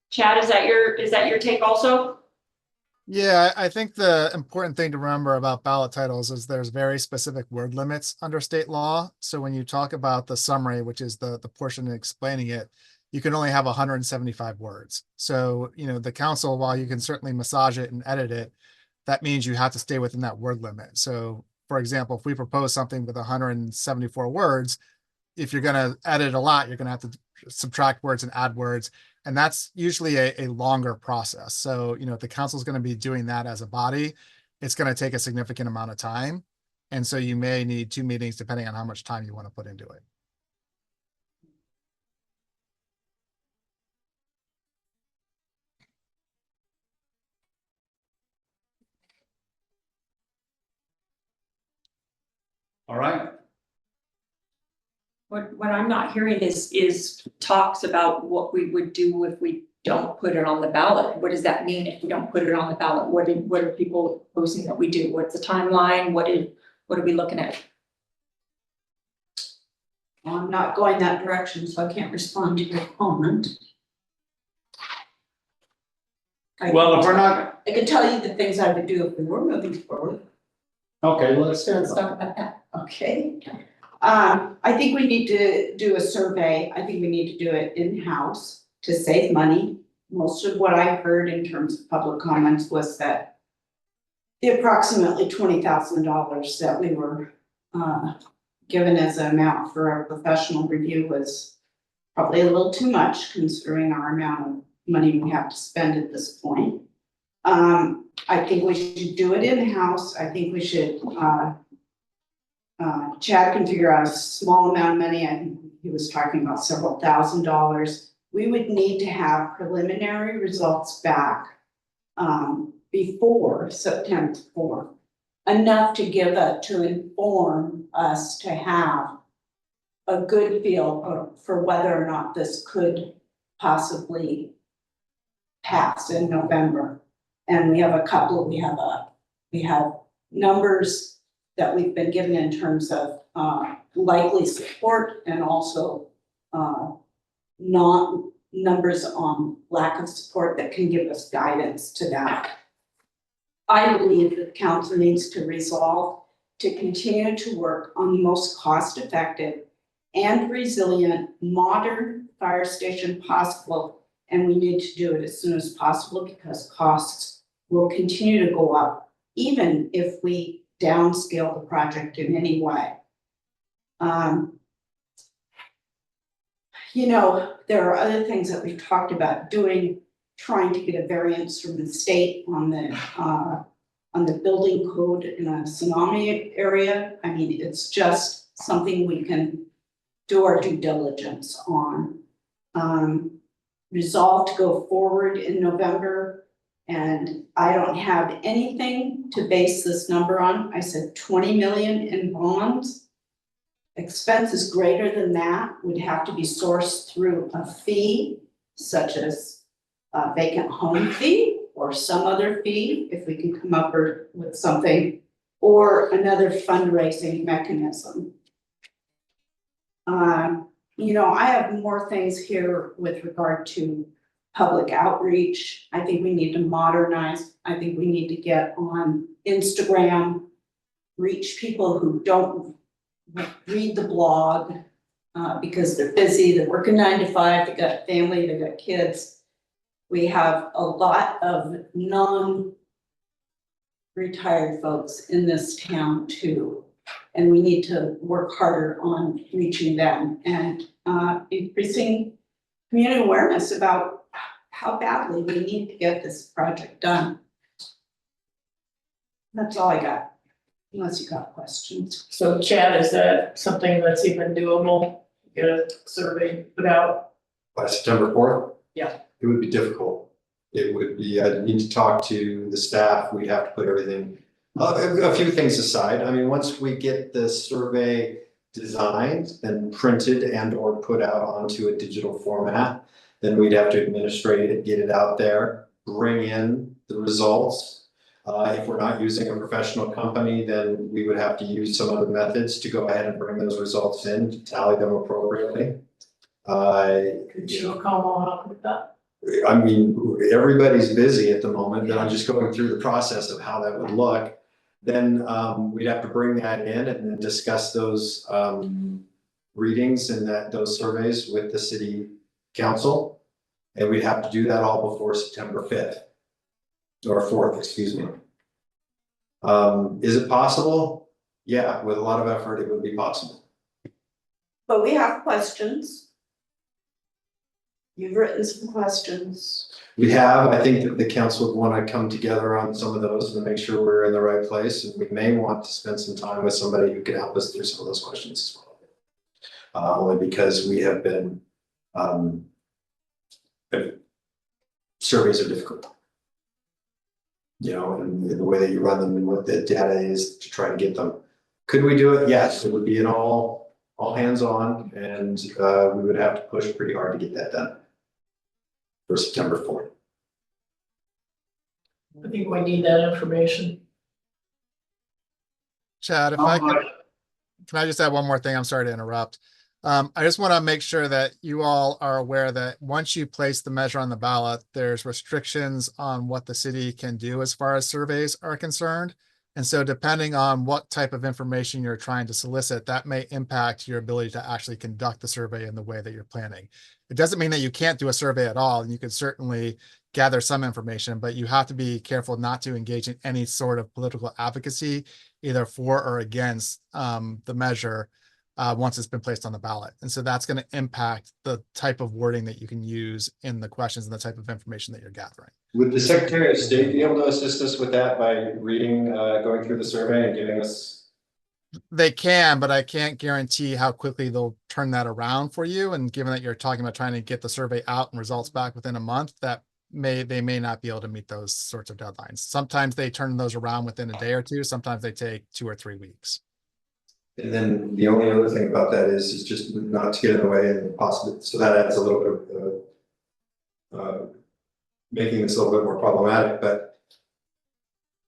Chad, is that your take also? Yeah, I think the important thing to remember about ballot titles is there's very specific word limits under state law. So when you talk about the summary, which is the portion explaining it, you can only have 175 words. So, the council, while you can certainly massage it and edit it, that means you have to stay within that word limit. So for example, if we propose something with 174 words, if you're going to edit a lot, you're going to have to subtract words and add words. And that's usually a longer process. So, if the council is going to be doing that as a body, it's going to take a significant amount of time. And so you may need 2 meetings depending on how much time you want to put into it. All right. What I'm not hearing is talks about what we would do if we don't put it on the ballot, what does that mean if we don't put it on the ballot? What are people proposing that we do? What's the timeline? What are we looking at? I'm not going that direction, so I can't respond to your comment. Well, if we're not, I can tell you the things I would do if we were moving forward. okay, let's Let's talk about that. Okay. I think we need to do a survey. I think we need to do it in-house to save money. Most of what I heard in terms of public comments was that the approximately $20,000 that we were given as an amount for our professional review was probably a little too much considering our amount of money we have to spend at this point. I think we should do it in-house. I think we should, Chad can figure out a small amount of money. I think he was talking about several $1,000s. We would need to have preliminary results back before September 4th. Enough to to inform us to have a good feel for whether or not this could possibly pass in November. And we have we have numbers that we've been given in terms of likely support and also not numbers on lack of support that can give us guidance to that. I believe that the council needs to resolve to continue to work on the most cost-effective and resilient modern fire station possible. And we need to do it as soon as possible because costs will continue to go up, even if we downscale the project in any way. You know, there are other things that we've talked about doing, trying to get a variance from the state on the building code in a tsunami area. I mean, it's just something we can do our due diligence on. Resolve to go forward in November, and I don't have anything to base this number on. I said 20 million in bonds. Expenses greater than that would have to be sourced through a fee, such as a vacant home fee or some other fee, if we can come up with something, or another fundraising mechanism. You know, I have more things here with regard to public outreach. I think we need to modernize. I think we need to get on Instagram, reach people who don't read the blog because they're busy, they're working 9 to 5, they got family, they got kids. We have a lot of non-retired folks in this town too. And we need to work harder on reaching them and increasing community awareness about how badly we need to get this project done. That's all I got, unless you got questions. So Chad, is that something that's even doable? Get a survey put out? By September 4th? Yeah. It would be difficult. It would be, I'd need to talk to the staff, we'd have to put everything, a few things aside. I mean, once we get the survey designed and printed and or put out onto a digital format, then we'd have to administrate it, get it out there, bring in the results. If we're not using a professional company, then we would have to use some other methods to go ahead and bring those results in, to tally them appropriately. Could you come on with that? I mean, everybody's busy at the moment, but I'm just going through the process of how that would look. Then we'd have to bring that in and then discuss those readings and those surveys with the city council. And we'd have to do that all before September 5th. Or 4th, excuse me. Is it possible? Yeah, with a lot of effort, it would be possible. But we have questions. You've written some questions. We have, I think that the council would want to come together on some of those and make sure we're in the right place. And we may want to spend some time with somebody who can help us through some of those questions as well. Only because we have been, surveys are difficult. You know, and the way that you run them and what the data is to try to get them. Could we do it? Yes, it would be an all hands on, and we would have to push pretty hard to get that done. for September 4th. I think we need that information. Chad, if I can I just add one more thing? I'm sorry to interrupt. I just want to make sure that you all are aware that once you place the measure on the ballot, there's restrictions on what the city can do as far as surveys are concerned. And so depending on what type of information you're trying to solicit, that may impact your ability to actually conduct the survey in the way that you're planning. It doesn't mean that you can't do a survey at all, and you could certainly gather some information, but you have to be careful not to engage in any sort of political advocacy, either for or against the measure once it's been placed on the ballot. And so that's going to impact the type of wording that you can use in the questions and the type of information that you're gathering. Would the Secretary of State be able to assist us with that by reading, going through the survey and giving us? They can, but I can't guarantee how quickly they'll turn that around for you. And given that you're talking about trying to get the survey out and results back within a month, they may not be able to meet those sorts of deadlines. Sometimes they turn those around within a day or two. Sometimes they take 2 or 3 weeks. And then the only other thing about that is just not to get in the way and possibly, so that adds a little bit of making this a little bit more problematic, but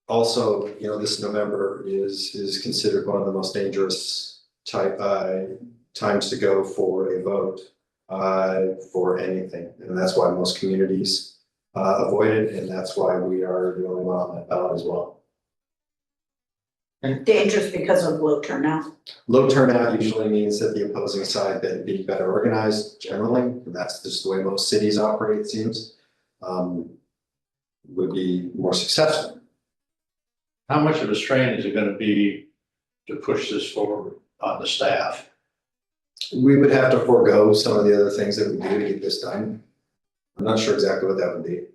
also, you know, this November is considered one of the most dangerous times to go for a vote for anything. And that's why most communities avoid it. And that's why we are the only one on that ballot as well. Dangerous because of low turnout. Low turnout usually means that the opposing side being better organized generally, and that's just the way most cities operate, it seems, would be more successful. How much of a strain is it gonna be to push this forward on the staff? We would have to forego some of the other things that we do to get this done. I'm not sure exactly what that would be.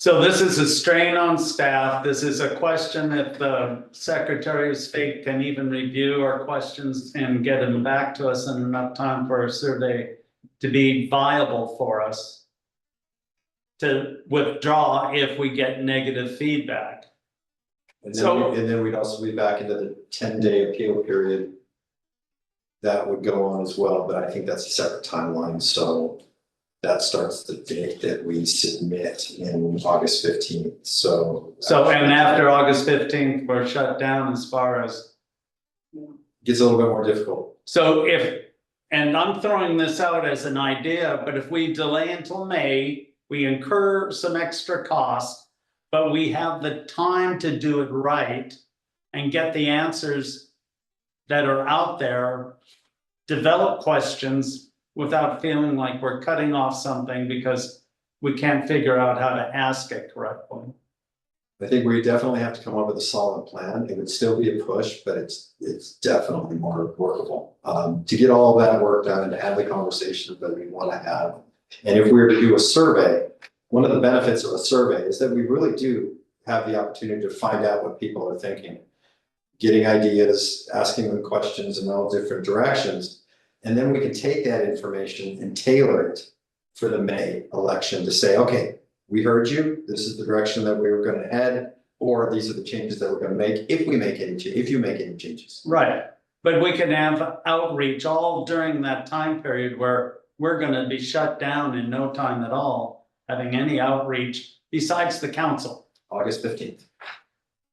So this is a strain on staff. This is a question if the Secretary of State can even review our questions and get them back to us in enough time for a survey to be viable for us to withdraw if we get negative feedback. And then we'd also be back into the 10-day appeal period. That would go on as well, but I think that's a separate timeline. So that starts the date that we submit in August 15th. So and after August 15th, we're shut down as far as. Gets a little bit more difficult. So and I'm throwing this out as an idea, but if we delay until May, we incur some extra costs, but we have the time to do it right and get the answers that are out there, develop questions without feeling like we're cutting off something because we can't figure out how to ask it correctly. I think we definitely have to come up with a solid plan. It would still be a push, but it's definitely more workable. To get all that work done and to have the conversations that we want to have. And if we were to do a survey, one of the benefits of a survey is that we really do have the opportunity to find out what people are thinking. Getting ideas, asking them questions in all different directions. And then we can take that information and tailor it for the May election to say, okay, we heard you, this is the direction that we were going to head, or these are the changes that we're going to make if you make any changes. Right, but we can have outreach all during that time period where we're going to be shut down in no time at all, having any outreach besides the council. August 15th.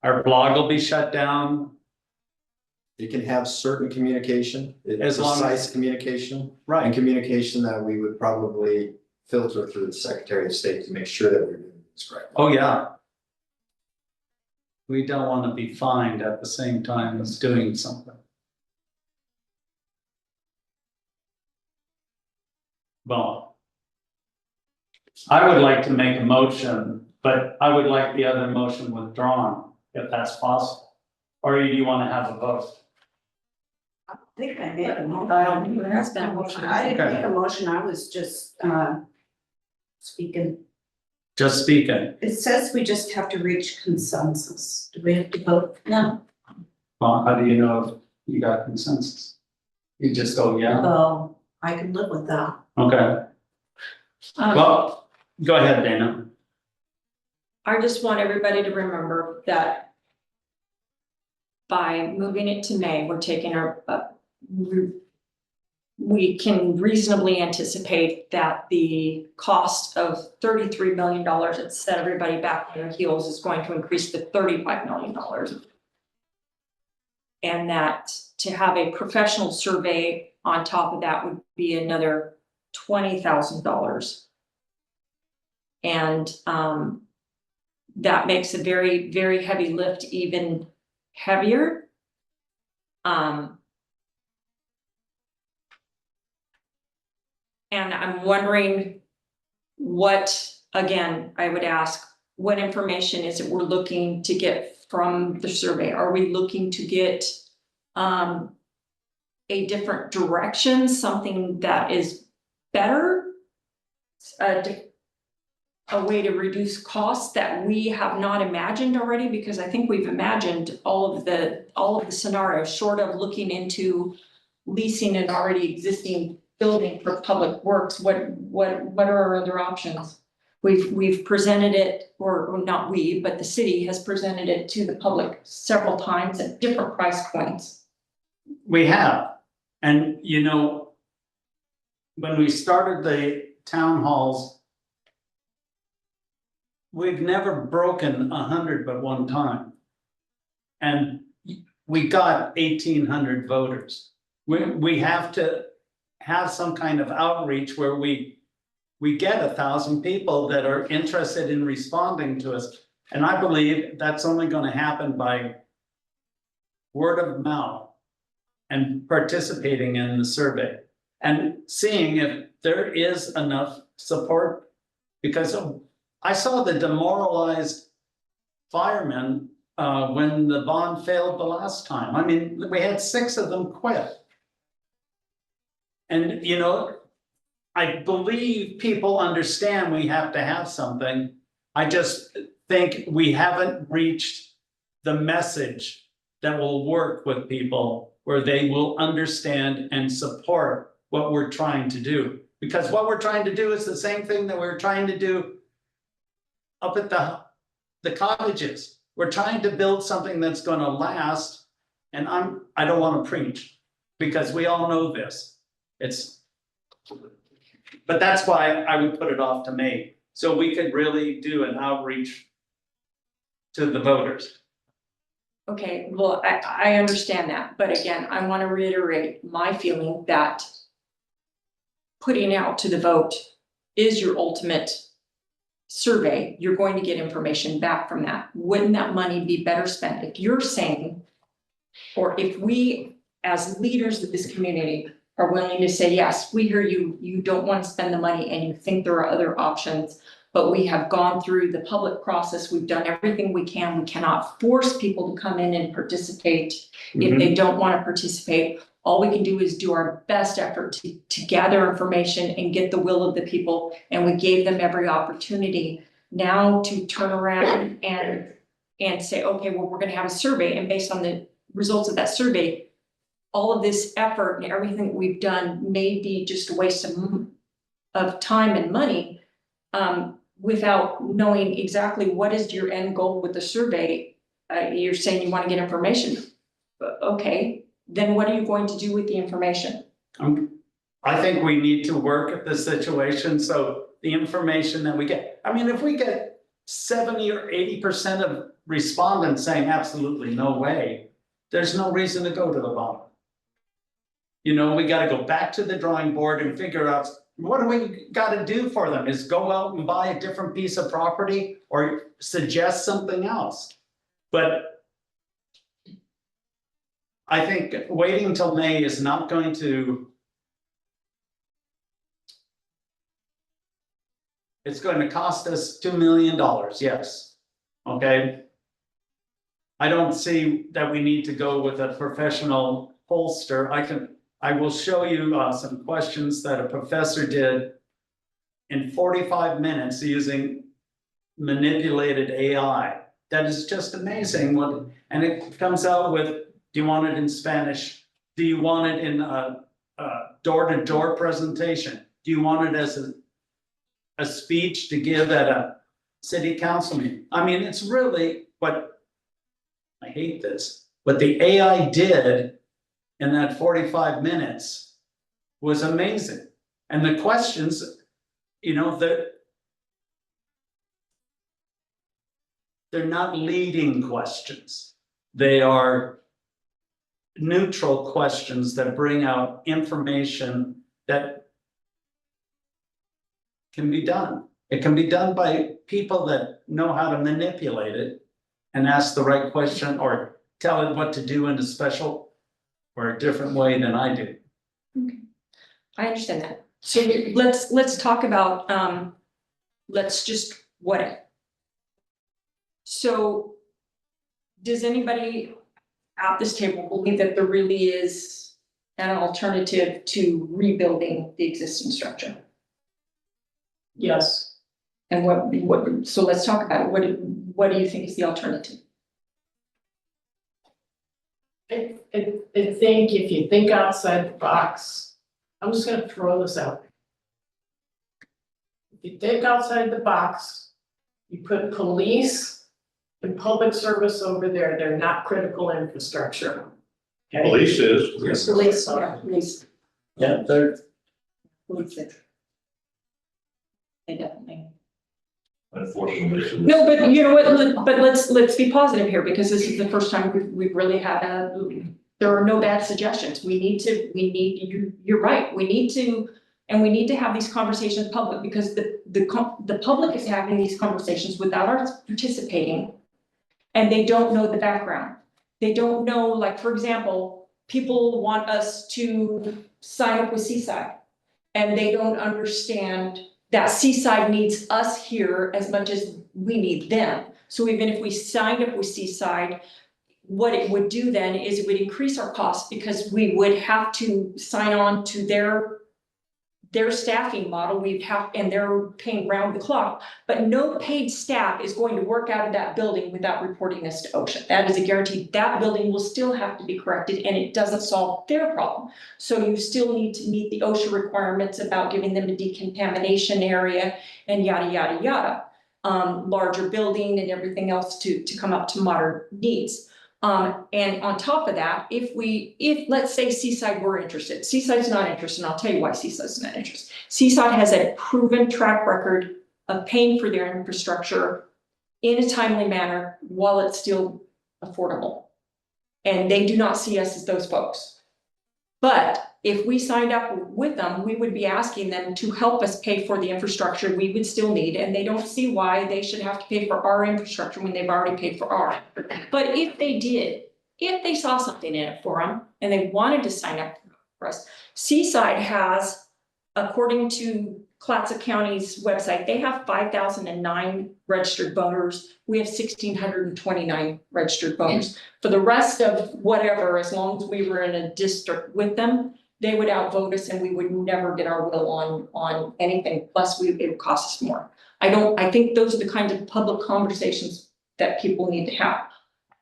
Our blog will be shut down. It can have certain communication, precise communication. Right. And communication that we would probably filter through the Secretary of State to make sure that we're doing this correctly. Oh, yeah. We don't want to be fined at the same time as doing something. Well, I would like to make a motion, but I would like the other motion withdrawn, if that's possible. Or do you want to have a vote? I think I made a motion. I didn't make a motion, I was just speaking. Just speaking. It says we just have to reach consensus. Do we have to vote? No. Well, how do you know if you got consensus? You just go, yeah? Oh, I can live with that. Okay. Well, go ahead, Dana. I just want everybody to remember that by moving it to May, we're taking we can reasonably anticipate that the cost of $33 million that set everybody back on their heels is going to increase to $35 million. And that to have a professional survey on top of that would be another $20,000. And that makes a very, very heavy lift even heavier. And I'm wondering what, again, I would ask, what information is it we're looking to get from the survey? Are we looking to get a different direction, something that is better? A way to reduce costs that we have not imagined already, because I think we've imagined all of the scenarios, short of looking into leasing an already existing building for public works. What are our other options? We've presented it, or not we, but the city has presented it to the public several times at different price points. We have, and you know, when we started the town halls, we've never broken 100 but one time. And we got 1,800 voters. We have to have some kind of outreach where we get 1,000 people that are interested in responding to us. And I believe that's only going to happen by word of mouth and participating in the survey and seeing if there is enough support. Because I saw the demoralized firemen when the bond failed the last time. I mean, we had 6 of them quit. And, you know, I believe people understand we have to have something. I just think we haven't reached the message that will work with people where they will understand and support what we're trying to do. Because what we're trying to do is the same thing that we're trying to do up at the cottages. We're trying to build something that's going to last. And I don't want to preach because we all know this. But that's why I would put it off to May, so we could really do an outreach to the voters. Okay, well, I understand that, but again, I want to reiterate my feeling that putting out to the vote is your ultimate survey. You're going to get information back from that. Wouldn't that money be better spent if you're saying, or if we as leaders of this community are willing to say, yes, we hear you, you don't want to spend the money and you think there are other options, but we have gone through the public process, we've done everything we can, we cannot force people to come in and participate if they don't want to participate. All we can do is do our best effort to gather information and get the will of the people, and we gave them every opportunity. Now to turn around and say, okay, well, we're going to have a survey, and based on the results of that survey, all of this effort and everything that we've done may be just a waste of time and money, without knowing exactly what is your end goal with the survey. You're saying you want to get information. Okay, then what are you going to do with the information? I think we need to work at the situation, so the information that we get, I mean, if we get 70 or 80% of respondents saying absolutely no way, there's no reason to go to the bottom. You know, we got to go back to the drawing board and figure out, what do we got to do for them? Is go out and buy a different piece of property or suggest something else. But I think waiting till May is not going to, it's going to cost us $2 million, yes, okay? I don't see that we need to go with a professional pollster. I will show you some questions that a professor did in 45 minutes using manipulated AI. That is just amazing. And it comes out with, do you want it in Spanish? Do you want it in a door-to-door presentation? Do you want it as a speech to give at a city council meeting? I mean, it's really what, I hate this, what the AI did in that 45 minutes was amazing. And the questions, you know, they're not leading questions. They are neutral questions that bring out information that can be done. It can be done by people that know how to manipulate it and ask the right question or tell it what to do in a special or a different way than I do. Okay. I understand that. So let's talk about, let's just what if. So does anybody at this table believe that there really is an alternative to rebuilding the existing structure? Yes. And what, so let's talk about it. What do you think is the alternative? I think if you think outside the box, I'm just gonna throw this out. If you think outside the box, you put police and public service over there, they're not critical infrastructure. Okay? Police is. Yes. Police, yeah, police. Yeah, they're. Police. They definitely. Unfortunately. No, but you know what, but let's be positive here, because this is the first time we've really had there are no bad suggestions. You're right, we need to have these conversations in public, because the public is having these conversations without us participating. And they don't know the background. They don't know, like, for example, people want us to sign up with Seaside. And they don't understand that Seaside needs us here as much as we need them. So even if we signed up with Seaside, what it would do then is it would increase our costs, because we would have to sign on to their staffing model. And they're paying round the clock, but no paid staff is going to work out of that building without reporting this to OSHA. That is a guarantee. That building will still have to be corrected, and it doesn't solve their problem. So you still need to meet the OSHA requirements about giving them a decontamination area and yada, yada, yada. Larger building and everything else to come up to modern needs. And on top of that, if let's say Seaside were interested, Seaside's not interested, and I'll tell you why Seaside's not interested. Seaside has a proven track record of paying for their infrastructure in a timely manner while it's still affordable. And they do not see us as those folks. But if we signed up with them, we would be asking them to help us pay for the infrastructure we would still need, and they don't see why they should have to pay for our infrastructure when they've already paid for ours. But if they did, if they saw something in it for them and they wanted to sign up for us, Seaside has, according to Clatsop County's website, they have 5,009 registered voters. We have 1,629 registered voters. For the rest of whatever, as long as we were in a district with them, they would outvote us and we would never get our will on anything. Plus it would cost us more. I think those are the kinds of public conversations that people need to have.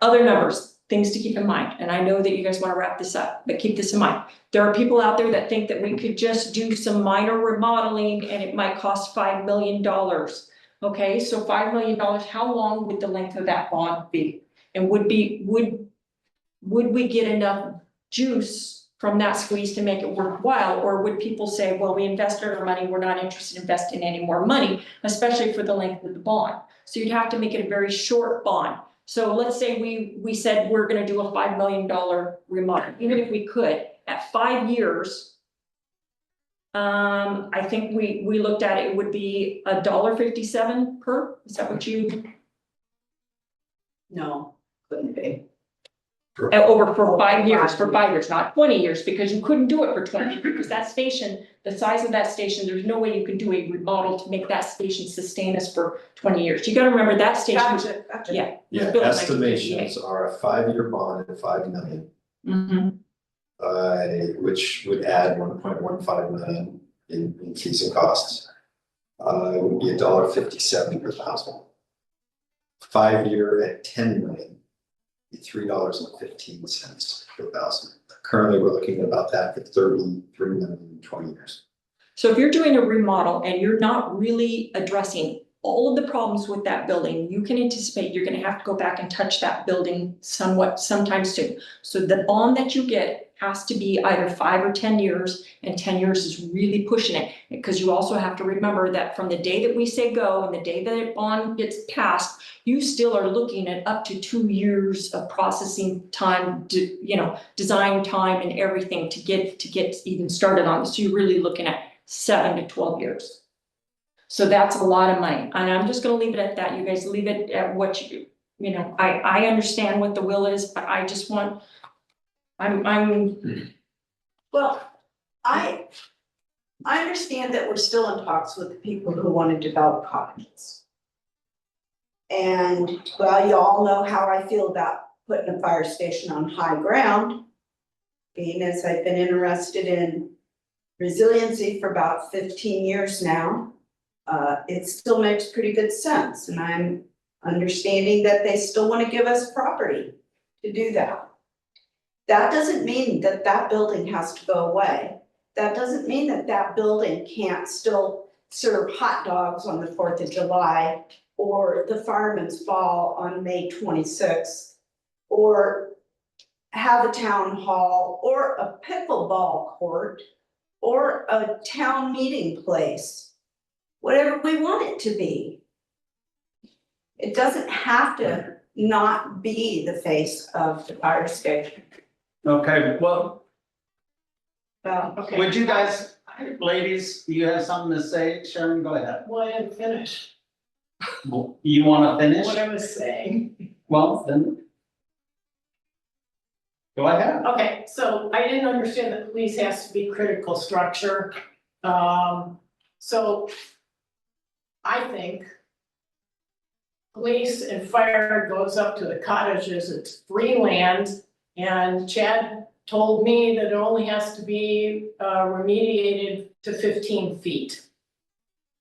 Other numbers, things to keep in mind. And I know that you guys want to wrap this up, but keep this in mind. There are people out there that think that we could just do some minor remodeling and it might cost $5 million. Okay, so $5 million, how long would the length of that bond be? And would we get enough juice from that squeeze to make it worthwhile? Or would people say, well, we invested our money, we're not interested in investing any more money, especially for the length of the bond. So you'd have to make it a very short bond. So let's say we said we're gonna do a $5 million remodel, even if we could, at 5 years, I think we looked at it would be $1.57 per, is that what you? No, couldn't be. Over for 5 years, not 20 years, because you couldn't do it for 20, because that station, the size of that station, there's no way you could do a remodel to make that station sustain us for 20 years. You gotta remember that station. Gotcha. Yeah. Yeah, Built in estimations are a 5-year bond at $5 million. Which would add 1.15 million in fees and costs. It would be $1.57 per thousand. 5-year at 10 million, be $3.15 per thousand. Currently, we're looking at about that for 33 million in 20 years. So if you're doing a remodel and you're not really addressing all of the problems with that building, you can anticipate you're gonna have to go back and touch that building somewhat sometime soon. So the bond that you get has to be either 5 or 10 years, and 10 years is really pushing it. Because you also have to remember that from the day that we say go and the day that a bond gets passed, you still are looking at up to 2 years of processing time, design time and everything to get even started on this. So you're really looking at 7 to 12 years. So that's a lot of money, and I'm just gonna leave it at that. You guys leave it at what I understand what the will is, but I just want, Well, I understand that we're still in talks with the people who want to develop cottages. And, well, you all know how I feel about putting a fire station on high ground. Being as I've been interested in resiliency for about 15 years now, it still makes pretty good sense, and I'm understanding that they still want to give us property to do that. That doesn't mean that that building has to go away. That doesn't mean that that building can't still serve hot dogs on the 4th of July, or the Fireman's Ball on May 26th, or have a town hall, or a pickleball court, or a town meeting place, whatever we want it to be. It doesn't have to not be the face of the fire station. Okay, well, Okay. would you guys, ladies, do you have something to say? Sharon, go ahead. Well, I didn't finish You wanna finish? what I was saying. Well, then. Go ahead. Okay, so I didn't understand that police has to be critical structure. So I think police and fire goes up to the cottages, it's free land. And Chad told me that it only has to be remediated to 15 feet.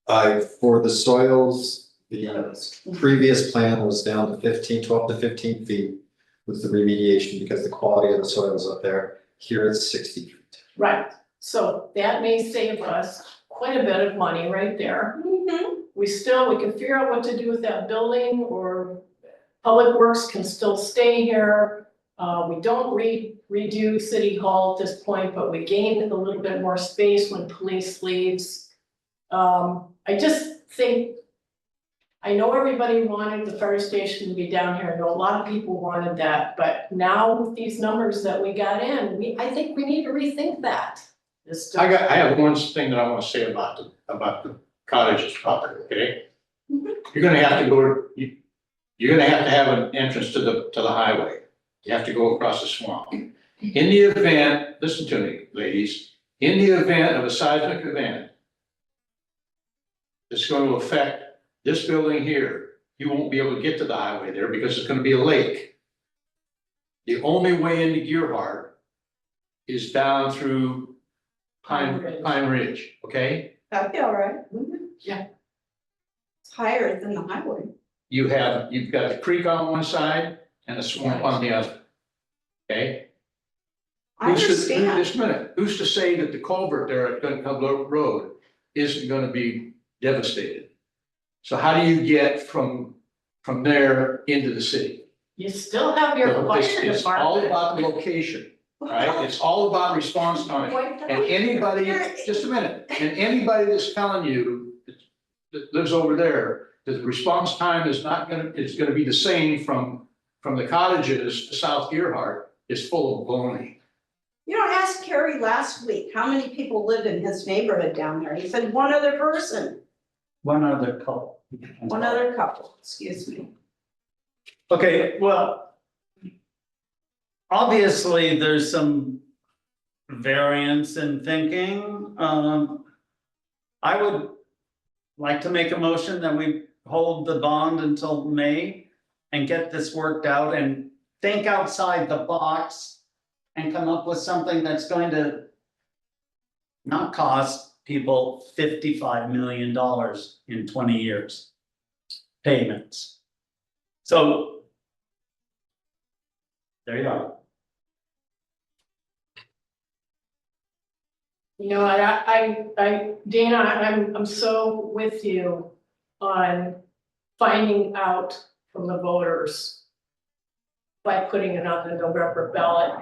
For the soils, the previous plan was down to 12 to 15 feet with the remediation because the quality of the soils up there. Here it's 60 feet. Right, so that may save us quite a bit of money right there. We can figure out what to do with that building, or Public Works can still stay here. We don't redo City Hall at this point, but we gained a little bit more space when police leaves. I just think, I know everybody wanted the fire station to be down here, I know a lot of people wanted that, but now with these numbers that we got in, I think we need to rethink that. I have one thing that I want to say about the cottages property, okay? You're gonna have to go, you're gonna have an entrance to the highway. You have to go across the swamp. In the event, listen to me, ladies, in the event of a seismic event that's going to affect this building here, you won't be able to get to the highway there because it's gonna be a lake. The only way into Gearhart is down through Pine Ridge, okay? That'd be all right. Yeah. It's higher than the highway. You've got the creek on one side and the swamp on the other. Okay? I understand. Just a minute, who's to say that the culvert there at Gun Club Road isn't gonna be devastated? So how do you get from there into the city? You still have your fire department. It's all about the location, right? It's all about response time. And anybody, just a minute, and anybody that's telling you that lives over there, that the response time is gonna be the same from the cottages to South Gearhart is full of baloney. You know, I asked Kerry last week, how many people live in his neighborhood down there? He said one other person, One other couple. one other couple, excuse me. Okay, well, obviously, there's some variance in thinking. I would like to make a motion that we hold the bond until May and get this worked out and think outside the box and come up with something that's going to not cost people $55 million in 20 years payments. So there you are. You know, Dana, I'm so with you on finding out from the voters by putting it on the November ballot.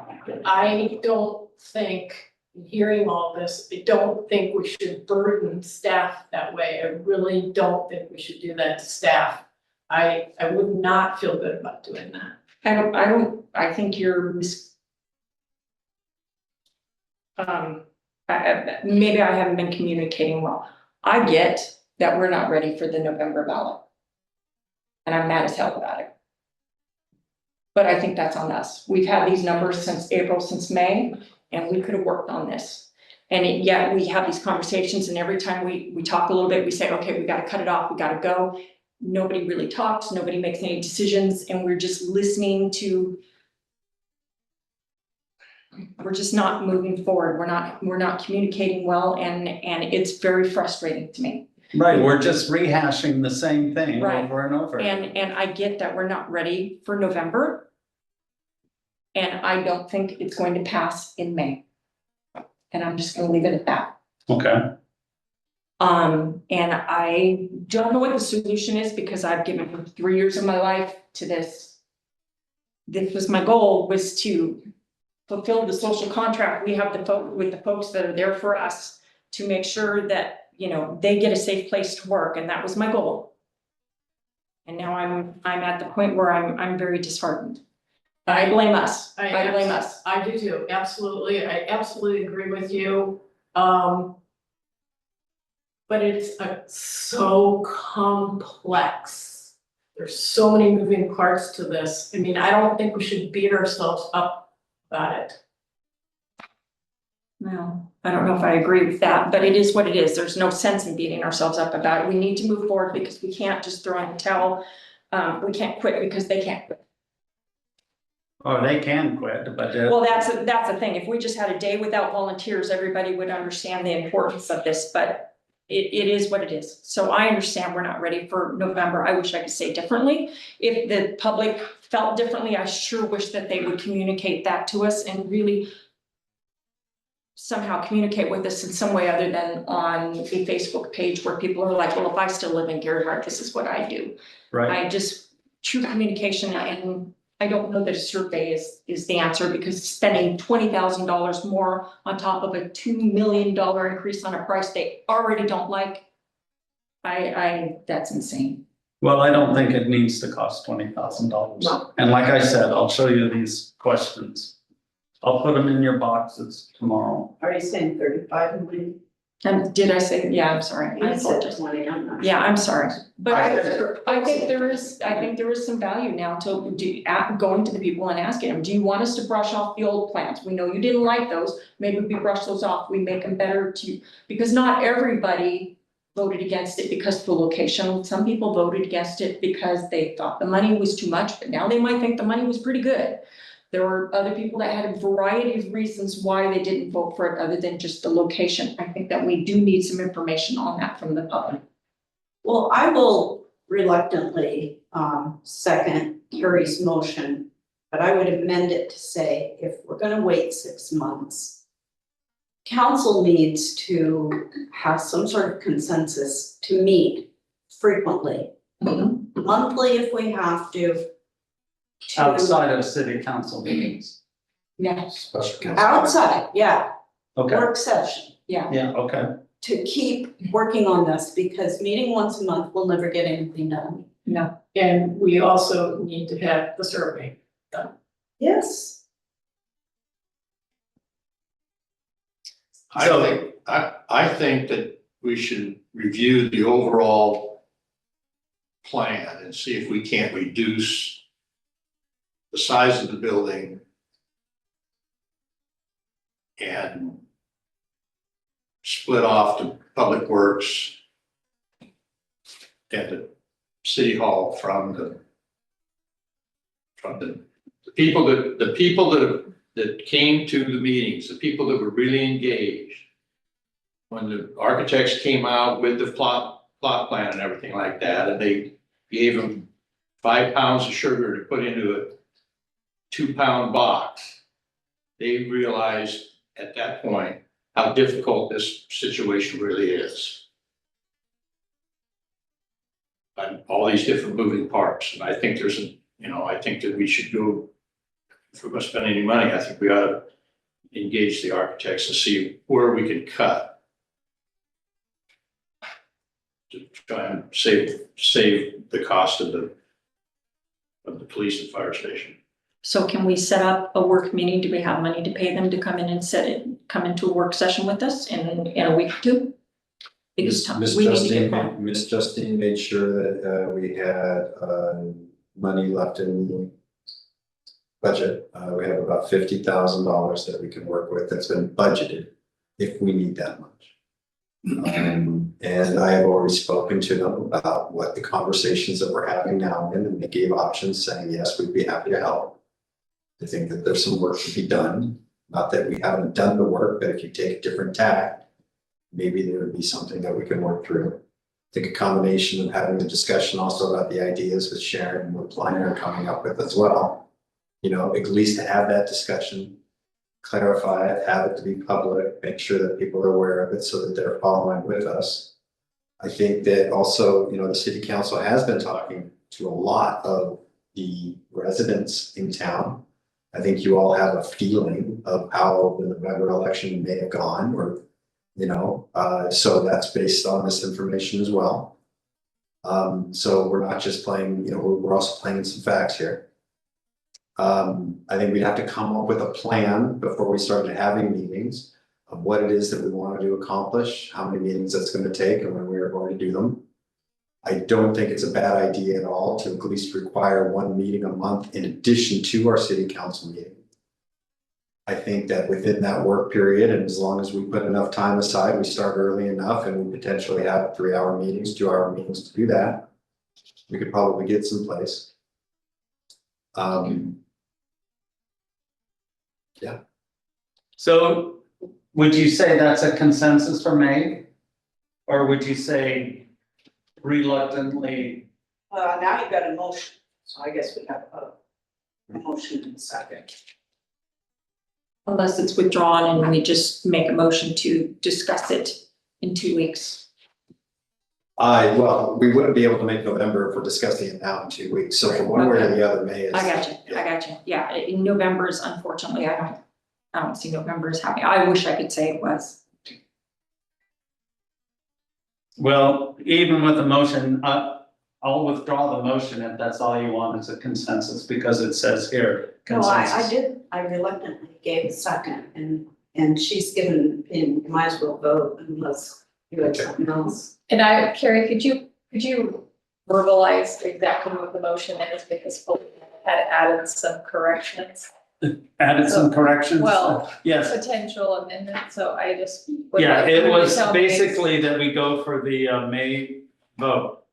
I don't think, hearing all this, I don't think we should burden staff that way. I really don't think we should do that to staff. I would not feel good about doing that. I think you're maybe I haven't been communicating well. I get that we're not ready for the November ballot. And I'm mad as hell about it. But I think that's on us. We've had these numbers since April, since May, and we could have worked on this. And yet we have these conversations, and every time we talk a little bit, we say, okay, we gotta cut it off, we gotta go. Nobody really talks, nobody makes any decisions, and we're just listening to. We're just not moving forward. We're not communicating well, and it's very frustrating to me. Right, we're just rehashing the same thing Right. over and over. And I get that we're not ready for November. And I don't think it's going to pass in May. And I'm just gonna leave it at that. Okay. And I don't know what the solution is, because I've given 3 years of my life to this. This was my goal, was to fulfill the social contract we have with the folks that are there for us, to make sure that, you know, they get a safe place to work, and that was my goal. And now I'm at the point where I'm very disheartened. I blame us. I blame us. I do too, absolutely. I absolutely agree with you. But it's so complex. There's so many moving parts to this. I mean, I don't think we should beat ourselves up about it. Well, I don't know if I agree with that, but it is what it is. There's no sense in beating ourselves up about it. We need to move forward, because we can't just throw in the towel. We can't quit because they can't quit. Oh, they can quit, but. Well, that's the thing. If we just had a day without volunteers, everybody would understand the importance of this, but it is what it is. So I understand we're not ready for November. I wish I could say differently. If the public felt differently, I sure wish that they would communicate that to us and really somehow communicate with us in some way other than on a Facebook page where people are like, well, if I still live in Gerhart, this is what I do. Right. True communication, and I don't know that a survey is the answer, because spending $20,000 more on top of a $2 million increase on a price they already don't like, that's insane. Well, I don't think it needs to cost $20,000. No. And like I said, I'll show you these questions. I'll put them in your boxes tomorrow. Are you saying 35 million? Did I say, yeah, I'm sorry. I You said apologize. 20, I'm not. Yeah, I'm sorry, but I think there is some value now to going to the people and asking them, do you want us to brush off the old plans? We know you didn't like those, maybe we brush those off, we make them better because not everybody voted against it because of the location. Some people voted against it because they thought the money was too much, but now they might think the money was pretty good. There were other people that had a variety of reasons why they didn't vote for it other than just the location. I think that we do need some information on that from the public. Well, I will reluctantly second Carrie's motion, but I would amend it to say, if we're gonna wait 6 months, council needs to have some sort of consensus to meet frequently, monthly if we have to. Outside of city council meetings. Yes. Outside, yeah, Okay, work session, Yeah. yeah, okay. to keep working on this, because meeting once a month will never get anything done. No. And we also need to have the survey done. Yes. I think that we should review the overall plan and see if we can't reduce the size of the building and split off the public works and the city hall from the people that came to the meetings, the people that were really engaged. When the architects came out with the plot plan and everything like that, and they gave them 5 pounds of sugar to put into a 2-pound box, they realized at that point how difficult this situation really is. And all these different moving parts, and I think I think that we should go if we're gonna spend any money, I think we ought to engage the architects to see where we can cut. To try and save the cost of the police and fire station. So can we set up a work meeting? Do we have money to pay them to come in and come into a work session with us in a week or two? Because Miss we need to get going. Miss Justine made sure that we had money left in the budget. We have about $50,000 that we can work with that's been budgeted if we need that much. And I have already spoken to them about what the conversations that we're having now, and they gave options saying, yes, we'd be happy to help. I think that there's some work to be done, not that we haven't done the work, but if you take a different tack, maybe there would be something that we can work through. I think a combination of having a discussion also about the ideas with Sharon and what Planner are coming up with as well. You know, at least to have that discussion, clarify it, have it to be public, make sure that people are aware of it so that they're following with us. I think that also, you know, the city council has been talking to a lot of the residents in town. I think you all have a feeling of how the November election may have gone, or, you know, so that's based on this information as well. So we're not just playing, you know, we're also playing some facts here. I think we'd have to come up with a plan before we started having meetings of what it is that we wanted to accomplish, how many meetings that's going to take, and when we are going to do them. I don't think it's a bad idea at all to at least require one meeting a month in addition to our city council meeting. I think that within that work period, and as long as we put enough time aside, we start early enough and we potentially have 3-hour meetings, 2-hour meetings to do that, we could probably get someplace. Yeah. So would you say that's a consensus for May? Or would you say reluctantly? Now you've got a motion, so I guess we have a motion in a second. Unless it's withdrawn and we just make a motion to discuss it in 2 weeks. Well, we wouldn't be able to make November if we're discussing it now in 2 weeks, so for one way or the other, May is. I got you. Yeah, in November's, unfortunately, I don't see November as happening. I wish I could say it was. Well, even with the motion, I'll withdraw the motion if that's all you want is a consensus, because it says here. No, I did, I reluctantly gave a second, and she's given an opinion, you might as well vote unless you had something else. And Carrie, could you verbalize exactly what the motion is, because Paul had added some corrections? Added some corrections? Well, yes. Potential amendment, so I just. would Yeah, like it you to was tell me basically that we go for the May vote,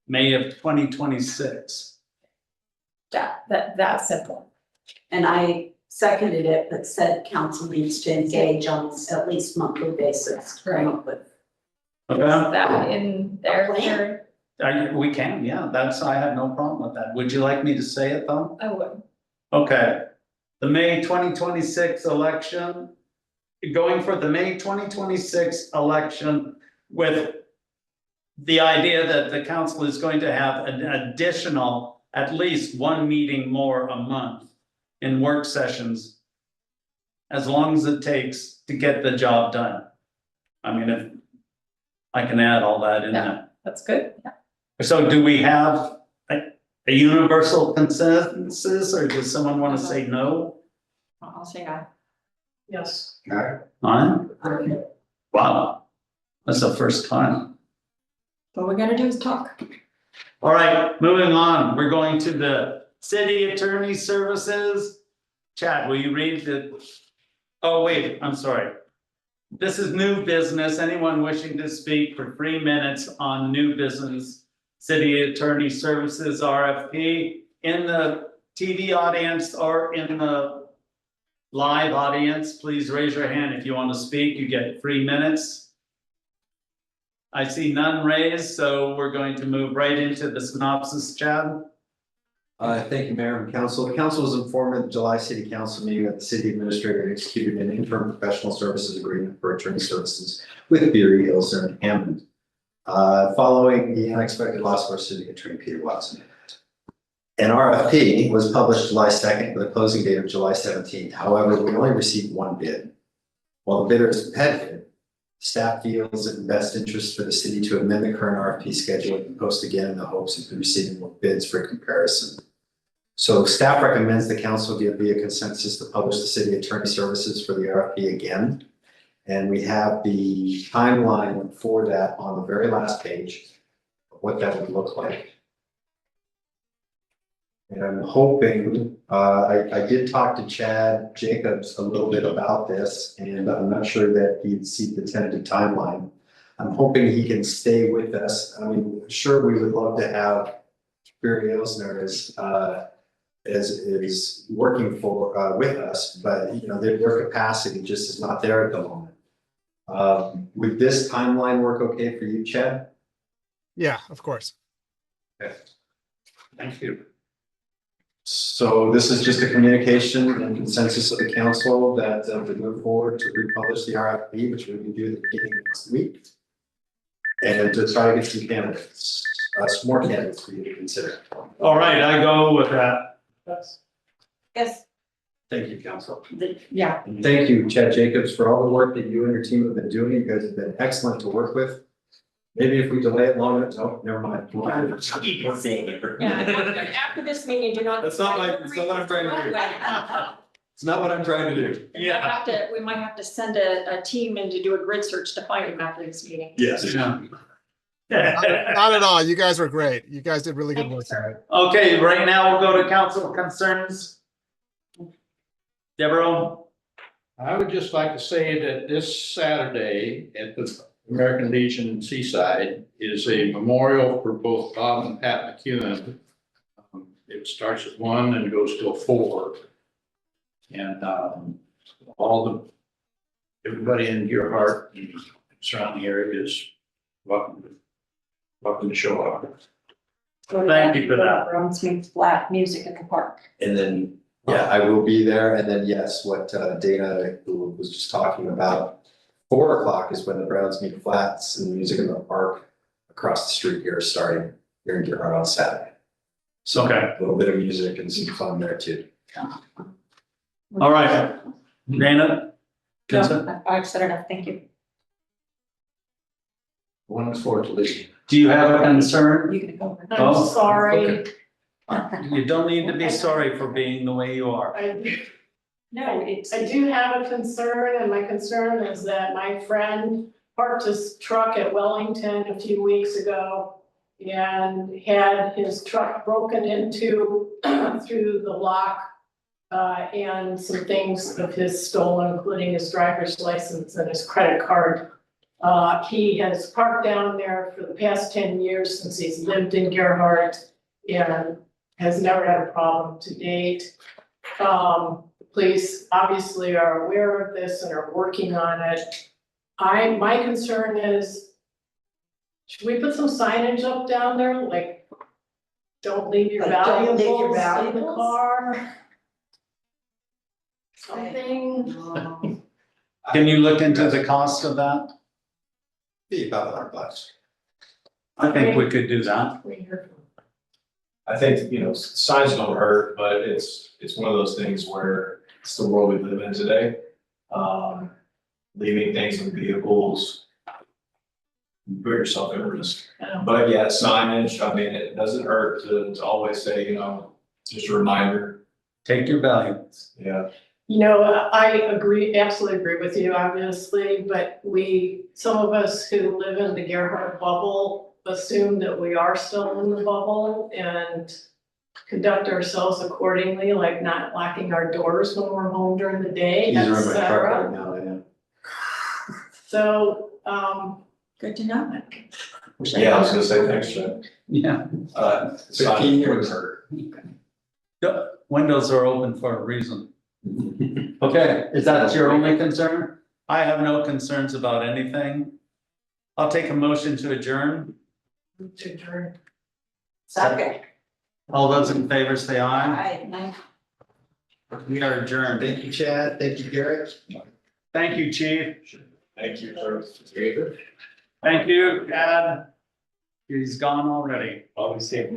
May of 2026. That simple. And I seconded it, but said council needs to engage on at least monthly basis. Right. Come up with Okay. That in there, A plan. Carrie? We can, yeah, I have no problem with that. Would you like me to say it though? I would. Okay, the May 2026 election, going for the May 2026 election with the idea that the council is going to have an additional, at least one meeting more a month in work sessions, as long as it takes to get the job done. I mean, if I can add all that in there. That's good. So do we have a universal consensus, or does someone want to say no? I'll say aye. Yes. Aye? Wow, that's the first time. All we gotta do is talk. All right, moving on, we're going to the city attorney services. Chad, will you read the, oh wait, I'm sorry. This is new business, anyone wishing to speak for 3 minutes on new business, city attorney services RFP, in the TV audience or in the live audience, please raise your hand if you want to speak, you get 3 minutes. I see none raised, so we're going to move right into the synopsis, Chad. Thank you, Mayor and Council. The Council was informed at the July City Council meeting that the City Administrator executed an interim professional services agreement for attorney services with Beery, Ilzer, and Hammond, following the unexpected loss of our city attorney, Peter Watson. An RFP was published July 2nd with a closing date of July 17th. However, we only received one bid. While the bidder is competitive, staff feels it in best interest for the city to amend the current RFP schedule and post again in the hopes of receiving more bids for comparison. So staff recommends the council give via consensus to publish the city attorney services for the RFP again. And we have the timeline for that on the very last page, of what that would look like. And I'm hoping, I did talk to Chad Jacobs a little bit about this, and I'm not sure that he'd see the tentative timeline. I'm hoping he can stay with us. I mean, sure, we would love to have Barry Elsner is working for, with us, but you know, their capacity just is not there at the moment. Would this timeline work okay for you, Chad? Yeah, of course. Okay. Thank you. So this is just a communication and consensus of the council that we move forward to republish the RFP, which we can do at the beginning of next week. And to try to get some candidates, some more candidates for you to consider. All right, I go with that. Yes. Thank you, council. Yeah. And thank you, Chad Jacobs, for all the work that you and your team have been doing. You guys have been excellent to work with. Maybe if we delay it long enough, no, never mind. Yeah, after this meeting, do not. That's not what I'm trying to do. It's not what I'm trying to do. We might have to send a team in to do a grid search to find him after this meeting. Yes. Not at all. You guys were great. You guys did really good work. Okay, right now we'll go to council concerns. Deborah? I would just like to say that this Saturday at the American Legion Seaside is a memorial for both Bob and Pat McEwen. It starts at 1 and goes till 4. And everybody in your heart and surrounding area is welcome to show up. Thank you for that. Drums means flat music in the park. And then, yeah, I will be there. And then, yes, what Dana who was just talking about, 4 o'clock is when the Browns meet flats and music in the park across the street here starting here in Gerhard on Saturday. So Okay. a little bit of music and some fun there too. All right, Dana? Consent? No, I've said enough, thank you. One looks forward to listening. Do you have a concern? You can go. I'm Oh, sorry. You don't need to be sorry for being the way you are. No, it's. I do have a concern, and my concern is that my friend parked his truck at Wellington a few weeks ago and had his truck broken into through the lock, and some things of his stolen, including his driver's license and his credit card. He has parked down there for the past 10 years since he's lived in Gerhart and has never had a problem to date. Police obviously are aware of this and are working on it. My concern is, should we put some signage up down there, like, don't leave your Like, don't leave your valuables in the valuables? car? Something, Can you look into the cost of that? Be about $100. I think we could do that. I think, you know, signs don't hurt, but it's one of those things where it's the world we live in today. Leaving things in vehicles, you put yourself at risk. But yeah, signage, I mean, it doesn't hurt to always say, you know, just a reminder. Take your valuables. Yeah. you know, I agree, absolutely agree with you, obviously, but some of us who live in the Gerhart bubble assume that we are still in the bubble and conduct ourselves accordingly, like not locking our doors when we're home during the day, These are in my truck etc. right now, I know. So, Good to know. Yeah, I was gonna say, thanks, Chad. Yeah. 15 years. The windows are open for a reason. Okay, is that your only concern? I have no concerns about anything. I'll take a motion to adjourn. Second. All those in favor say aye. Aye. We are adjourned. Thank you, Chad. Thank you, Garrett. Thank you, chief. Thank you, sir. Thank you, Ed. He's gone already. Always safe.